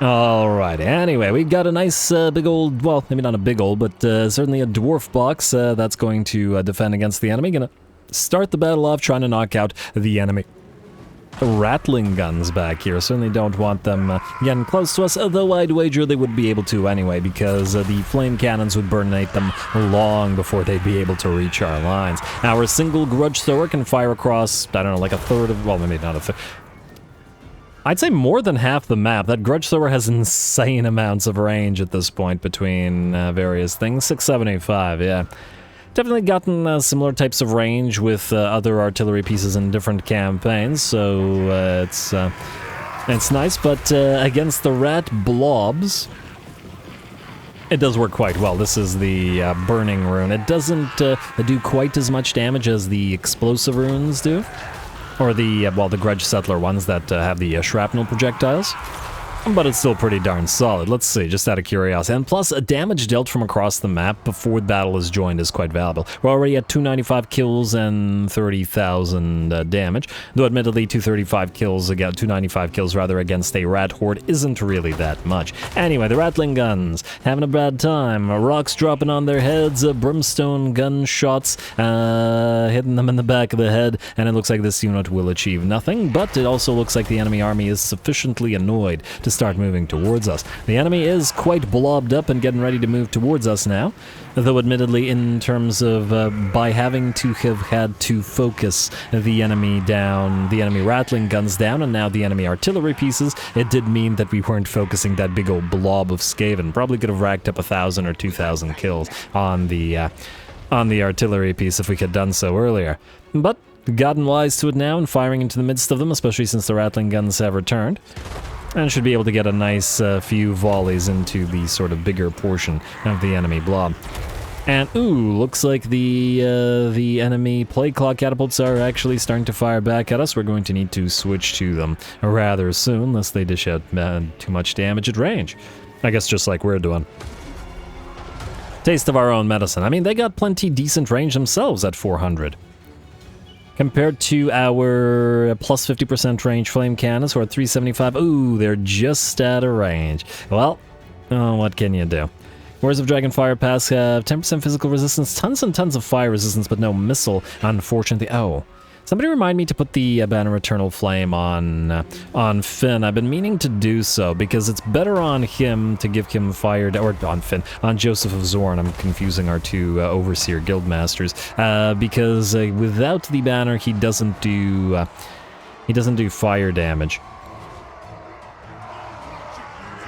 Alright, anyway, we've got a nice big old, well, maybe not a big old, but certainly a dwarf box that's going to defend against the enemy. Gonna start the battle off trying to knock out the enemy. Rattling guns back here. Certainly don't want them getting close to us, though I'd wager they would be able to anyway, because the flame cannons would burnate them long before they'd be able to reach our lines. Our single grudge thrower can fire across, I don't know, like a third of, well, maybe not a third. I'd say more than half the map. That grudge thrower has insane amounts of range at this point between various things. 675, yeah. Definitely gotten similar types of range with other artillery pieces in different campaigns, so it's nice, but against the rat blobs, it does work quite well. This is the burning rune. It doesn't do quite as much damage as the explosive runes do, or the, well, the grudge settler ones that have the shrapnel projectiles. but it's still pretty darn solid. Let's see, just out of curiosity. And plus, a damage dealt from across the map before the battle is joined is quite valuable. We're already at 295 kills and 30,000 damage, though admittedly 295 kills against a rat horde isn't really that much. Anyway, the Ratling guns, having a bad time. Rocks dropping on their heads, brimstone gunshots hitting them in the back of the head, and it looks like this unit will achieve nothing, but it also looks like the enemy army is sufficiently annoyed to start moving towards us. The enemy is quite blobbed up and getting ready to move towards us now, though admittedly in terms of by having to have had to focus the enemy down, the enemy Ratling guns down, and now the enemy artillery pieces, it did mean that we weren't focusing that big old blob of Skaven. Probably could have racked up 1,000 or 2,000 kills on the artillery piece if we had done so earlier. But gotten wise to it now and firing into the midst of them, especially since the Ratling guns have returned. And should be able to get a nice few volleys into the sort of bigger portion of the enemy blob. And ooh, looks like the enemy plague claw catapults are actually starting to fire back at us. We're going to need to switch to them rather soon, lest they dish out too much damage at range. I guess just like we're doing. Taste of our own medicine. I mean, they got plenty decent range themselves at 400. Compared to our plus 50% range flame cannons, who are at 375. Ooh, they're just out of range. Well, what can you do? Wars of Dragonfire Pass have 10% physical resistance, tons and tons of fire resistance, but no missile, unfortunately. Oh, somebody remind me to put the Banner Eternal Flame on Finn. I've been meaning to do so, because it's better on him to give him fire, or on Finn, on Joseph of Zorn. I'm confusing our two Overseer Guildmasters, because without the banner, he doesn't do fire damage.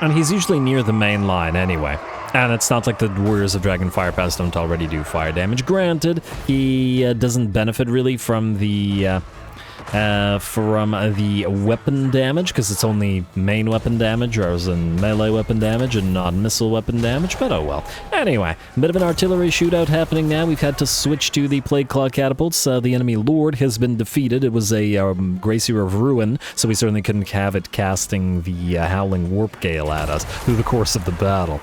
And he's usually near the main line anyway. And it's not like the Warriors of Dragonfire Pass don't already do fire damage. Granted, he doesn't benefit really from the weapon damage, because it's only main weapon damage, or as in melee weapon damage and not missile weapon damage, but oh well. Anyway, a bit of an artillery shootout happening now. We've had to switch to the Plague Claw catapults. The enemy Lord has been defeated. It was a Gracier of Ruin, so we certainly couldn't have it casting the Howling Warp Gale at us through the course of the battle.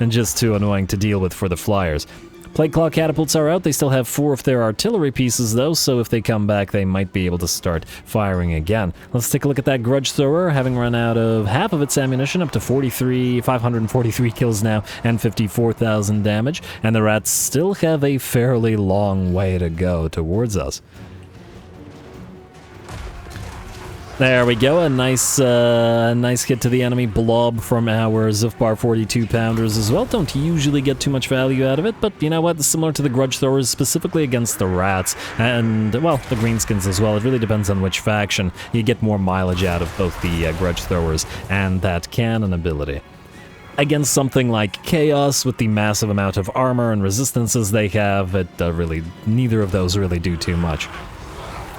And just too annoying to deal with for the flyers. Plague Claw catapults are out. They still have 4 of their artillery pieces, though, so if they come back, they might be able to start firing again. Let's take a look at that Grudge Thrower, having run out of half of its ammunition, up to 543 kills now, and 54,000 damage. And the rats still have a fairly long way to go towards us. There we go, a nice hit to the enemy blob from our Zufbar 42 pounders as well. Don't usually get too much value out of it, but you know what, similar to the Grudge Throwers, specifically against the rats, and, well, the Greenskins as well. It really depends on which faction. You get more mileage out of both the Grudge Throwers and that cannon ability. Against something like Chaos, with the massive amount of armor and resistances they have, neither of those really do too much.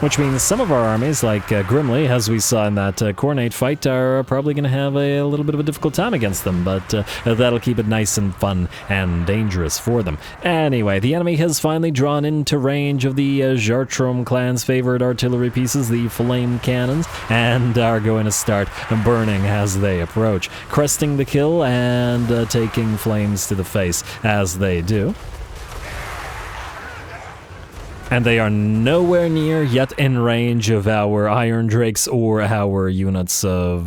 Which means some of our armies, like Grimly, as we saw in that Cornate fight, are probably going to have a little bit of a difficult time against them, but that'll keep it nice and fun and dangerous for them. Anyway, the enemy has finally drawn into range of the Jartrom clan's favorite artillery pieces, the flame cannons, and are going to start burning as they approach, cresting the kill and taking flames to the face as they do. And they are nowhere near yet in range of our Iron Drakes or our units of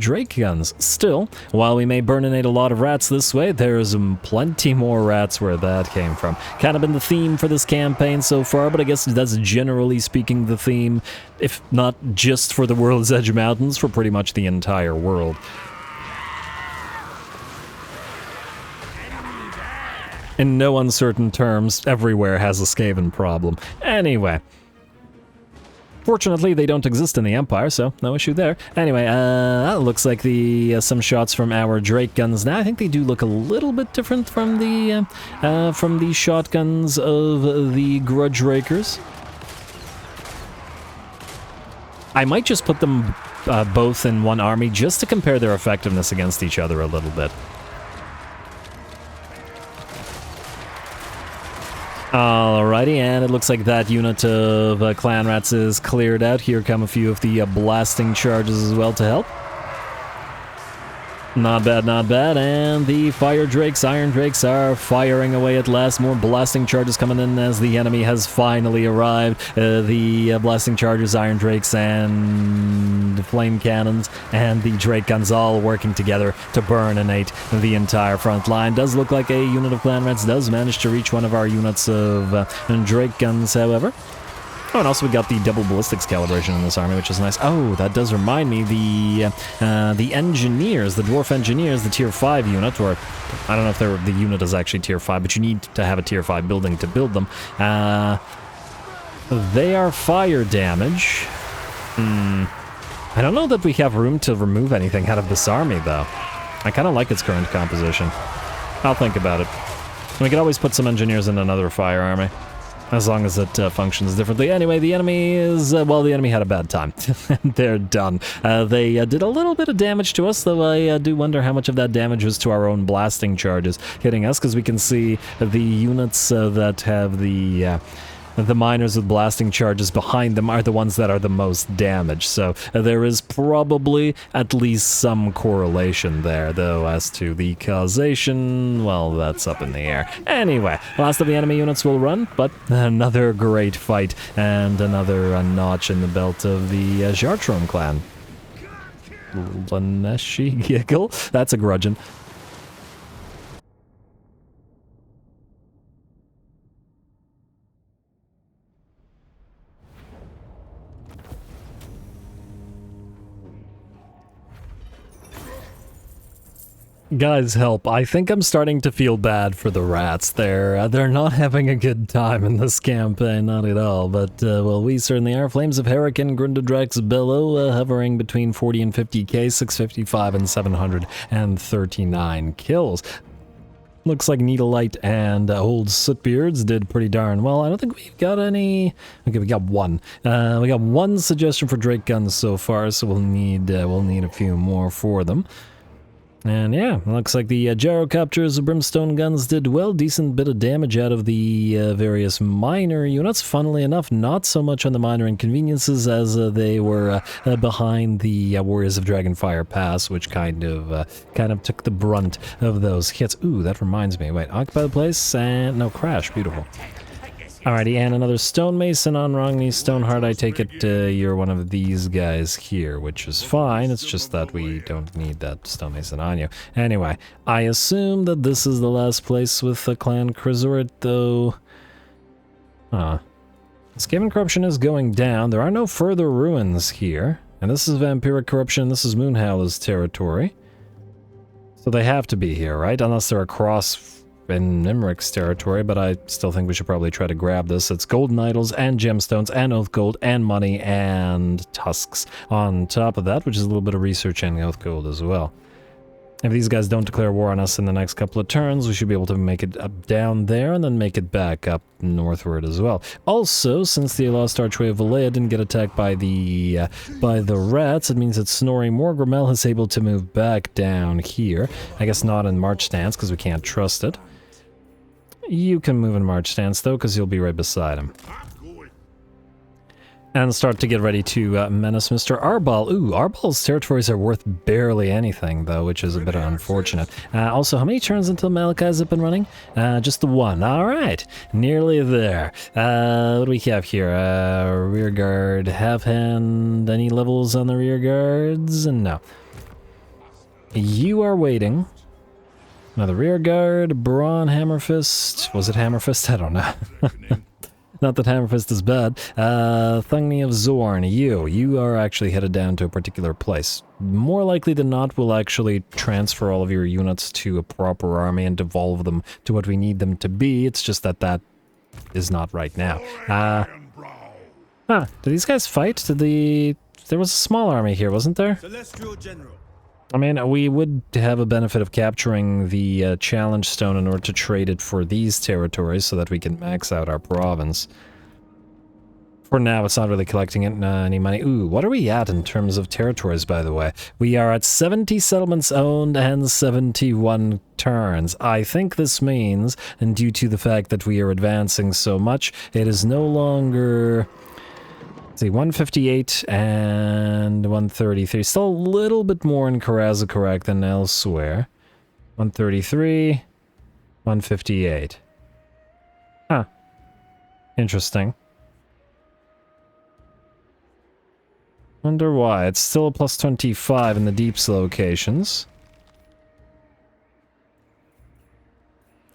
Drake guns. Still, while we may burninate a lot of rats this way, there's plenty more rats where that came from. Kind of been the theme for this campaign so far, but I guess that's generally speaking the theme, if not just for the World's Edge Mountains, for pretty much the entire world. In no uncertain terms, everywhere has a Skaven problem. Anyway. Fortunately, they don't exist in the Empire, so no issue there. Anyway, that looks like some shots from our Drake guns now. I think they do look a little bit different from the shotguns of the Grudge Rakers. I might just put them both in one army just to compare their effectiveness against each other a little bit. Alrighty, and it looks like that unit of clan rats is cleared out. Here come a few of the blasting charges as well to help. Not bad, not bad. And the fire drakes, iron drakes are firing away at last. More blasting charges coming in as the enemy has finally arrived. The blasting charges, iron drakes, and flame cannons, and the drake guns all working together to burninate the entire front line. Does look like a unit of clan rats does manage to reach one of our units of drake guns, however. Oh, and also we got the double ballistics calibration in this army, which is nice. Oh, that does remind me, the engineers, the dwarf engineers, the tier 5 unit, or I don't know if the unit is actually tier 5, but you need to have a tier 5 building to build them. They are fire damage. I don't know that we have room to remove anything out of this army, though. I kind of like its current composition. I'll think about it. We could always put some engineers in another fire army, as long as it functions differently. Anyway, the enemy is, well, the enemy had a bad time. They're done. They did a little bit of damage to us, though I do wonder how much of that damage was to our own blasting charges hitting us, because we can see the units that have the miners with blasting charges behind them are the ones that are the most damaged. So there is probably at least some correlation there, though as to the causation, well, that's up in the air. Anyway, last of the enemy units will run, but another great fight and another notch in the belt of the Jartrom clan. Laneshi Giggle? That's a grudgeon. Guys, help. I think I'm starting to feel bad for the rats. They're not having a good time in this campaign, not at all. But, well, we certainly are. Flames of Hurricane, Grundedrax Billow, hovering between 40 and 50k, 655 and 739 kills. Looks like Needlelight and Old Sootbeards did pretty darn well. I don't think we've got any... Okay, we got one. We got one suggestion for Drake guns so far, so we'll need a few more for them. And yeah, looks like the gyrocopters, brimstone guns did well. Decent bit of damage out of the various minor units. Funnily enough, not so much on the minor inconveniences as they were behind the Warriors of Dragonfire Pass, which kind of took the brunt of those hits. Ooh, that reminds me. Wait, occupy the place and no, crash. Beautiful. Alrighty, and another stonemason on Rongni Stoneheart. I take it you're one of these guys here, which is fine. It's just that we don't need that stonemason on you. Anyway, I assume that this is the last place with the clan Chrysort, though. Skaven corruption is going down. There are no further ruins here. And this is vampiric corruption. This is Moon Howlerz territory. So they have to be here, right? Unless they're across in Nimric's territory, but I still think we should probably try to grab this. It's golden idols and gemstones and oath gold and money and tusks on top of that, which is a little bit of research and oath gold as well. If these guys don't declare war on us in the next couple of turns, we should be able to make it up down there and then make it back up northward as well. Also, since the Lost Archway of Valea didn't get attacked by the rats, it means that Snorri Morgrimel is able to move back down here. I guess not in march stance because we can't trust it. You can move in march stance, though, because you'll be right beside him. And start to get ready to menace Mr. Arbal. Ooh, Arbal's territories are worth barely anything, though, which is a bit unfortunate. Also, how many turns until Malachi's up and running? Just the one. All right. Nearly there. What do we have here? Rear guard, half hand. Any levels on the rear guards? No. You are waiting. Now the rear guard, Braun, Hammerfist. Was it Hammerfist? I don't know. Not that Hammerfist is bad. Thungni of Zorn, you are actually headed down to a particular place. More likely than not, we'll actually transfer all of your units to a proper army and devolve them to what we need them to be. It's just that that is not right now. Did these guys fight? There was a small army here, wasn't there? Celestial General. I mean, we would have a benefit of capturing the challenge stone in order to trade it for these territories so that we can max out our province. For now, it's not really collecting any money. Ooh, what are we at in terms of territories, by the way? We are at 70 settlements owned and 71 turns. I think this means, and due to the fact that we are advancing so much, it is no longer... Let's see, 158 and 133. Still a little bit more in Karaz-a-Karak than elsewhere. 133, 158. Huh. Interesting. Wonder why. It's still a plus 25 in the deeps locations.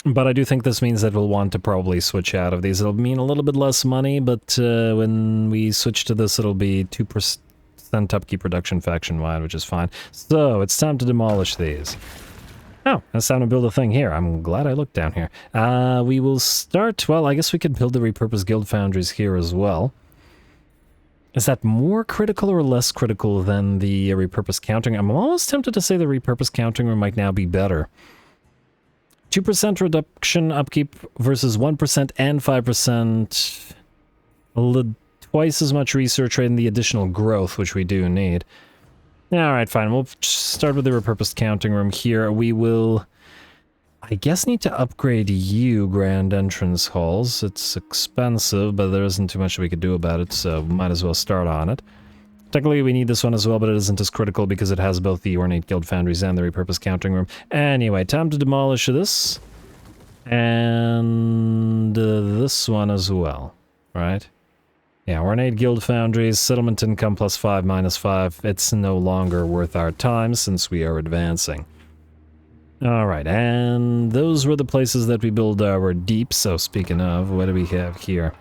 But I do think this means that we'll want to probably switch out of these. It'll mean a little bit less money, but when we switch to this, it'll be 2% upkeep reduction faction-wide, which is fine. So, it's time to demolish these. Oh, it's time to build a thing here. I'm glad I looked down here. We will start... Well, I guess we could build the repurposed guild foundries here as well. Is that more critical or less critical than the repurposed counting? I'm almost tempted to say the repurposed counting room might now be better. 2% reduction upkeep versus 1% and 5%. Twice as much research rate and the additional growth, which we do need. Alright, fine. We'll start with the repurposed counting room here. We will... I guess need to upgrade you, Grand Entrance Halls. It's expensive, but there isn't too much we could do about it, so might as well start on it. Technically, we need this one as well, but it isn't as critical because it has both the Ornate Guild Foundries and the repurposed counting room. Anyway, time to demolish this. And this one as well, right? Yeah, Ornate Guild Foundries, settlement income plus 5 minus 5. It's no longer worth our time since we are advancing. Alright, and those were the places that we build our deep. So speaking of, what do we have here?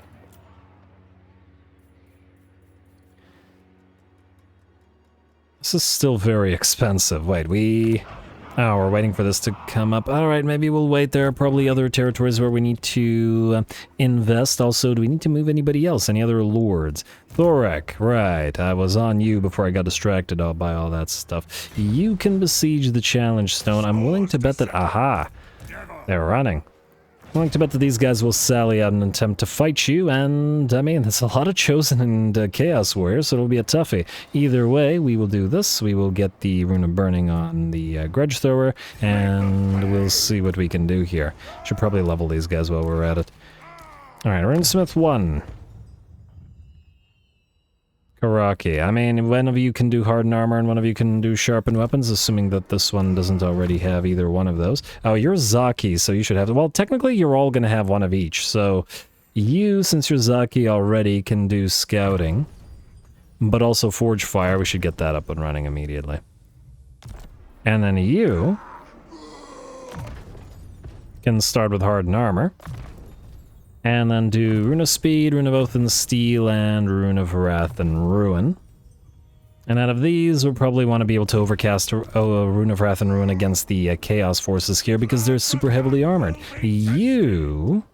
This is still very expensive. Wait, oh, we're waiting for this to come up. Alright, maybe we'll wait. There are probably other territories where we need to invest. Also, do we need to move anybody else? Any other lords? Khrakk, right. I was on you before I got distracted by all that stuff. You can besiege the challenge stone. I'm willing to bet that... Aha! They're running. I'm willing to bet that these guys will sally out and attempt to fight you, and, I mean, there's a lot of Chosen and Chaos Warriors, so it'll be a toughie. Either way, we will do this. We will get the Rune of Burning on the Grudge Thrower, and we'll see what we can do here. Should probably level these guys while we're at it. Alright, Runesmith 1. Karaki. I mean, one of you can do hardened armor and one of you can do sharpened weapons, assuming that this one doesn't already have either one of those. Oh, you're Zaki, so you should have... Well, technically, you're all going to have one of each. So, you, since you're Zaki already, can do scouting. But also Forge Fire. We should get that up and running immediately. And then you can start with hardened armor. And then do Rune of Speed, Rune of Oath and Steel, and Rune of Wrath and Ruin. And out of these, we'll probably want to be able to overcast Rune of Wrath and Ruin against the Chaos Forces here, because they're super heavily armored. You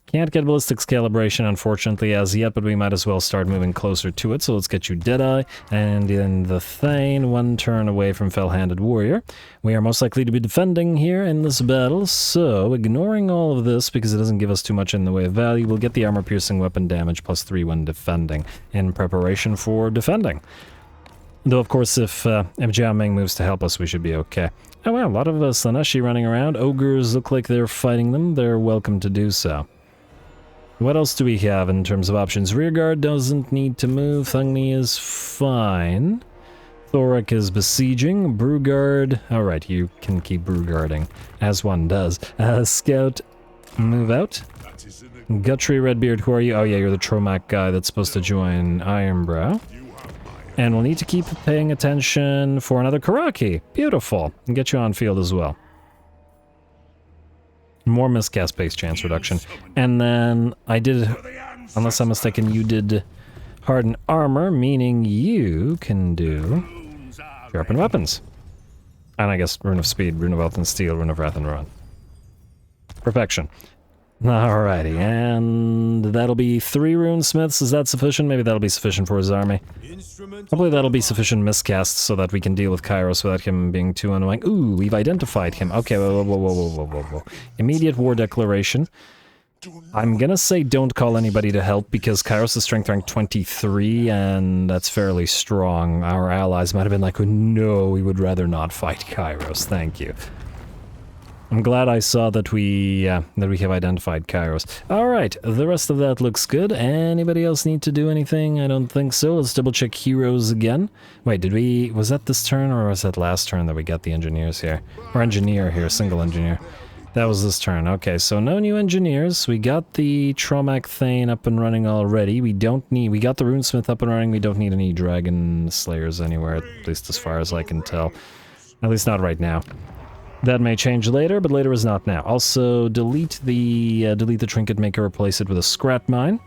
can't get Ballistics Calibration, unfortunately, as yet, but we might as well start moving closer to it, so let's get you Deadeye, and in the Thane, 1 turn away from Fell-Handed Warrior. We are most likely to be defending here in this battle, so ignoring all of this, because it doesn't give us too much in the way of value, we'll get the armor-piercing weapon damage plus 3 when defending, in preparation for defending. Though, of course, if Jiao Ming moves to help us, we should be okay. Oh wow, a lot of Slaneshi running around. Ogres look like they're fighting them. They're welcome to do so. What else do we have in terms of options? Rearguard doesn't need to move. Thungni is fine. Thorek is besieging. Brewguard. Alright, you can keep brewguarding, as one does. Scout, move out. Guthrie Redbeard, who are you? Oh yeah, you're the Tromac guy that's supposed to join Ironbrow. And we'll need to keep paying attention for another Karaki. Beautiful. And get you on field as well. More miscast base chance reduction. And then I did, unless I'm mistaken, you did hardened armor, meaning you can do sharpened weapons. And I guess Rune of Speed, Rune of Oath and Steel, Rune of Wrath and Ruin. Perfection. Alrighty, and that'll be 3 runesmiths. Is that sufficient? Maybe that'll be sufficient for his army. Probably that'll be sufficient miscasts so that we can deal with Kairos without him being too annoying. Ooh, we've identified him. Okay, whoa. Immediate war declaration. I'm gonna say don't call anybody to help because Kairos is strength rank 23 and that's fairly strong. Our allies might have been like, oh, no, we would rather not fight Kairos, thank you. I'm glad I saw that we have identified Kairos. Alright, the rest of that looks good. Anybody else need to do anything? I don't think so. Let's double check heroes again. Wait, was that this turn or was that last turn that we got the engineers here? Or engineer here, single engineer. That was this turn. Okay, so no new engineers. We got the Tromac Thane up and running already. We got the Runesmith up and running. We don't need any Dragon Slayers anywhere, at least as far as I can tell. At least not right now. That may change later, but later is not now. Also, delete the Trinket Maker, replace it with a Scrap Mine.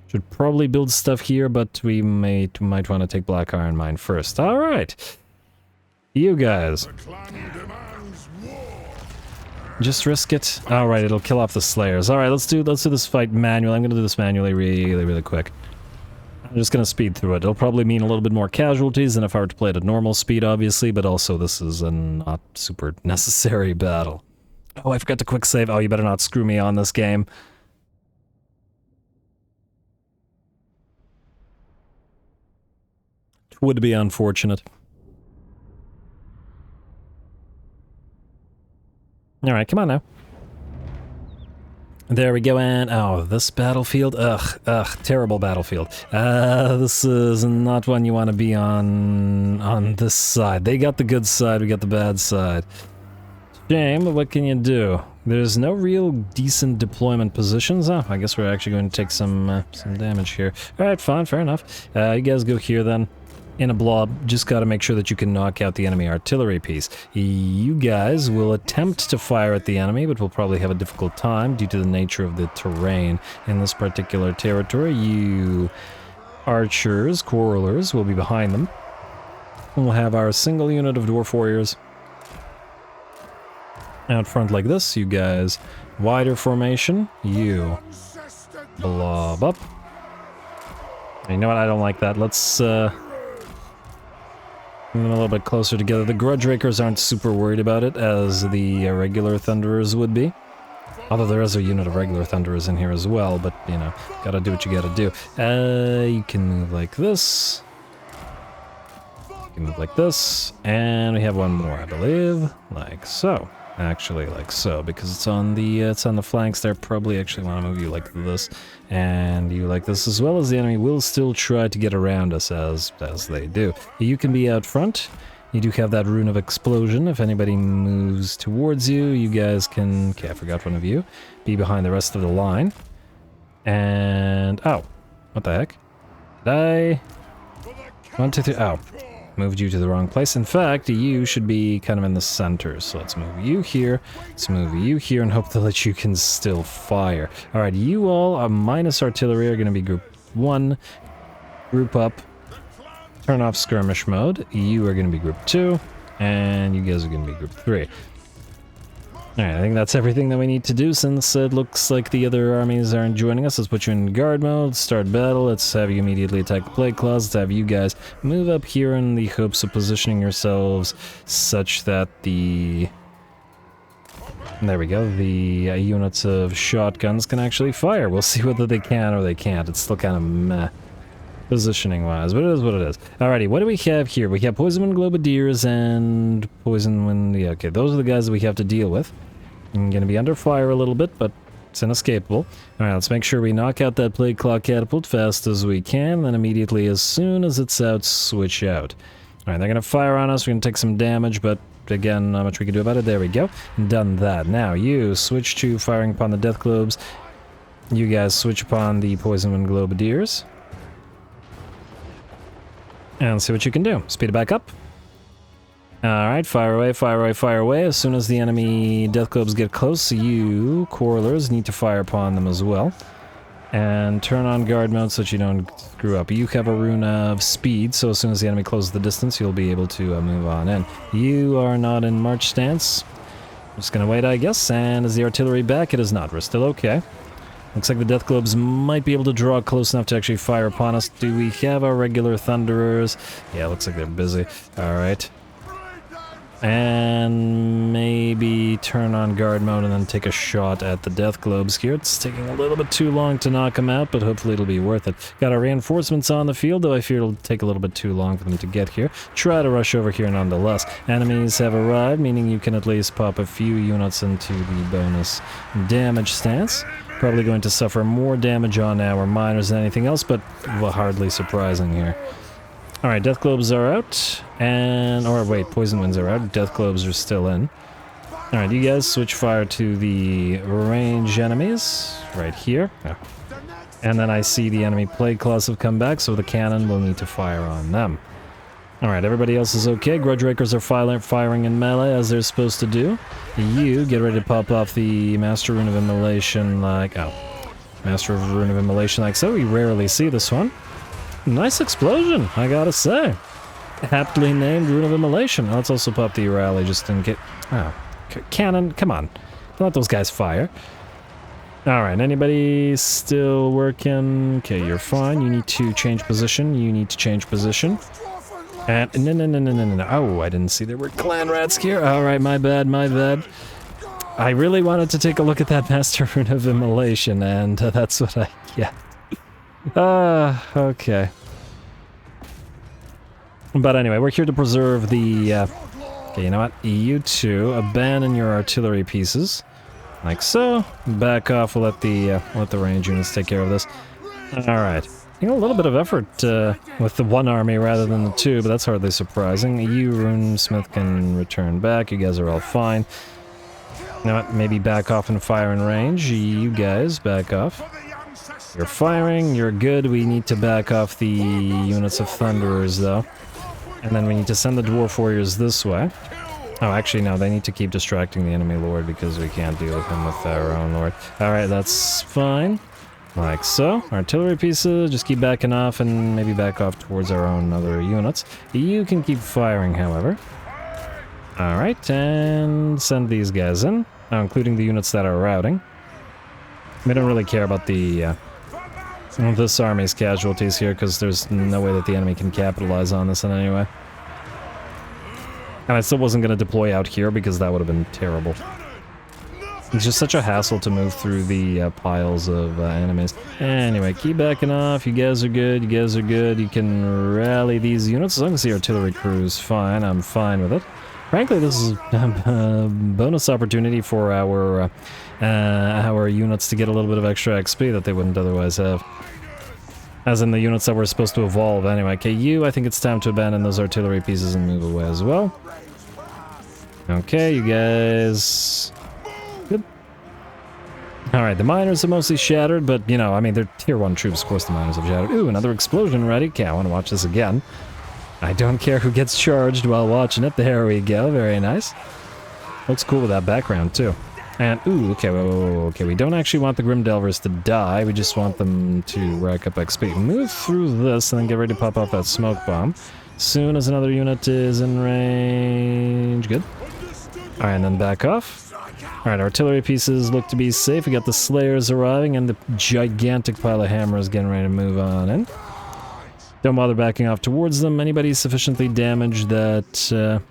Should probably build stuff here, but we might want to take Black Iron Mine first. Alright. You guys. Just risk it. Alright, it'll kill off the Slayers. Alright, let's do this fight manually. I'm gonna do this manually really quick. I'm just gonna speed through it. It'll probably mean a little bit more casualties than if I were to play it at normal speed, obviously, but also this is a not super necessary battle. Oh, I forgot to quick save. Oh, you better not screw me on this game. It would be unfortunate. Alright, come on now. There we go, and oh, this battlefield, ugh, terrible battlefield. This is not one you want to be on this side. They got the good side, we got the bad side. Shame, but what can you do? There's no real decent deployment positions. Oh, I guess we're actually going to take some damage here. Alright, fine, fair enough. You guys go here then. In a blob, just gotta make sure that you can knock out the enemy artillery piece. You guys will attempt to fire at the enemy, but will probably have a difficult time due to the nature of the terrain in this particular territory. You archers, quarrelers, will be behind them. We'll have our single unit of dwarf warriors out front like this. You guys, wider formation. You blob up. You know what? I don't like that. Let's move them a little bit closer together. The Grudge Rakers aren't super worried about it, as the regular Thunderers would be. Although there is a unit of regular Thunderers in here as well, but, you know, gotta do what you gotta do. You can move like this. You can move like this. And we have one more, I believe. Like so. Actually, like so, because it's on the flanks there. Probably actually want to move you like this, and you like this, as well as the enemy will still try to get around us as they do. You can be out front. You do have that Rune of Explosion. If anybody moves towards you, you guys can... Okay, I forgot one of you. Be behind the rest of the line. And... Oh. What the heck? Did I... 1, 2, 3... Oh. Moved you to the wrong place. In fact, you should be kind of in the center. So let's move you here. Let's move you here and hope that you can still fire. Alright, you all, minus artillery, are going to be group 1. Group up. Turn off skirmish mode. You are going to be group 2. And you guys are going to be group 3. Alright, I think that's everything that we need to do since it looks like the other armies aren't joining us. Let's put you in guard mode, start battle, let's have you immediately attack the plague claws, let's have you guys move up here in the hopes of positioning yourselves such that the... There we go, the units of shotguns can actually fire. We'll see whether they can or they can't. It's still kind of meh. Positioning-wise, but it is what it is. Alrighty, what do we have here? We have Poison Wind Globadiers and Poison Wind... Yeah, okay, those are the guys that we have to deal with. I'm gonna be under fire a little bit, but it's inescapable. Alright, let's make sure we knock out that Plague Claw Catapult fast as we can, then immediately, as soon as it's out, switch out. Alright, they're gonna fire on us, we're gonna take some damage, but again, not much we can do about it. There we go. Done that. Now, you switch to firing upon the Death Globes. You guys switch upon the Poison Wind Globadiers. And see what you can do. Speed it back up. Alright, fire away, fire away, fire away. As soon as the enemy Death Globes get close, you, Quarrelers, need to fire upon them as well. And turn on guard mode so that you don't screw up. You have a rune of speed, so as soon as the enemy closes the distance, you'll be able to move on in. You are not in march stance. I'm just gonna wait, I guess. And is the artillery back? It is not. We're still okay. Looks like the Death Globes might be able to draw close enough to actually fire upon us. Do we have our regular Thunderers? Yeah, looks like they're busy. Alright. And maybe turn on guard mode and then take a shot at the death globes here. It's taking a little bit too long to knock them out, but hopefully it'll be worth it. Got our reinforcements on the field, though I fear it'll take a little bit too long for them to get here. Try to rush over here nonetheless. Enemies have arrived, meaning you can at least pop a few units into the bonus damage stance. Probably going to suffer more damage on our miners than anything else, but hardly surprising here. Alright, death globes are out, or wait, poison winds are out, death globes are still in. Alright, you guys switch fire to the range enemies, right here. Oh. And then I see the enemy plague claws have come back, so the cannon will need to fire on them. Alright, everybody else is okay. Grudge Rakers are firing in melee as they're supposed to do. You get ready to pop off the Master Rune of Immolation like... oh. Master of Rune of Immolation like so. We rarely see this one. Nice explosion, I gotta say. Aptly named Rune of Immolation. Let's also pop the rally just in case... oh. Cannon, come on. Don't let those guys fire. Alright, anybody still working? Okay, you're fine. You need to change position. You need to change position. And no. Oh, I didn't see there were clan rats here. Alright, my bad, my bad. I really wanted to take a look at that Master Rune of Immolation, and that's what I get. Okay. But anyway, we're here to preserve the, okay, you know what? You two, abandon your artillery pieces. Like so. Back off, we'll let the range units take care of this. Alright. A little bit of effort with the one army rather than the two, but that's hardly surprising. You, Runesmith, can return back. You guys are all fine. You know what? Maybe back off and fire in range. You guys, back off. You're firing, you're good. We need to back off the units of Thunderers, though. And then we need to send the Dwarf Warriors this way. Oh, actually, no, they need to keep distracting the enemy Lord because we can't deal with him with our own Lord. Alright, that's fine. Like so. Artillery pieces, just keep backing off and maybe back off towards our own other units. You can keep firing, however. Alright, and send these guys in, including the units that are routing. We don't really care about the this army's casualties here, because there's no way that the enemy can capitalize on this in any way. And I still wasn't going to deploy out here, because that would have been terrible. It's just such a hassle to move through the piles of enemies. Anyway, keep backing off. You guys are good. You guys are good. You can rally these units. As long as the artillery crew is fine, I'm fine with it. Frankly, this is a bonus opportunity for our units to get a little bit of extra XP that they wouldn't otherwise have. As in the units that were supposed to evolve anyway. Okay, I think it's time to abandon those artillery pieces and move away as well. Okay, you guys... good. Alright, the miners are mostly shattered, but, you know, I mean, they're tier 1 troops, of course the miners have shattered. Ooh, another explosion ready. Okay, I want to watch this again. I don't care who gets charged while watching it. There we go, very nice. Looks cool with that background, too. And, ooh, okay, whoa, okay, we don't actually want the Grim Delvers to die, we just want them to rack up XP. Move through this and then get ready to pop off that smoke bomb. Soon as another unit is in range, good. Alright, and then back off. Alright, artillery pieces look to be safe, we got the Slayers arriving and the gigantic pile of hammers getting ready to move on in. Don't bother backing off towards them. Anybody sufficiently damaged that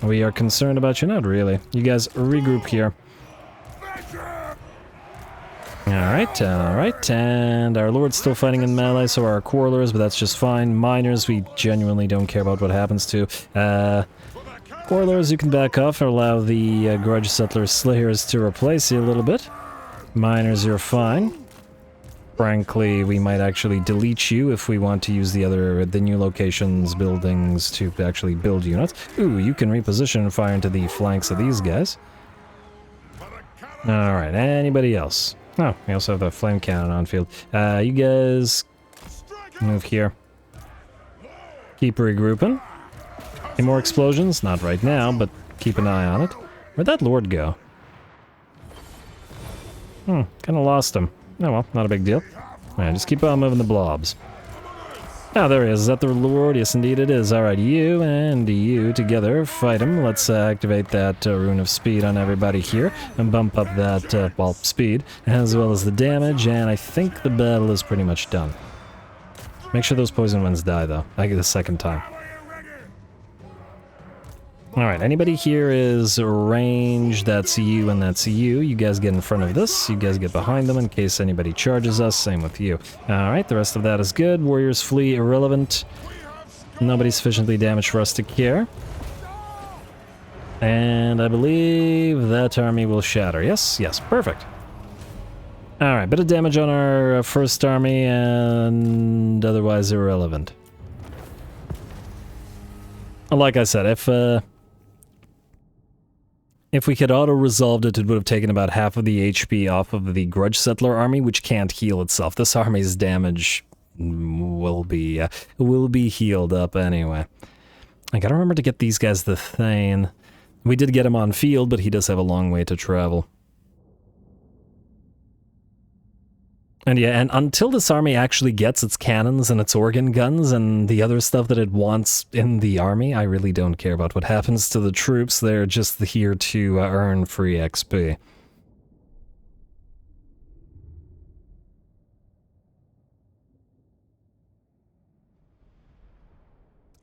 we are concerned about you? Not really. You guys regroup here. Alright, and our Lord's still fighting in melee, so are our Quarrelers, but that's just fine. Miners, we genuinely don't care about what happens to. Quarrelers, you can back off or allow the Grudge Settler Slayers to replace you a little bit. Miners, you're fine. Frankly, we might actually delete you if we want to use the new locations, buildings to actually build units. Ooh, you can reposition and fire into the flanks of these guys. Alright, anybody else? Oh, we also have a flame cannon on field. You guys move here. Keep regrouping. Any more explosions? Not right now, but keep an eye on it. Where'd that Lord go? Kinda lost him. Oh well, not a big deal. Alright, just keep on moving the blobs. Ah, there he is. Is that the Lord? Yes, indeed it is. Alright, you and you together fight him. Let's activate that Rune of Speed on everybody here and bump up that, well, speed, as well as the damage, and I think the battle is pretty much done. Make sure those poison winds die, though. I get the second time. Alright, anybody here is range, that's you and that's you. You guys get in front of this, you guys get behind them in case anybody charges us, same with you. Alright, the rest of that is good. Warriors flee, irrelevant. Nobody sufficiently damaged for us to care. And I believe that army will shatter. Yes, yes, perfect. Alright, bit of damage on our first army and otherwise irrelevant. Like I said, if we had auto-resolved it, it would have taken about half of the HP off of the Grudge Settler army, which can't heal itself. This army's damage will be healed up anyway. I gotta remember to get these guys the Thane. We did get him on field, but he does have a long way to travel. And yeah, and until this army actually gets its cannons and its organ guns and the other stuff that it wants in the army, I really don't care about what happens to the troops. They're just here to earn free XP.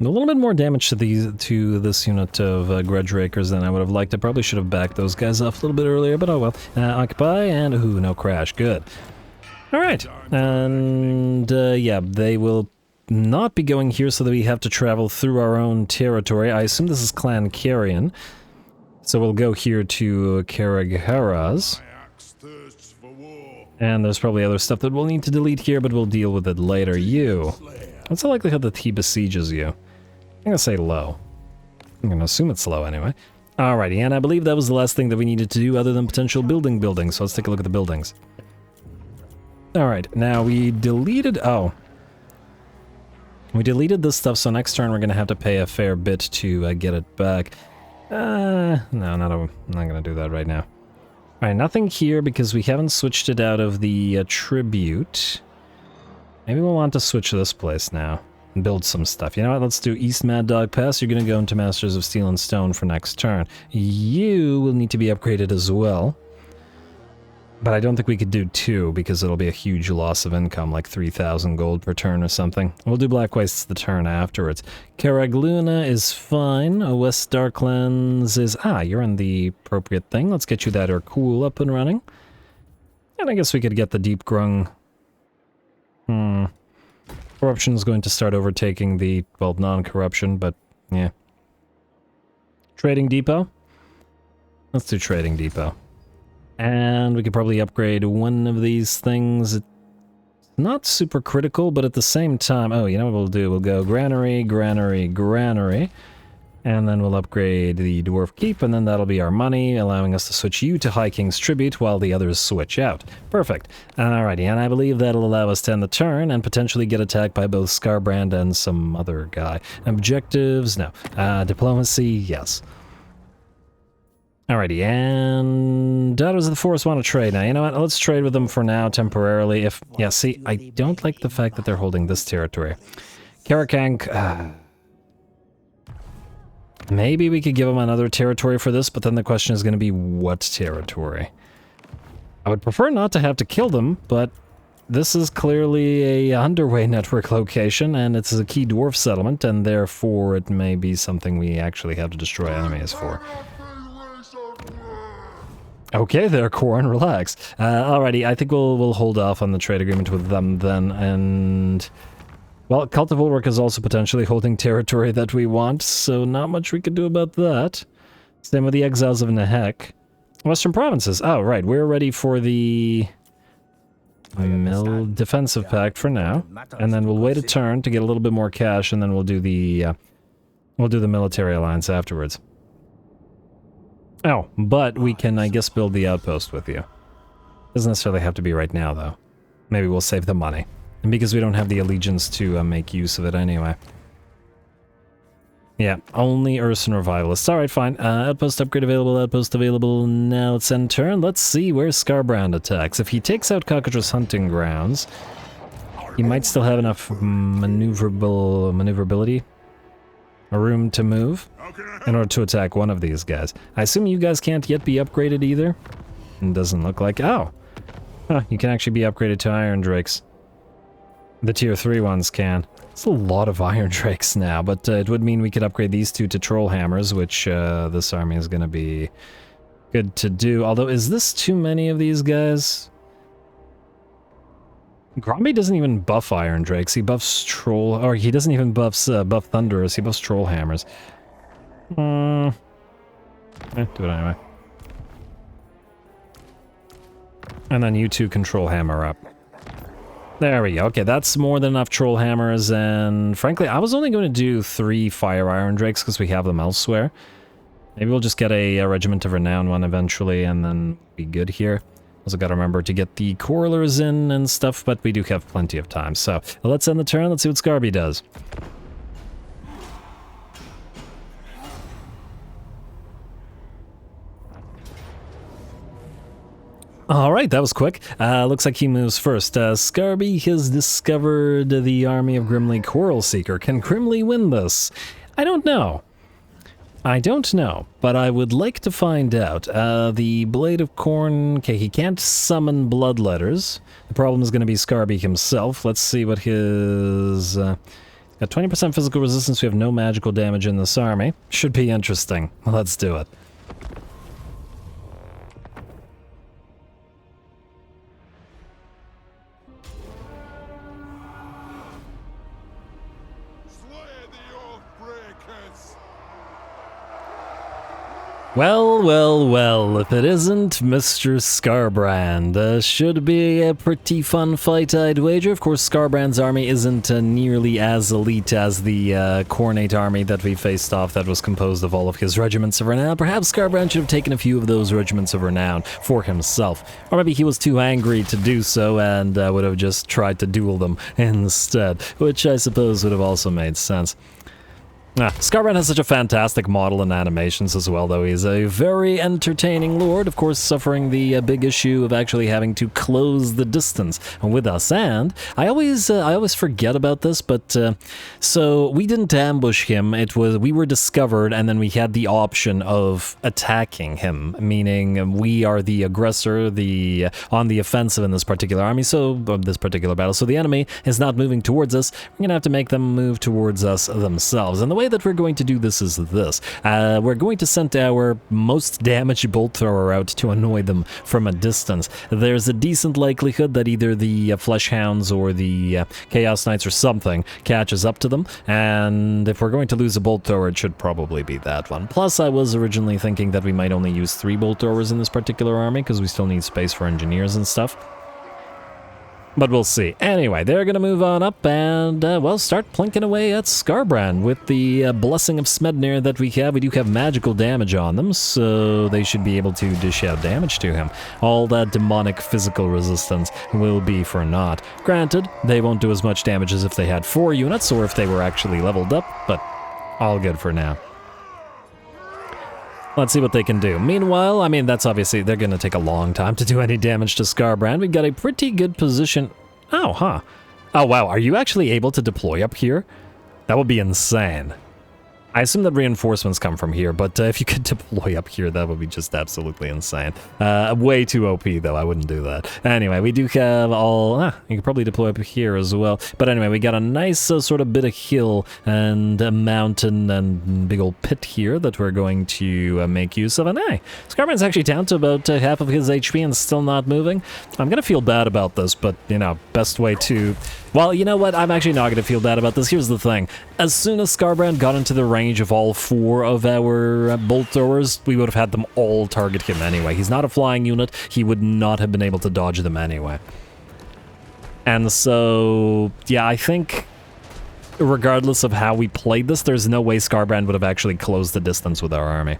A little bit more damage to this unit of Grudge Rakers than I would have liked. I probably should have backed those guys off a little bit earlier, but oh well. Occupy, and ooh, no crash. Good. Alright, and yeah, they will not be going here so that we have to travel through our own territory. I assume this is Clan Carrion. So we'll go here to Karaz. And there's probably other stuff that we'll need to delete here, but we'll deal with it later. You. What's the likelihood that he besieges you? I'm gonna say low. I'm gonna assume it's low anyway. Alrighty, and I believe that was the last thing that we needed to do other than potential building, so let's take a look at the buildings. Alright, now we deleted... oh. We deleted this stuff, so next turn we're gonna have to pay a fair bit to get it back. No, I'm not gonna do that right now. Alright, nothing here because we haven't switched it out of the tribute. Maybe we'll want to switch this place now and build some stuff. You know what, let's do East Mad Dog Pass. You're gonna go into Masters of Steel and Stone for next turn. You will need to be upgraded as well. But I don't think we could do 2 because it'll be a huge loss of income, like 3,000 gold per turn or something. We'll do Black Wastes the turn afterwards. Karagluna is fine. West Darklands is... ah, you're in the appropriate thing. Let's get you that Urkul up and running. And I guess we could get the Deep Grung. Corruption's going to start overtaking the, well, non-corruption, but yeah. Trading Depot? Let's do Trading Depot. And we could probably upgrade one of these things. It's not super critical, but at the same time... oh, you know what we'll do? We'll go Granary, Granary, Granary. And then we'll upgrade the Dwarf Keep, and then that'll be our money, allowing us to switch you to High King's Tribute while the others switch out. Perfect. Alrighty, and I believe that'll allow us to end the turn and potentially get attacked by both Scarbrand and some other guy. Objectives? No. Diplomacy? Yes. Alrighty, and Daughters of the Forest want to trade now. You know what? Let's trade with them for now, temporarily. If... yeah, see, I don't like the fact that they're holding this territory. Karak. Maybe we could give them another territory for this, but then the question is going to be what territory? I would prefer not to have to kill them, but this is clearly a underway network location, and it's a key dwarf settlement, and therefore it may be something we actually have to destroy enemies for. Okay there, Corn, relax. Alrighty, I think we'll hold off on the trade agreement with them then, and... well, Cult of Ulrich is also potentially holding territory that we want, so not much we could do about that. Same with the Exiles of Nehek. Western Provinces. Oh, right, we're ready for the... Defensive Pact for now, and then we'll wait a turn to get a little bit more cash, and then we'll do the Military Alliance afterwards. Oh, but we can, I guess, build the Outpost with you. Doesn't necessarily have to be right now, though. Maybe we'll save the money. And because we don't have the allegiance to make use of it anyway. Yeah, only Urson Revivalists. Alright, fine. Outpost upgrade available, outpost available. Now let's end turn. Let's see where Scarbrand attacks. If he takes out Cockatrice Hunting Grounds, he might still have enough maneuverability. A room to move in order to attack one of these guys. I assume you guys can't yet be upgraded either? It doesn't look like... oh! Huh, you can actually be upgraded to Iron Drakes. The tier 3 ones can. It's a lot of Iron Drakes now, but it would mean we could upgrade these two to Troll Hammers, which this army is going to be good to do. Although, is this too many of these guys? Gromby doesn't even buff Iron Drakes. He buffs Troll... Or he doesn't even buff Thunderers. He buffs Troll Hammers. Do it anyway. And then you two control Hammer up. There we go. Okay, that's more than enough Troll Hammers, and frankly, I was only going to do 3 Fire Iron Drakes because we have them elsewhere. Maybe we'll just get a Regiment of Renown one eventually, and then be good here. Also gotta remember to get the Correlers in and stuff, but we do have plenty of time. So, let's end the turn, let's see what Scarby does. Alright, that was quick. Looks like he moves first. Scarby has discovered the army of Grimly Coral Seeker. Can Grimly win this? I don't know. I don't know, but I would like to find out. The Blade of Corn... Okay, he can't summon Bloodletters. The problem is going to be Scarby himself. Let's see what his... got 20% physical resistance. We have no magical damage in this army. Should be interesting. Let's do it. Well, well, well, if it isn't Mr. Skarbrand. Should be a pretty fun fight, I'd wager. Of course, Skarbrand's army isn't nearly as elite as the Khornate army that we faced off that was composed of all of his regiments of renown. Perhaps Skarbrand should have taken a few of those regiments of renown for himself. Or maybe he was too angry to do so and would have just tried to duel them instead, which I suppose would have also made sense. Skarbrand has such a fantastic model and animations as well, though. He's a very entertaining lord, of course, suffering the big issue of actually having to close the distance with us. And I always forget about this, but so we didn't ambush him. We were discovered, and then we had the option of attacking him, meaning we are the aggressor, on the offensive in this particular army. So this particular battle. So the enemy is not moving towards us. We're gonna have to make them move towards us themselves. And the way that we're going to do this is this. We're going to send our most damaged bolt thrower out to annoy them from a distance. There's a decent likelihood that either the Flesh Hounds or the Chaos Knights or something catches up to them, and if we're going to lose a bolt thrower, it should probably be that one. Plus, I was originally thinking that we might only use 3 bolt throwers in this particular army, because we still need space for engineers and stuff. But we'll see. Anyway, they're going to move on up and, well, start plinking away at Skarbrand with the Blessing of Smednir that we have. We do have magical damage on them, so they should be able to dish out damage to him. All that demonic physical resistance will be for naught. Granted, they won't do as much damage as if they had 4 units or if they were actually leveled up, but all good for now. Let's see what they can do. Meanwhile, I mean, that's obviously, they're going to take a long time to do any damage to Skarbrand. We've got a pretty good position. Oh, huh. Oh, wow. Are you actually able to deploy up here? That would be insane. I assume that reinforcements come from here, but if you could deploy up here, that would be just absolutely insane. Way too OP, though. I wouldn't do that. Anyway, we do have all... you could probably deploy up here as well. But anyway, we got a nice sort of bit of hill and a mountain and big old pit here that we're going to make use of. And hey, Skarbrand's actually down to about half of his HP and still not moving. I'm going to feel bad about this, but, you know, best way to... Well, you know what? I'm actually not going to feel bad about this. Here's the thing. As soon as Skarbrand got into the range of all 4 of our bolt throwers, we would have had them all target him anyway. He's not a flying unit. He would not have been able to dodge them anyway. And so, yeah, I think regardless of how we played this, there's no way Skarbrand would have actually closed the distance with our army.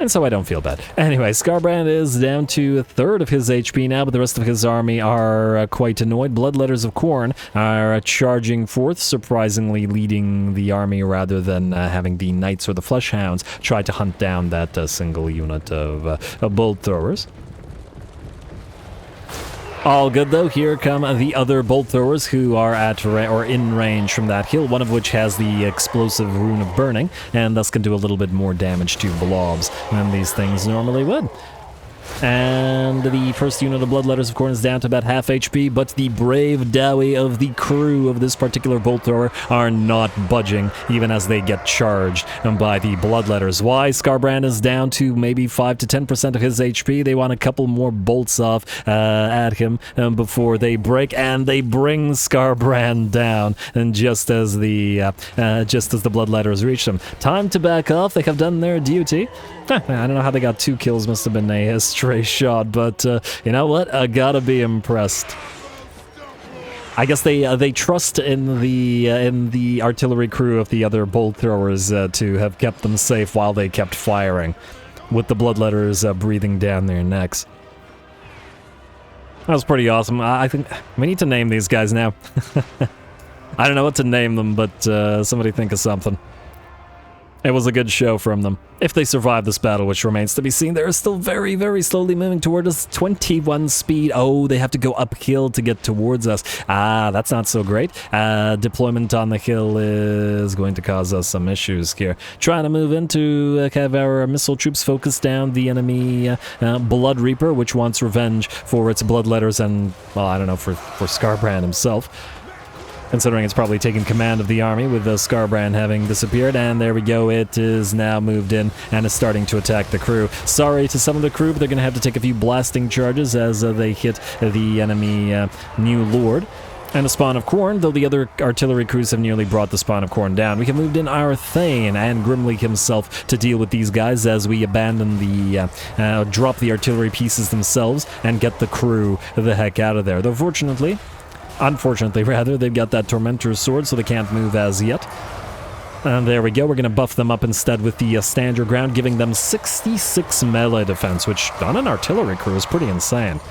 And so I don't feel bad. Anyway, Skarbrand is down to a third of his HP now, but the rest of his army are quite annoyed. Bloodletters of Khorne are charging forth, surprisingly leading the army rather than having the Knights or the Flesh Hounds try to hunt down that single unit of bolt throwers. All good though. Here come the other bolt throwers who are at or in range from that hill, one of which has the explosive Rune of Burning, and thus can do a little bit more damage to blobs than these things normally would. And the first unit of Bloodletters, of course, is down to about half HP, but the brave Dowie of the crew of this particular bolt thrower are not budging, even as they get charged by the Bloodletters. Why? Skarbrand is down to maybe 5 to 10% of his HP. They want a couple more bolts off at him before they break, and they bring Skarbrand down, and just as the Bloodletters reach them. Time to back off. They have done their duty. I don't know how they got 2 kills. Must have been a stray shot, but you know what? I gotta be impressed. I guess they trust in the artillery crew of the other bolt throwers to have kept them safe while they kept firing, with the Bloodletters breathing down their necks. That was pretty awesome. I think we need to name these guys now. I don't know what to name them, but somebody think of something. It was a good show from them. If they survive this battle, which remains to be seen, they're still very, very slowly moving toward us. 21 speed. Oh, they have to go uphill to get towards us. Ah, that's not so great. Deployment on the hill is going to cause us some issues here. Trying to move into have our missile troops focus down the enemy Blood Reaper, which wants revenge for its Bloodletters and, well, I don't know, for Skarbrand himself. Considering it's probably taken command of the army with Skarbrand having disappeared. And there we go, it is now moved in and is starting to attack the crew. Sorry to some of the crew, but they're going to have to take a few blasting charges as they hit the enemy New Lord. And a spawn of Khorne, though the other artillery crews have nearly brought the spawn of Khorne down. We have moved in our Thane and Grimly himself to deal with these guys as we abandon the, drop the artillery pieces themselves and get the crew the heck out of there. Though unfortunately, they've got that Tormentor's sword, so they can't move as yet. And there we go, we're going to buff them up instead with the stand your ground, giving them 66 melee defense, which on an artillery crew is pretty insane.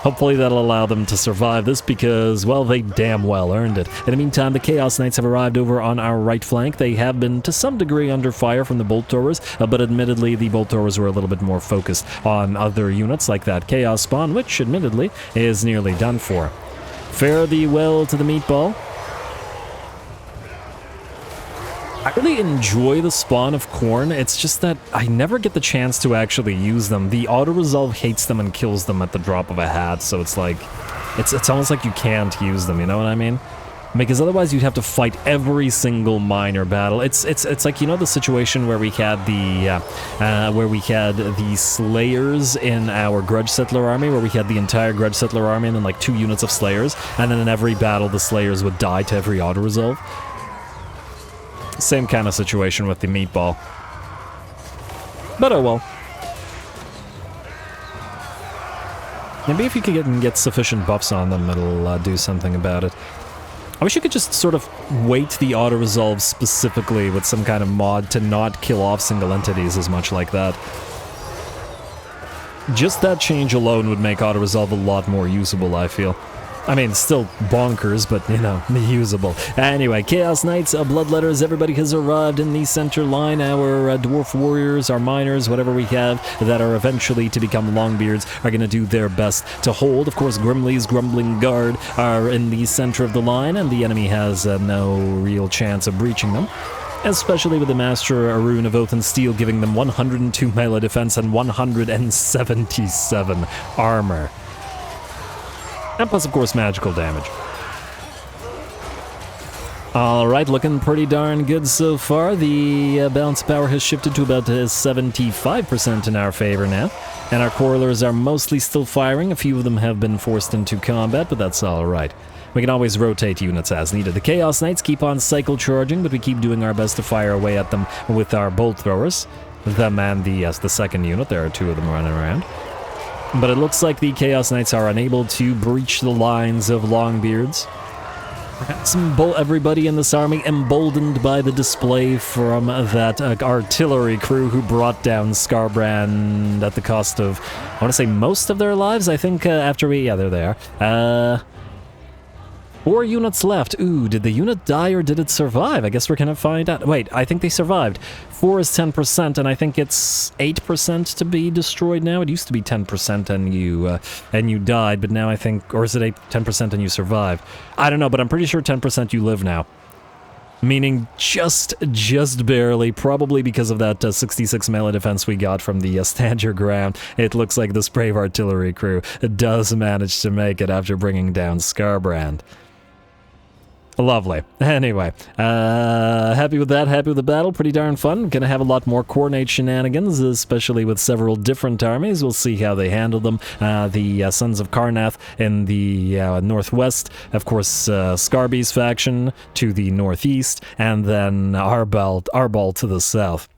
Hopefully that'll allow them to survive this because, well, they damn well earned it. In the meantime, the Chaos Knights have arrived over on our right flank. They have been, to some degree, under fire from the Bolt Throwers, but admittedly, the Bolt Throwers were a little bit more focused on other units like that Chaos Spawn, which, admittedly, is nearly done for. Fare thee well to the meatball. I really enjoy the spawn of Khorne. It's just that I never get the chance to actually use them. The auto-resolve hates them and kills them at the drop of a hat, so it's like... It's almost like you can't use them, you know what I mean? Because otherwise you'd have to fight every single minor battle. It's like, you know, the situation where we had the Slayers in our Grudge Settler army, where we had the entire Grudge Settler army and then like 2 units of Slayers, and then in every battle the Slayers would die to every auto-resolve. Same kind of situation with the meatball. But oh well. Maybe if you can get sufficient buffs on them, it'll do something about it. I wish you could just sort of weight the auto-resolve specifically with some kind of mod to not kill off single entities as much like that. Just that change alone would make auto-resolve a lot more usable, I feel. I mean, still bonkers, but, you know, usable. Anyway, Chaos Knights, Bloodletters, everybody has arrived in the center line. Our Dwarf Warriors, our Miners, whatever we have that are eventually to become Longbeards are going to do their best to hold. Of course, Grimly's Grumbling Guard are in the center of the line, and the enemy has no real chance of breaching them. Especially with the Master Rune of Oath and Steel giving them 102 melee defense and 177 armor. And plus, of course, magical damage. Alright, looking pretty darn good so far. The balance of power has shifted to about 75% in our favor now. And our Quarrelers are mostly still firing. A few of them have been forced into combat, but that's alright. We can always rotate units as needed. The Chaos Knights keep on cycle charging, but we keep doing our best to fire away at them with our Bolt Throwers. Them and the second unit. There are 2 of them running around. But it looks like the Chaos Knights are unable to breach the lines of Longbeards. Everybody in this army emboldened by the display from that artillery crew who brought down Skarbrand at the cost of, I want to say, most of their lives. I think after we... Yeah, there they are. 4 units left. Ooh, did the unit die or did it survive? I guess we're gonna find out. Wait, I think they survived. 4 is 10%, and I think it's 8% to be destroyed now. It used to be 10% and you died, but now I think... Or is it 10% and you survived? I don't know, but I'm pretty sure 10% you live now. Meaning just barely, probably because of that 66 melee defense we got from the stand your ground. It looks like this brave artillery crew does manage to make it after bringing down Skarbrand. Lovely. Anyway, happy with that, happy with the battle, pretty darn fun. Gonna have a lot more coordinate shenanigans, especially with several different armies. We'll see how they handle them. The Sons of Karnath in the northwest, of course, Skarby's faction to the northeast, and then Arbal to the south.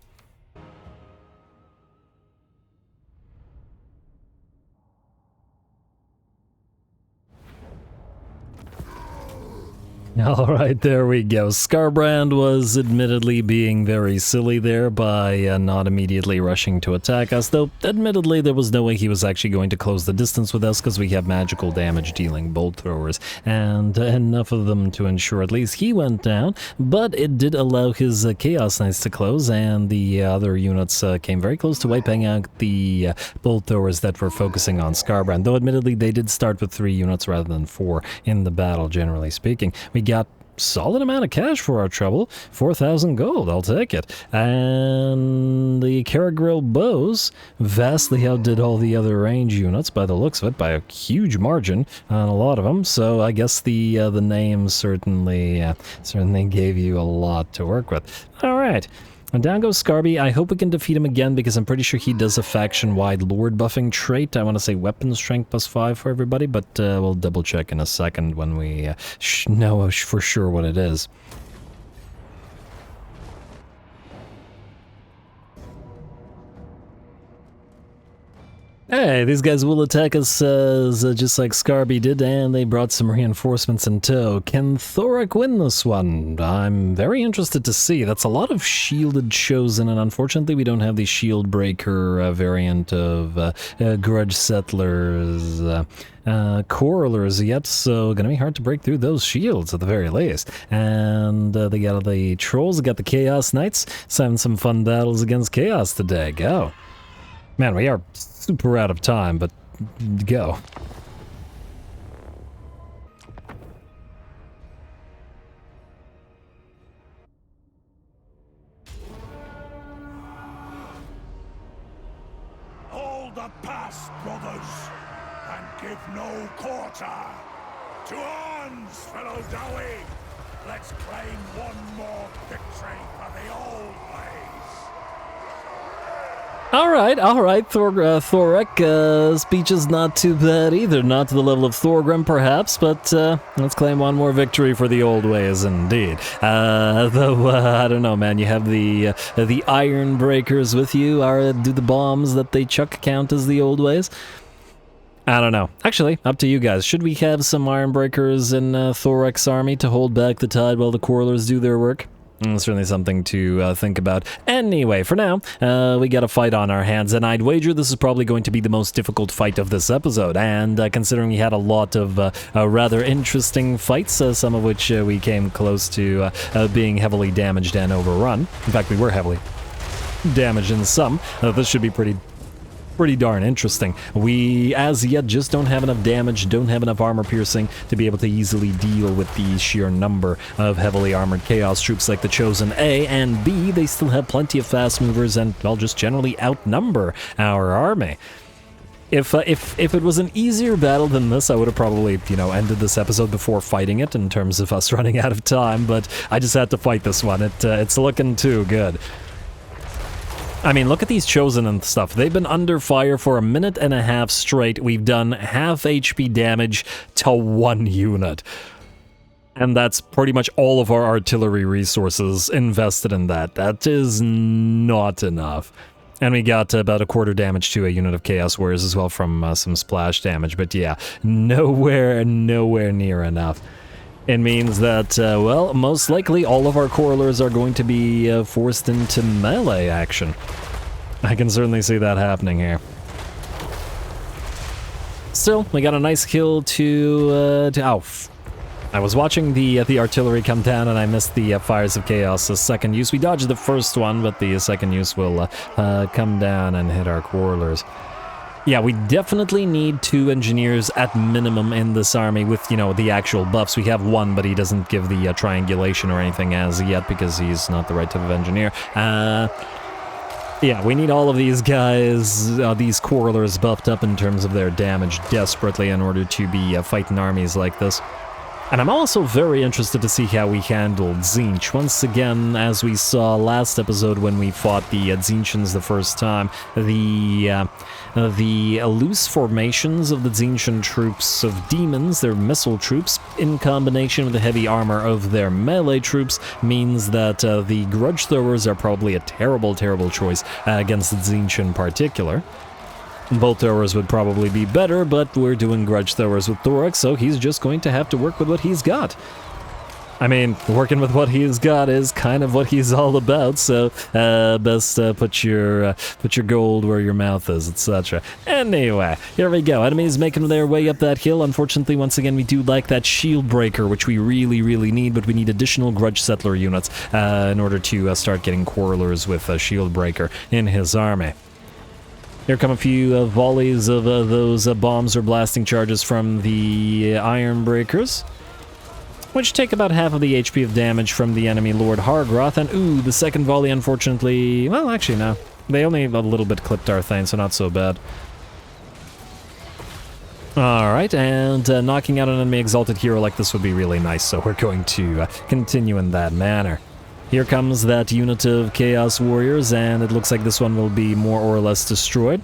Alright, there we go. Skarbrand was admittedly being very silly there by not immediately rushing to attack us, though admittedly there was no way he was actually going to close the distance with us because we have magical damage dealing bolt throwers, and enough of them to ensure at least he went down, but it did allow his Chaos Knights to close, and the other units came very close to wiping out the bolt throwers that were focusing on Skarbrand, though admittedly they did start with 3 units rather than 4 in the battle, generally speaking. We got solid amount of cash for our trouble, 4,000 gold, I'll take it. And the Caragrill bows vastly outdid all the other range units by the looks of it, by a huge margin on a lot of them, so I guess the name certainly gave you a lot to work with. Alright. And down goes Skarby. I hope we can defeat him again because I'm pretty sure he does a faction-wide Lord buffing trait. I want to say weapon strength +5 for everybody, but we'll double check in a second when we know for sure what it is. Hey, these guys will attack us just like Skarby did, and they brought some reinforcements in tow. Can Thorek win this one? I'm very interested to see. That's a lot of shielded chosen, and unfortunately we don't have the shield breaker variant of grudge settlers. Corralers yet, so gonna be hard to break through those shields at the very least. And they got the trolls, got the Chaos Knights, having some fun battles against Chaos today. Go. Man, we are super out of time, but go. Hold the pass, brothers, and give no quarter. To arms, fellow Dowie! Let's claim one more victory for the old ways. Alright, Thorek, speech is not too bad either, not to the level of Thorgrim perhaps, but let's claim one more victory for the old ways indeed. Though, I don't know, man, you have the iron breakers with you. Do the bombs that they chuck count as the old ways? I don't know. Actually, up to you guys. Should we have some iron breakers in Thorek's army to hold back the tide while the Coralers do their work? Certainly something to think about. Anyway, for now, we got a fight on our hands, and I'd wager this is probably going to be the most difficult fight of this episode, and considering we had a lot of rather interesting fights, some of which we came close to being heavily damaged and overrun. In fact, we were heavily damaged in some. This should be pretty darn interesting. We, as yet, just don't have enough damage, don't have enough armor piercing to be able to easily deal with the sheer number of heavily armored Chaos troops like the Chosen A, and B, they still have plenty of fast movers and, well, just generally outnumber our army. If it was an easier battle than this, I would have probably, ended this episode before fighting it in terms of us running out of time, but I just had to fight this one. It's looking too good. I mean, look at these Chosen and stuff. They've been under fire for a minute and a half straight. We've done half HP damage to one unit. And that's pretty much all of our artillery resources invested in that. That is not enough. And we got about a quarter damage to a unit of Chaos Warriors as well from some splash damage. But yeah, nowhere near enough. It means that, well, most likely all of our Coralers are going to be forced into melee action. I can certainly see that happening here. Still, we got a nice kill to I was watching the artillery come down and I missed the Fires of Chaos' second use. We dodged the first one, but the second use will come down and hit our Coralers. Yeah, we definitely need 2 engineers at minimum in this army with, you know, the actual buffs. We have 1, but he doesn't give the triangulation or anything as yet because he's not the right type of engineer. Yeah, we need all of these guys, these quarrelers buffed up in terms of their damage desperately in order to be fighting armies like this. And I'm also very interested to see how we handled Tzeentch. Once again, as we saw last episode when we fought the Tzeentchans the first time, the loose formations of the Tzeentchan troops of demons, their missile troops, in combination with the heavy armor of their melee troops, means that the grudge throwers are probably a terrible, terrible choice against the Tzeentch in particular. Bolt throwers would probably be better, but we're doing grudge throwers with Thorek, so he's just going to have to work with what he's got. I mean, working with what he's got is kind of what he's all about, so best put your gold where your mouth is, etc. Anyway, here we go. Enemies making their way up that hill. Unfortunately, once again, we do like that shield breaker, which we really, really need, but we need additional grudge settler units in order to start getting quarrelers with a shield breaker in his army. Here come a few volleys of those bombs or blasting charges from the Iron Breakers, which take about half of the HP of damage from the enemy Lord Hargroth, and ooh, the second volley, unfortunately, well, actually, no. They only a little bit clipped our thing, so not so bad. Alright, and knocking out an enemy exalted hero like this would be really nice, so we're going to continue in that manner. Here comes that unit of Chaos Warriors, and it looks like this one will be more or less destroyed.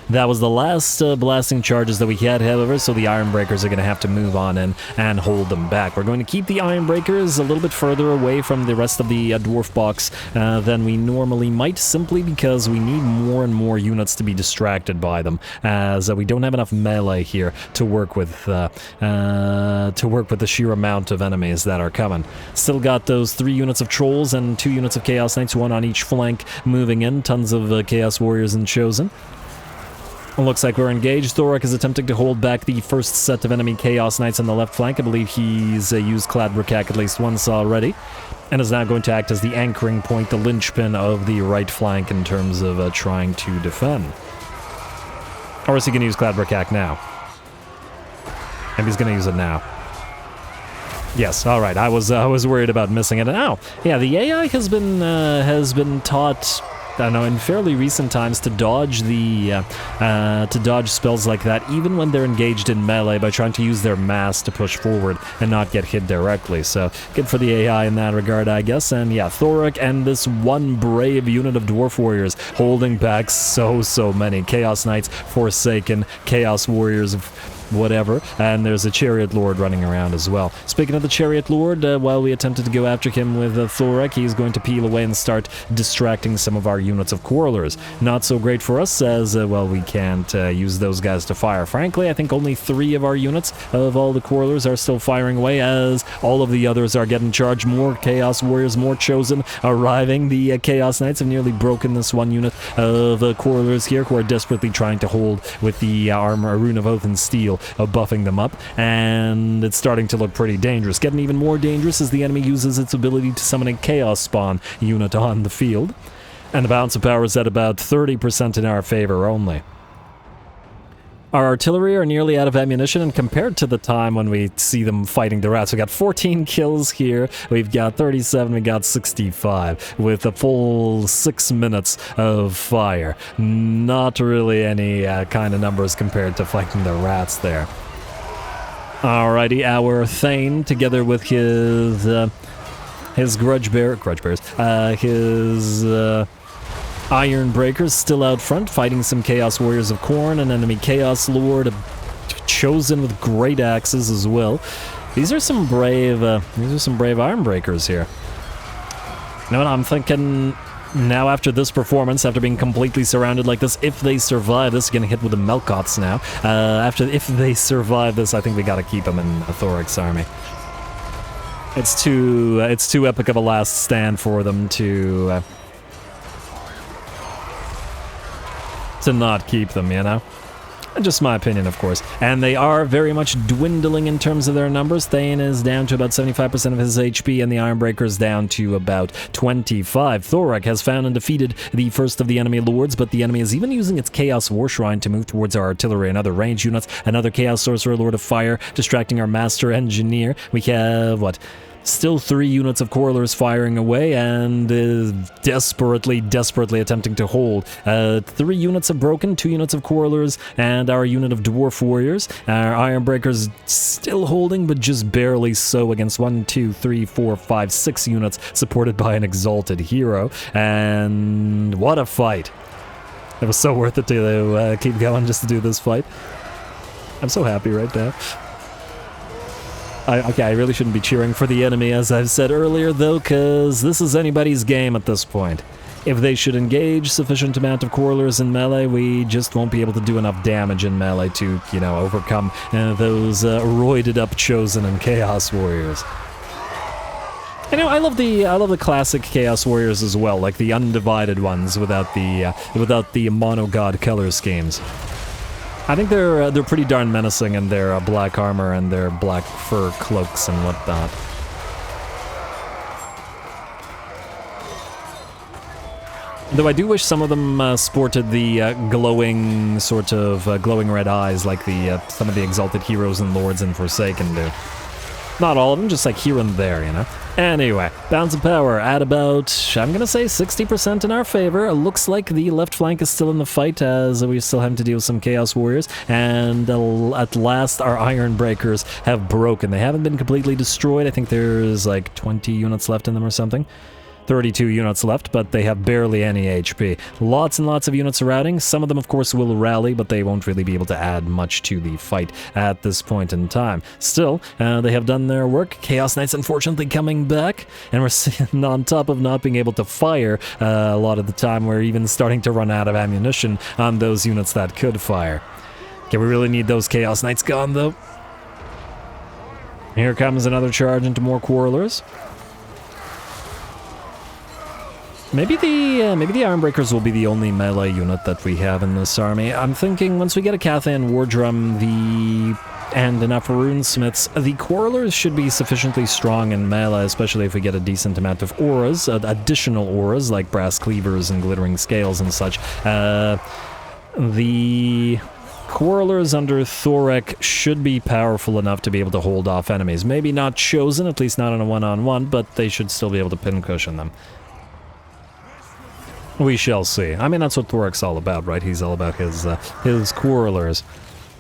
That was the last blasting charges that we had, however, so the Iron Breakers are going to have to move on in and hold them back. We're going to keep the Iron Breakers a little bit further away from the rest of the dwarf box than we normally might, simply because we need more and more units to be distracted by them, as we don't have enough melee here to work with the sheer amount of enemies that are coming. Still got those 3 units of Trolls and 2 units of Chaos Knights, 1 on each flank, moving in. Tons of Chaos Warriors and Chosen. Looks like we're engaged. Thorek is attempting to hold back the first set of enemy Chaos Knights on the left flank. I believe he's used Khrakk at least once already, and is now going to act as the anchoring point, the linchpin of the right flank in terms of trying to defend. Or is he going to use Khrakk now? Maybe he's going to use it now. Yes, all right. I was worried about missing it. Oh, yeah. The AI has been taught, I don't know, in fairly recent times to dodge spells like that, even when they're engaged in melee, by trying to use their mass to push forward and not get hit directly. So good for the AI in that regard, I guess. And yeah, Thorek and this one brave unit of Dwarf Warriors holding back so many Chaos Knights, Forsaken, Chaos Warriors, whatever, and there's a Chariot Lord running around as well. Speaking of the Chariot Lord, while we attempted to go after him with Thorek, he's going to peel away and start distracting some of our units of Quarrelers. Not so great for us, as, well, we can't use those guys to fire. Frankly, I think only 3 of our units of all the Quarrelers are still firing away, as all of the others are getting charged. More Chaos Warriors, more Chosen arriving. The Chaos Knights have nearly broken this one unit of Quarrelers here, who are desperately trying to hold with the armor, Rune of Oath and Steel, buffing them up, and it's starting to look pretty dangerous. Getting even more dangerous as the enemy uses its ability to summon a Chaos Spawn unit on the field, and the balance of power is at about 30% in our favor only. Our artillery are nearly out of ammunition, and compared to the time when we see them fighting the rats, we got 14 kills here, we've got 37, we got 65, with a full 6 minutes of fire. Not really any kind of numbers compared to fighting the rats there. Alrighty, our Thane, together with his Grudgebearers, his Iron Breakers still out front, fighting some Chaos Warriors of Khorne, an enemy Chaos Lord, Chosen with great axes as well. These are some brave Iron Breakers here. You know what I'm thinking? Now, after this performance, after being completely surrounded like this, if they survive this, getting hit with the Melkoths now. If they survive this, I think we gotta keep them in Thorek's army. It's too epic of a last stand for them to not keep them, you know? Just my opinion, of course. And they are very much dwindling in terms of their numbers. Thane is down to about 75% of his HP, and the Ironbreaker's down to about 25. Thorek has found and defeated the first of the enemy lords, but the enemy is even using its Chaos War Shrine to move towards our artillery and other range units. Another Chaos Sorcerer, Lord of Fire, distracting our Master Engineer. We have, what? Still 3 units of Quarrelers firing away and desperately attempting to hold. 3 units have broken, 2 units of Quarrelers, and our unit of Dwarf Warriors. Our Ironbreaker's still holding, but just barely so against 1, 2, 3, 4, 5, 6 units supported by an Exalted Hero. And what a fight. It was so worth it to keep going just to do this fight. I'm so happy right now. Okay, I really shouldn't be cheering for the enemy, as I've said earlier, though, because this is anybody's game at this point. If they should engage sufficient amount of Quarrelers in melee, we just won't be able to do enough damage in melee to, you know, overcome those roided-up Chosen and Chaos Warriors. You know, I love the classic Chaos Warriors as well, like the undivided ones without the mono-god color schemes. I think they're pretty darn menacing in their black armor and their black fur cloaks and whatnot. Though I do wish some of them sported the glowing sort of glowing red eyes like some of the Exalted Heroes and Lords in Forsaken do. Not all of them, just like here and there, you know? Anyway, Bounds of Power at about, I'm gonna say 60% in our favor. It looks like the left flank is still in the fight, as we still have to deal with some Chaos Warriors. And at last, our Iron Breakers have broken. They haven't been completely destroyed. I think there's like 20 units left in them or something. 32 units left, but they have barely any HP. Lots and lots of units routing. Some of them, of course, will rally, but they won't really be able to add much to the fight at this point in time. Still, they have done their work. Chaos Knights, unfortunately, coming back, and we're sitting on top of not being able to fire a lot of the time. We're even starting to run out of ammunition on those units that could fire. Okay, we really need those Chaos Knights gone, though. Here comes another charge into more Quarrelers. Maybe the Ironbreakers will be the only melee unit that we have in this army. I'm thinking once we get a Cathan War Drum and enough Runesmiths, the Quarrelers should be sufficiently strong in melee, especially if we get a decent amount of auras, additional auras like Brass Cleavers and Glittering Scales and such. The Quarrelers under Thorek should be powerful enough to be able to hold off enemies. Maybe not Chosen, at least not on a one-on-one, but they should still be able to pincushion them. We shall see. I mean, that's what Thorek's all about, right? He's all about his Quarrelers.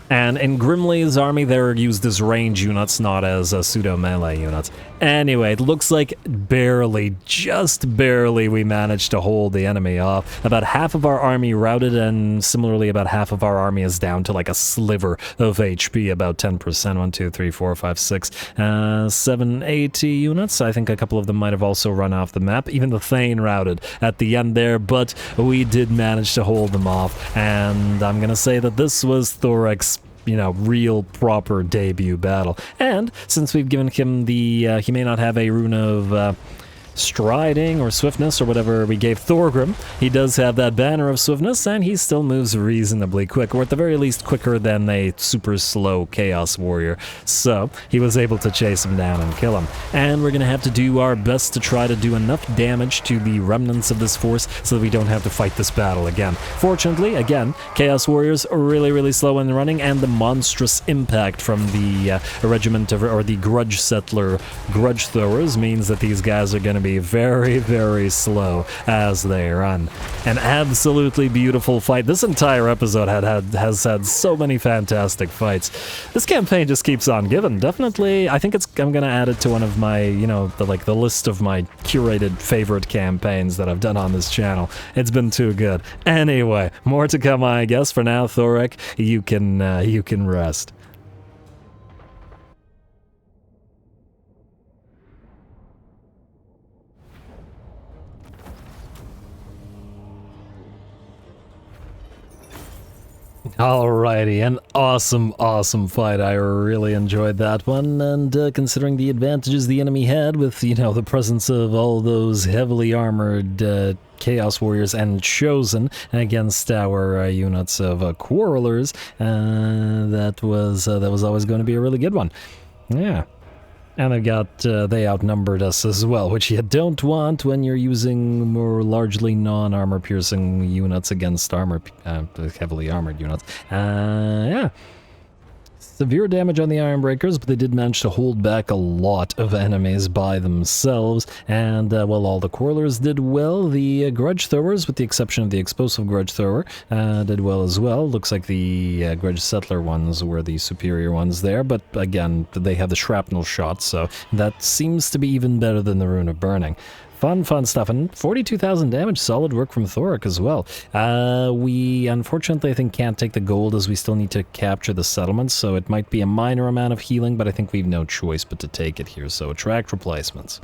And in Grimly's army, they're used as range units, not as pseudo-melee units. Anyway, it looks like just barely, we managed to hold the enemy off. About half of our army routed, and similarly, about half of our army is down to like a sliver of HP, about 10%. 1, 2, 3, 4, 5, 6, 7, 8 units. I think a couple of them might have also run off the map. Even the Thane routed at the end there, but we did manage to hold them off. And I'm gonna say that this was Thorek's, you know, real proper debut battle. And since we've given him the, he may not have a rune of striding or swiftness or whatever we gave Thorgrim, he does have that banner of swiftness, and he still moves reasonably quick, or at the very least quicker than a super slow Chaos Warrior. So he was able to chase him down and kill him. And we're gonna have to do our best to try to do enough damage to the remnants of this force so that we don't have to fight this battle again. Fortunately, again, Chaos Warriors are really slow in running, and the monstrous impact from the regiment of, or the Grudge Settler Grudge Throwers means that these guys are gonna be very slow as they run. An absolutely beautiful fight. This entire episode has had so many fantastic fights. This campaign just keeps on giving. Definitely, I think I'm gonna add it to one of my, you know, the list of my curated favorite campaigns that I've done on this channel. It's been too good. Anyway, more to come, I guess. For now, Thorek, you can rest. Alrighty, an awesome fight. I really enjoyed that one, and considering the advantages the enemy had with, you know, the presence of all those heavily armored Chaos Warriors and Chosen against our units of Quarrelers. That was always going to be a really good one. Yeah. And they outnumbered us as well, which you don't want when you're using more largely non-armor piercing units against heavily armored units. Yeah. Severe damage on the Ironbreakers, but they did manage to hold back a lot of enemies by themselves, and while all the Quarrelers did well, the Grudge Throwers, with the exception of the Explosive Grudge Thrower, did well as well. Looks like the Grudge Settler ones were the superior ones there, but again, they have the Shrapnel shot, so that seems to be even better than the Rune of Burning. Fun stuff, and 42,000 damage, solid work from Thorek as well. We unfortunately, I think, can't take the gold as we still need to capture the settlements, so it might be a minor amount of healing, but I think we've no choice but to take it here, so attract replacements.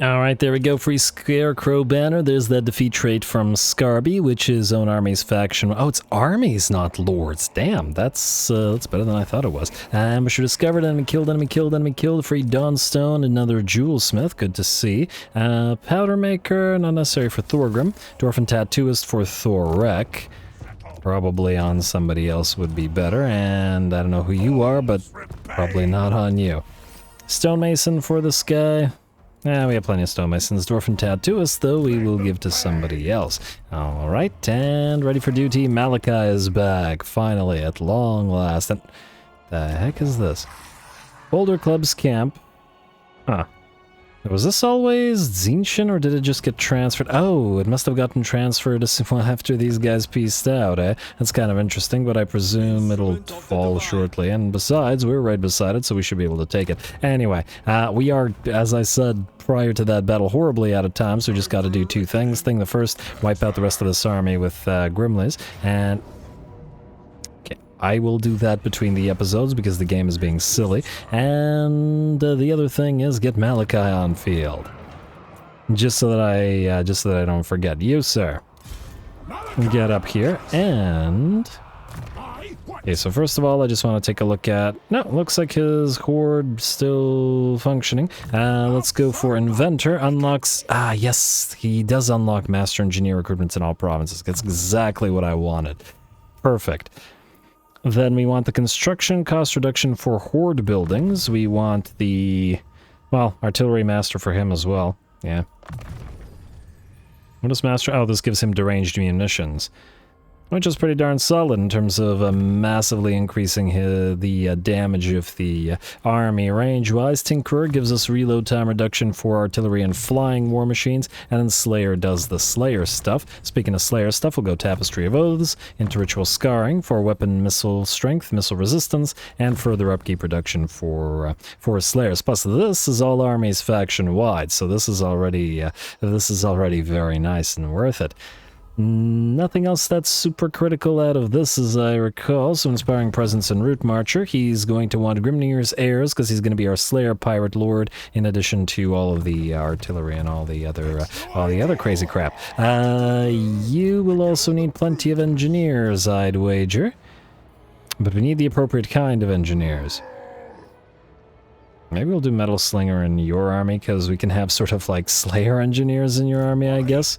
Alright, there we go, free Scarecrow banner. There's that defeat trait from Scarby, which is own army's faction. Oh, it's armies, not lords. Damn, that's better than I thought it was. Ambusher discovered, enemy killed, enemy killed, enemy killed. Free Dawnstone, another Jewelsmith, good to see. Powder Maker, not necessary for Thorgrim. Dwarfen Tattooist for Thorek. Probably on somebody else would be better, and I don't know who you are, but probably not on you. Stonemason for this guy. We have plenty of stonemasons. Dwarfen Tattooist, though, we will give to somebody else. Alright, and ready for duty. Malachi is back, finally, at long last. And the heck is this? Boulder Club's camp. Huh. Was this always Zinchen, or did it just get transferred? Oh, it must have gotten transferred after these guys pieced out, eh? That's kind of interesting, but I presume it'll fall shortly. And besides, we're right beside it, so we should be able to take it. Anyway, we are, as I said prior to that battle, horribly out of time, so we just got to do two things. Thing the first, wipe out the rest of this army with Grimleys, and I will do that between the episodes because the game is being silly. And the other thing is get Malachi on field, just so that I don't forget. You, sir, get up here and. Okay, so first of all, I just want to take a look at. No, looks like his horde still functioning. Let's go for Inventor. Unlocks. Yes, he does unlock Master Engineer recruitments in all provinces. That's exactly what I wanted. Perfect. Then we want the construction cost reduction for horde buildings. We want the, well, artillery master for him as well. Yeah. What is master? Oh, this gives him deranged munitions, which is pretty darn solid in terms of massively increasing the damage of the army. Range-wise, Tinkerer gives us reload time reduction for artillery and flying war machines, and then Slayer does the Slayer stuff. Speaking of Slayer stuff, we'll go Tapestry of Oaths into Ritual Scarring for weapon missile strength, missile resistance, and further upkeep reduction for Slayers. Plus, this is all armies faction-wide, so this is already very nice and worth it. Nothing else that's super critical out of this, as I recall. So Inspiring Presence and Root Marcher. He's going to want Grimnir's heirs because he's going to be our Slayer Pirate Lord, in addition to all of the artillery and all the other crazy crap. You will also need plenty of engineers, I'd wager, but we need the appropriate kind of engineers. Maybe we'll do Metal Slinger in your army, because we can have sort of like Slayer engineers in your army, I guess.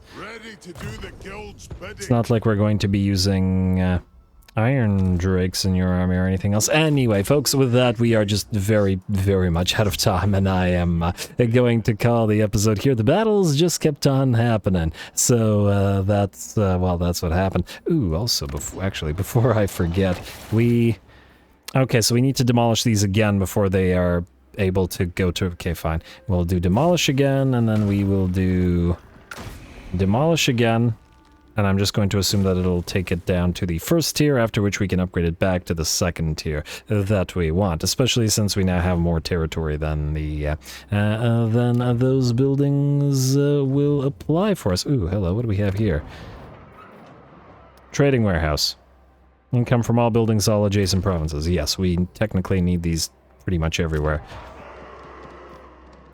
It's not like we're going to be using Iron Drakes in your army or anything else. Anyway, folks, with that, we are just very, very much out of time, and I am going to call the episode here. The battles just kept on happening, so that's what happened. Ooh, also, before I forget, okay, so we need to demolish these again before they are able to go to. Okay, fine. We'll do demolish again, and then we will do demolish again, and I'm just going to assume that it'll take it down to the first tier, after which we can upgrade it back to the second tier that we want, especially since we now have more territory than those buildings will apply for us. Ooh, hello, what do we have here? Trading warehouse. Income from all buildings, all adjacent provinces. Yes, we technically need these pretty much everywhere.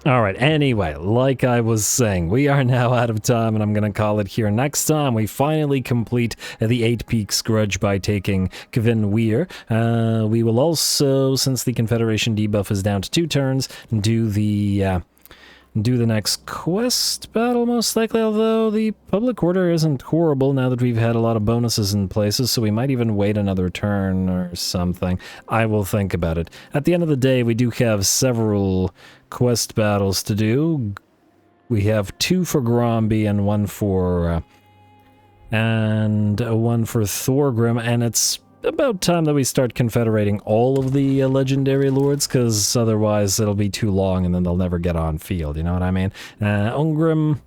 All right, anyway, like I was saying, we are now out of time, and I'm going to call it here. Next time, we finally complete the 8 Peaks Grudge by taking Kvin Weir. We will also, since the Confederation debuff is down to 2 turns, do the next quest battle, most likely, although the public order isn't horrible now that we've had a lot of bonuses in places, so we might even wait another turn or something. I will think about it. At the end of the day, we do have several quest battles to do. We have 2 for Gromby and 1 for Thorgrim, and it's about time that we start confederating all of the legendary lords, because otherwise it'll be too long and then they'll never get on field, you know what I mean? Ungrim,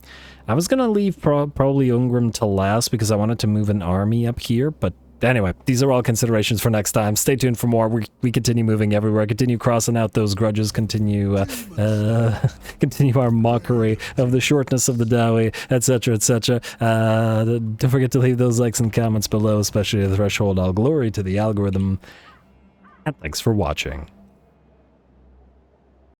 I was gonna leave probably Ungrim to last because I wanted to move an army up here, but anyway, these are all considerations for next time. Stay tuned for more. We continue moving everywhere, continue crossing out those grudges, continue our mockery of the shortness of the Dowie, etc., etc. Don't forget to leave those likes and comments below, especially the threshold. All glory to the algorithm, and thanks for watching.